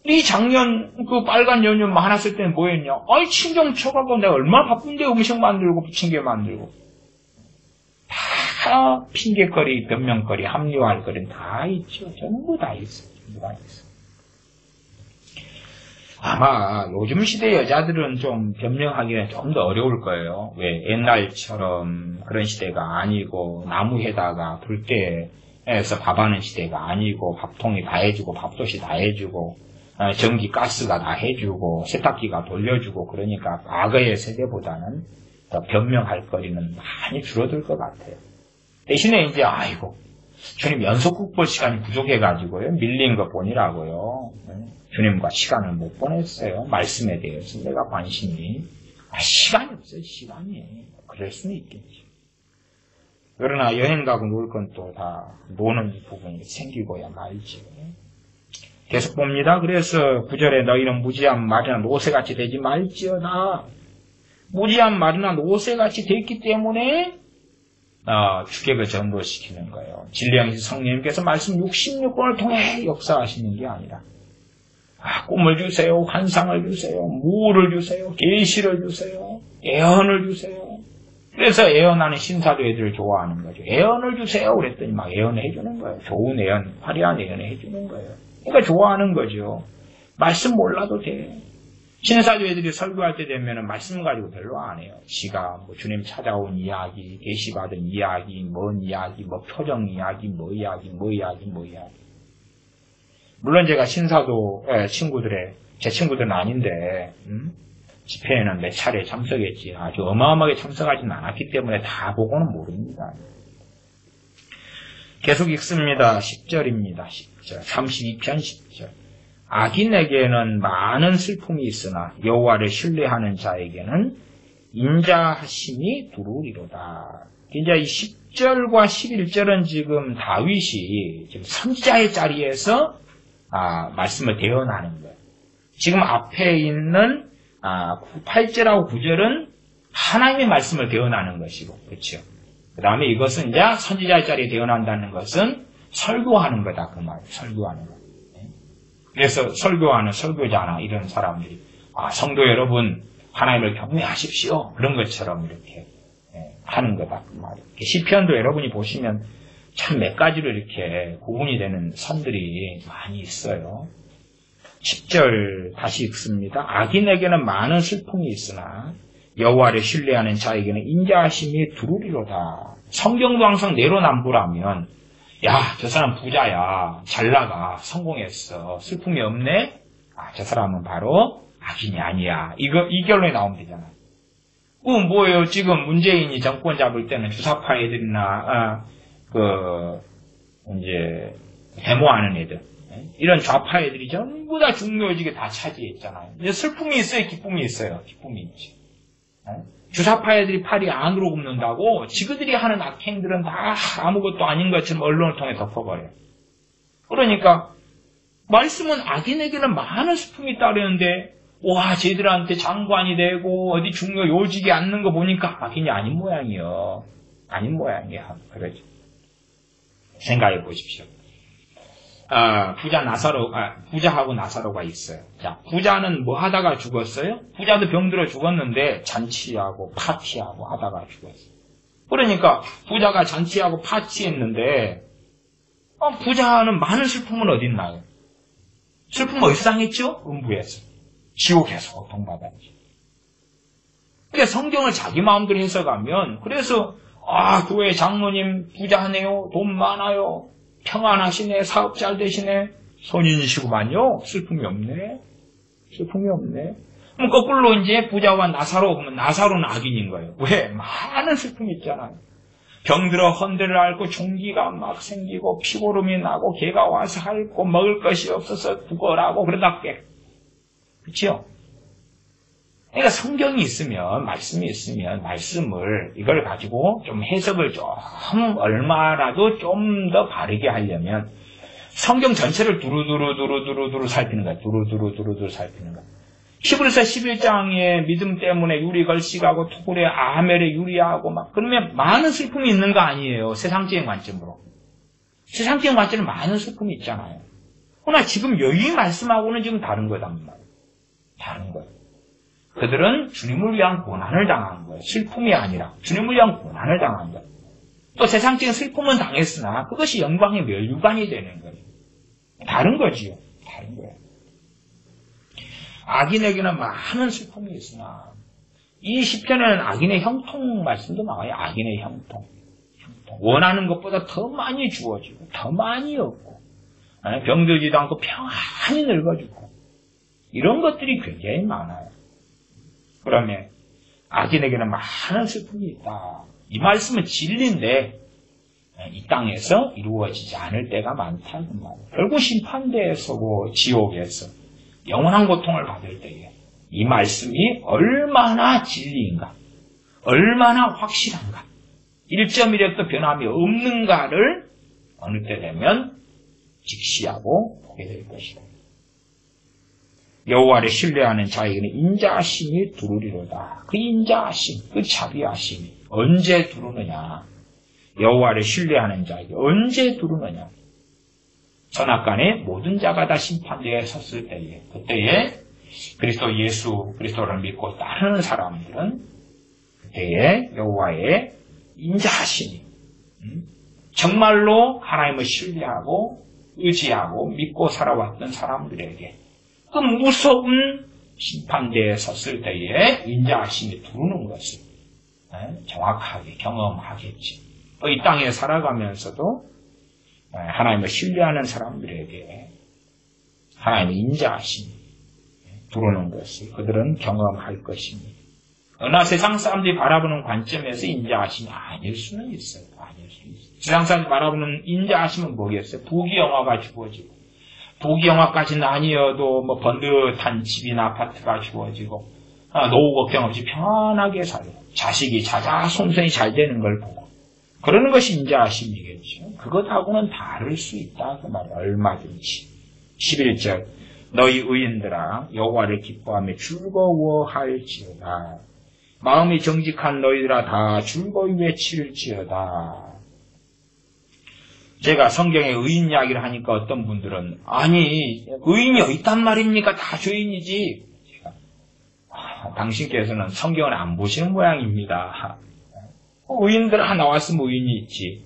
네 작년 그 빨간 연휴 많았을 때는 뭐 했냐? 친정 쳐가고 내가 얼마나 바쁜데 음식 만들고 부침개 만들고. 다 다 핑계거리, 변명거리, 합리화할 거리는 다 있죠. 전부 다 있어요. 전부 다 있어요. 아마 요즘 시대 여자들은 좀 변명하기는 좀 더 어려울 거예요. 왜 옛날처럼 그런 시대가 아니고 나무에다가 불때에서 밥하는 시대가 아니고 밥통이 다 해주고 밥솥이 다 해주고 전기 가스가 다 해주고 세탁기가 돌려주고 그러니까 과거의 세대보다는 더 변명할 거리는 많이 줄어들 것 같아요. 대신에 이제 아이고 주님 연속국볼 시간이 부족해가지고요 밀린 것 보니라고요. 주님과 시간을 못 보냈어요. 말씀에 대해서 내가 관심이 시간이 없어요. 시간이 그럴 수는 있겠지. 그러나 여행 가고 놀 건 또 다 노는 부분이 생기고야 말지. 계속 봅니다. 그래서 9절에 너희는 무지한 말이나 노새같이 되지 말지어다. 무지한 말이나 노새같이 됐기 때문에 주객을 전도시키는 거예요. 진리의 성령님께서 말씀 66권을 통해 역사하시는 게 아니라 꿈을 주세요. 환상을 주세요. 무를 주세요. 계시를 주세요. 예언을 주세요. 그래서 예언하는 신사도 애들을 좋아하는 거죠. 예언을 주세요. 그랬더니 막 예언을 해주는 거예요. 좋은 예언, 화려한 예언을 해주는 거예요. 그러니까 좋아하는 거죠. 말씀 몰라도 돼. 신사도 애들이 설교할 때 되면은 말씀 가지고 별로 안 해요. 지가 뭐 주님 찾아온 이야기, 계시받은 이야기, 뭔 이야기, 뭐 표정 이야기, 뭐 이야기. 물론 제가 신사도 제 친구들은 아닌데 집회에는 몇 차례 참석했지 아주 어마어마하게 참석하지는 않았기 때문에 다 보고는 모릅니다. 계속 읽습니다. 10절입니다. 10절 32편 10절 악인에게는 많은 슬픔이 있으나 여호와를 신뢰하는 자에게는 인자하심이 두루리로다. 이제 이 10절과 11절은 지금 다윗이 지금 선지자의 자리에서 말씀을 대언하는 거예요. 지금 앞에 있는 8절하고 9절은 하나님의 말씀을 대언하는 것이고, 그렇죠. 그 다음에 이것은 이제 선지자의 자리에 대언한다는 것은 설교하는 거다, 그 말. 설교하는 거. 그래서 설교하는 설교자나 이런 사람들이 성도 여러분 하나님을 경외하십시오. 그런 것처럼 이렇게 하는 거다, 그 말이에요. 시편도 여러분이 보시면 참 몇 가지로 이렇게 구분이 되는 선들이 많이 있어요. 10절 다시 읽습니다. 악인에게는 많은 슬픔이 있으나 여호와를 신뢰하는 자에게는 인자하심이 두루리로다. 성경도 항상 내로남불하면 저 사람 부자야, 잘 나가, 성공했어, 슬픔이 없네. 저 사람은 바로 악인이 아니야. 이 결론이 나오면 되잖아요. 뭐예요? 지금 문재인이 정권 잡을 때는 주사파 애들이나 이제 데모하는 애들, 이런 좌파 애들이 전부 다 중요직에 다 차지했잖아요. 이제 슬픔이 있어요, 기쁨이 있어요. 기쁨이 있지. 주사파 애들이 팔이 안으로 굽는다고 지그들이 하는 악행들은 다 아무것도 아닌 것처럼 언론을 통해 덮어버려요. 그러니까 말씀은 악인에게는 많은 슬픔이 있다 그러는데 쟤들한테 장관이 되고 어디 중요 요직에 앉는 거 보니까 악인이 아닌 모양이요. 아닌 모양이야. 그러죠. 생각해 보십시오. 부자하고 나사로가 있어요. 자, 부자는 뭐 하다가 죽었어요? 부자도 병들어 죽었는데 잔치하고 파티하고 하다가 죽었어요. 그러니까 부자가 잔치하고 파티했는데 부자는 많은 슬픔은 어디 있나요? 슬픔 어디서 당했죠? 음부에서. 지옥에서 고통받았지. 그러니까 성경을 자기 마음대로 해석하면 그래서 교회 장로님 부자하네요. 돈 많아요. 평안하시네. 사업 잘 되시네. 선인이시구만요. 슬픔이 없네. 슬픔이 없네. 그럼 거꾸로 이제 부자와 나사로 보면 나사로는 악인인 거예요. 왜? 많은 슬픔이 있잖아요. 병들어 헌데를 앓고 종기가 막 생기고 피고름이 나고 개가 와서 핥고 먹을 것이 없어서 죽어라고 그러다 깨. 그렇죠? 그러니까 성경이 있으면 말씀이 있으면 말씀을 이걸 가지고 좀 해석을 좀 얼마라도 좀 더 바르게 하려면 성경 전체를 두루두루 살피는 거야. 두루두루 살피는 거야. 히브리서 11장에 믿음 때문에 유리 걸식하고 투굴에 아멜에 유리하고 막 그러면 많은 슬픔이 있는 거 아니에요. 세상적인 관점으로. 세상적인 관점은 많은 슬픔이 있잖아요. 그러나 지금 여기 말씀하고는 지금 다른 거단 말이에요. 다른 거예요. 그들은 주님을 위한 고난을 당한 거예요. 슬픔이 아니라 주님을 위한 고난을 당한 거예요. 또 세상적인 슬픔은 당했으나 그것이 영광의 멸류관이 되는 거예요. 다른 거지요. 다른 거예요. 악인에게는 많은 슬픔이 있으나 이 시편에는 악인의 형통 말씀도 나와요. 악인의 형통. 원하는 것보다 더 많이 주어지고 더 많이 얻고 병들지도 않고 평안히 늙어지고 이런 것들이 굉장히 많아요. 그러면 악인에게는 많은 슬픔이 있다. 이 말씀은 진리인데 이 땅에서 이루어지지 않을 때가 많다. 그 말이에요. 결국 심판대에서고 지옥에서 영원한 고통을 받을 때에 이 말씀이 얼마나 진리인가, 얼마나 확실한가, 1.1획도 변함이 없는가를 어느 때 되면 직시하고 보게 될 것이다. 여호와를 신뢰하는 자에게는 인자하심이 두루리로다. 그 인자하심, 그 자비하심이 언제 두루느냐? 여호와를 신뢰하는 자에게 언제 두루느냐? 선악간에 모든 자가 다 심판대에 섰을 때에, 그때에 그리스도 예수, 그리스도를 믿고 따르는 사람들은 그때에 여호와의 인자하심이 정말로 하나님을 신뢰하고 의지하고 믿고 살아왔던 사람들에게 그 무서운 심판대에 섰을 때에 인자하심이 두르는 것을 정확하게 경험하겠지. 이 땅에 살아가면서도 하나님을 신뢰하는 사람들에게 하나님의 인자하심이 두르는 것을 그들은 경험할 것입니다. 그러나 세상 사람들이 바라보는 관점에서 인자하심이 아닐 수는 있어요. 아닐 수 있어요. 세상 사람들이 바라보는 인자하심은 뭐겠어요? 부귀영화가 주어지고 부귀영화까지는 아니어도 뭐 번듯한 집이나 아파트가 주어지고 노후 걱정 없이 편하게 살고 자식이 자자손손이 잘 되는 걸 보고 그러는 것이 인자하심이겠죠. 그것하고는 다를 수 있다. 그 말이에요. 얼마든지. 11절 너희 의인들아 여호와를 기뻐하며 즐거워할지어다. 마음이 정직한 너희들아 다 즐거이 외칠지어다. 제가 성경에 의인 이야기를 하니까 어떤 분들은 아니 의인이 어디 있단 말입니까? 다 죄인이지. 제가, 당신께서는 성경을 안 보시는 모양입니다. 의인들 나왔으면 의인이 있지.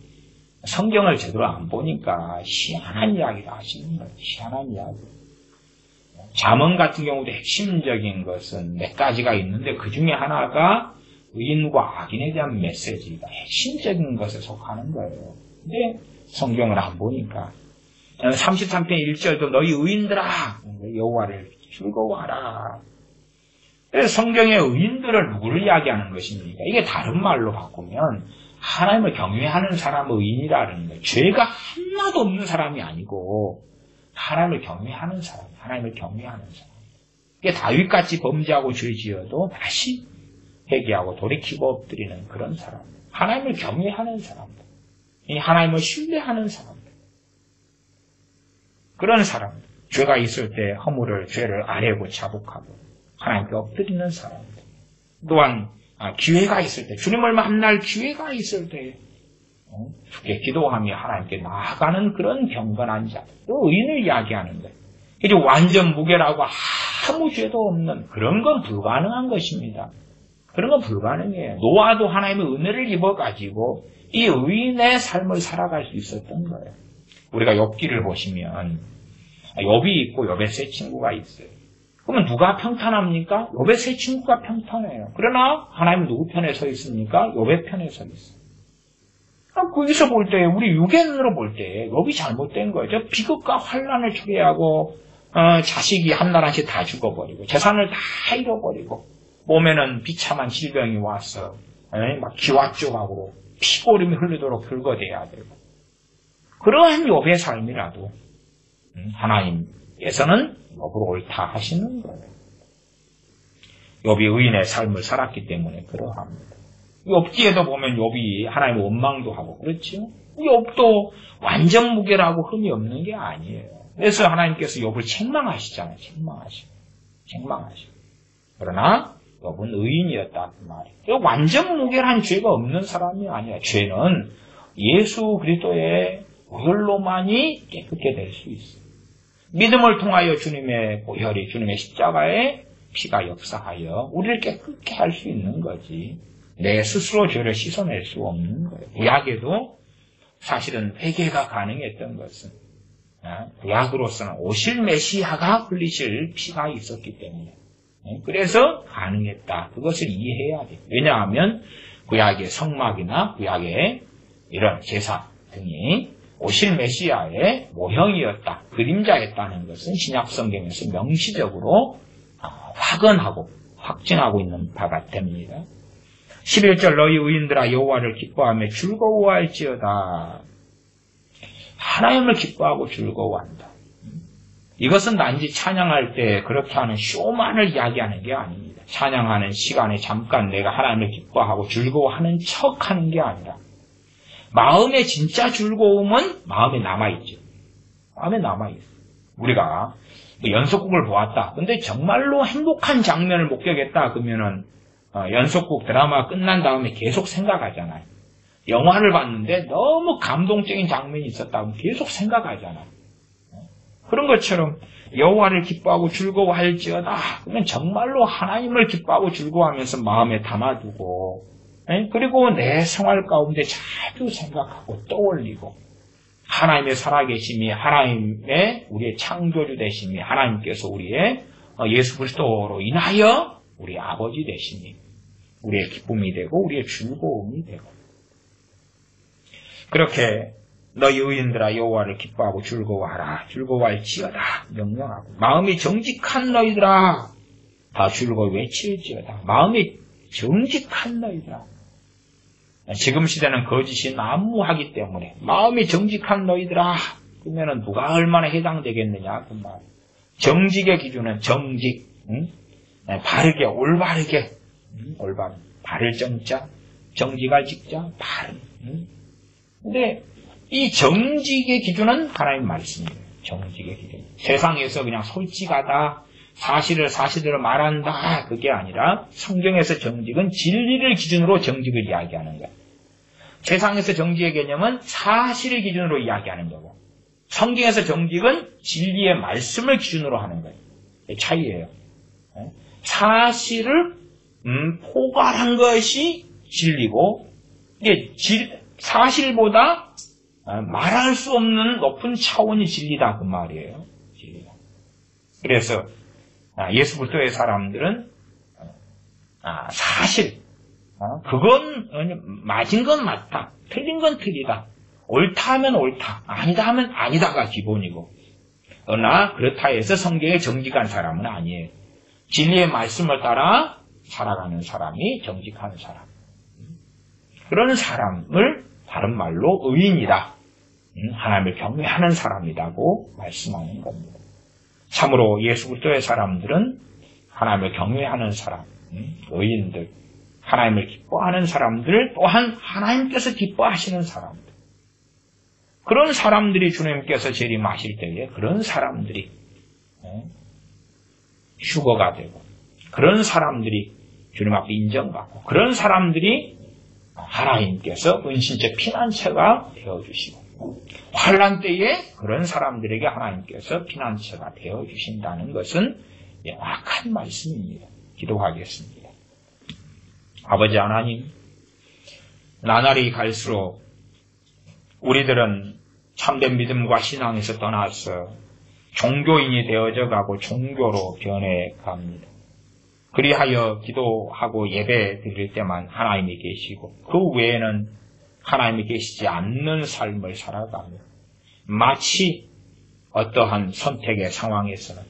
성경을 제대로 안 보니까 희한한 이야기를 하시는 거예요. 희한한 이야기. 잠언 같은 경우도 핵심적인 것은 몇 가지가 있는데 그 중에 하나가 의인과 악인에 대한 메시지가 핵심적인 것에 속하는 거예요. 근데 성경을 안 보니까 33편 1절도 너희 의인들아 여호와를 즐거워하라. 그래서 성경의 의인들을 누구를 이야기하는 것입니까? 이게 다른 말로 바꾸면 하나님을 경외하는 사람의 의인이라는 거예요. 죄가 하나도 없는 사람이 아니고 하나님을 경외하는 사람, 하나님을 경외하는 사람. 이게 다윗같이 범죄하고 죄지어도 다시 회개하고 돌이키고 엎드리는 그런 사람. 하나님을 경외하는 사람들. 이 하나님을 신뢰하는 사람들. 그런 사람들. 죄가 있을 때 허물을, 죄를 아뢰고 자복하고 하나님께 엎드리는 사람들. 또한 기회가 있을 때, 주님을 만날 기회가 있을 때 주께 기도하며 하나님께 나아가는 그런 경건한 자, 또 의인을 이야기하는 거예요. 이제 완전 무결하고 아무 죄도 없는 그런 건 불가능한 것입니다. 그런 건 불가능해요. 노아도 하나님의 은혜를 입어가지고 이 의인의 삶을 살아갈 수 있었던 거예요. 우리가 욥기를 보시면 욥이 있고 욥의 세 친구가 있어요. 그러면 누가 평탄합니까? 욥의 세 친구가 평탄해요. 그러나 하나님은 누구 편에 서 있습니까? 욥의 편에 서 있어요. 거기서 볼 때, 우리 육의 눈으로 볼 때 욥이 잘못된 거예요. 비극과 환란을 초래하고 자식이 한나라씩 다 죽어버리고 재산을 다 잃어버리고 몸에는 비참한 질병이 와서 막 기와쪽하고 피고름이 흐르도록 긁어대야 되고 그러한 욥의 삶이라도 하나님께서는 욥을 옳다 하시는 거예요. 욥이 의인의 삶을 살았기 때문에 그러합니다. 욥기에도 보면 욥이 하나님의 원망도 하고 그렇죠. 욥도 완전 무결하고 흠이 없는 게 아니에요. 그래서 하나님께서 욥을 책망하시잖아요. 책망하시고. 그러나 욥은 의인이었다 그 말이에요. 완전 무결한 죄가 없는 사람이 아니야. 죄는 예수 그리스도의 보혈로만이 깨끗게 될 수 있어요. 믿음을 통하여 주님의 보혈이 주님의 십자가의 피가 역사하여 우리를 깨끗게 할 수 있는 거지. 내 스스로 죄를 씻어낼 수 없는 거예요. 구약에도 사실은 회개가 가능했던 것은 구약으로서는 오실 메시아가 흘리실 피가 있었기 때문에 그래서 가능했다. 그것을 이해해야 돼요. 왜냐하면 구약의 성막이나 구약의 이런 제사 등이 오실 메시아의 모형이었다. 그림자였다는 것은 신약 성경에서 명시적으로 확언하고 확증하고 있는 바가 됩니다. 11절 너희 의인들아 여호와를 기뻐하며 즐거워할지어다. 하나님을 기뻐하고 즐거워한다. 이것은 단지 찬양할 때 그렇게 하는 쇼만을 이야기하는 게 아닙니다. 찬양하는 시간에 잠깐 내가 하나님을 기뻐하고 즐거워하는 척하는 게 아니라 마음의 진짜 즐거움은 마음에 남아있죠. 마음에 남아있어요. 우리가 연속극을 보았다. 근데 정말로 행복한 장면을 목격했다. 그러면은 연속극 드라마 끝난 다음에 계속 생각하잖아요. 영화를 봤는데 너무 감동적인 장면이 있었다. 그러면 계속 생각하잖아요. 그런 것처럼 여호와를 기뻐하고 즐거워할지어다. 그러면 정말로 하나님을 기뻐하고 즐거워하면서 마음에 담아두고 그리고 내 생활 가운데 자주 생각하고 떠올리고 하나님의 살아계심이 하나님의 우리의 창조주 되심이 하나님께서 우리의 예수 그리스도로 인하여 우리의 아버지 되심이 우리의 기쁨이 되고 우리의 즐거움이 되고 그렇게 너희 의인들아 여호와를 기뻐하고 즐거워하라. 즐거워할지어다. 명령하고 마음이 정직한 너희들아 다 즐거워 외칠지어다. 마음이 정직한 너희들아. 지금 시대는 거짓이 난무하기 때문에 마음이 정직한 너희들아 그러면은 누가 얼마나 해당되겠느냐 그 말. 정직의 기준은 정직, 바르게 올바르게 올바른 바를 정자 정직할 직자 바른. 근데 이 정직의 기준은 하나님 말씀이에요. 정직의 기준. 세상에서 그냥 솔직하다 사실을 사실대로 말한다 그게 아니라 성경에서 정직은 진리를 기준으로 정직을 이야기하는 거예요. 세상에서 정직의 개념은 사실을 기준으로 이야기하는 거고 성경에서 정직은 진리의 말씀을 기준으로 하는 거예요. 차이예요. 사실을 포괄한 것이 진리고 이게 사실보다 말할 수 없는 높은 차원이 진리다 그 말이에요. 진리가. 그래서 예수 그리스도의 사람들은 사실 그건 맞은 건 맞다. 틀린 건 틀리다. 옳다 하면 옳다. 아니다 하면 아니다가 기본이고 그러나 그렇다 해서 성경에 정직한 사람은 아니에요. 진리의 말씀을 따라 살아가는 사람이 정직한 사람. 그런 사람을 다른 말로 의인이다. 하나님을 경외하는 사람이라고 말씀하는 겁니다. 참으로 예수 그리스도의 사람들은 하나님을 경외하는 사람, 의인들, 하나님을 기뻐하는 사람들, 또한 하나님께서 기뻐하시는 사람들. 그런 사람들이 주님께서 재림하실 때에 그런 사람들이 휴거가 되고 그런 사람들이 주님 앞에 인정받고 그런 사람들이 하나님께서 은신처 피난처가 되어주시고 환난 때에 그런 사람들에게 하나님께서 피난처가 되어주신다는 것은 명확한 말씀입니다. 기도하겠습니다. 아버지 하나님, 나날이 갈수록 우리들은 참된 믿음과 신앙에서 떠나서 종교인이 되어져 가고 종교로 변해갑니다. 그리하여 기도하고 예배 드릴 때만 하나님이 계시고 그 외에는 하나님이 계시지 않는 삶을 살아가며 마치 어떠한 선택의 상황에서는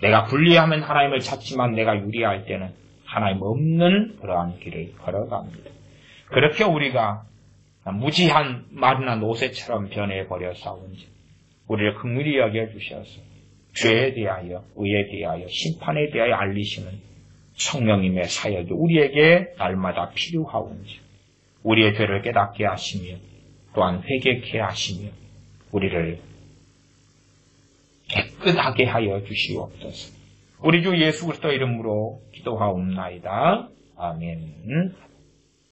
내가 불리하면 하나님을 찾지만 내가 유리할 때는 하나님 없는 그러한 길을 걸어갑니다. 그렇게 우리가 무지한 마르나 노새처럼 변해버렸사온지 우리를 긍휼히 여겨주셔서 죄에 대하여 의에 대하여 심판에 대하여 알리시는 성령님의 사역이 우리에게 날마다 필요하온지 우리의 죄를 깨닫게 하시며 또한 회개케 하시며 우리를 깨끗하게 하여 주시옵소서. 우리 주 예수 그리스도 이름으로 기도하옵나이다. 아멘.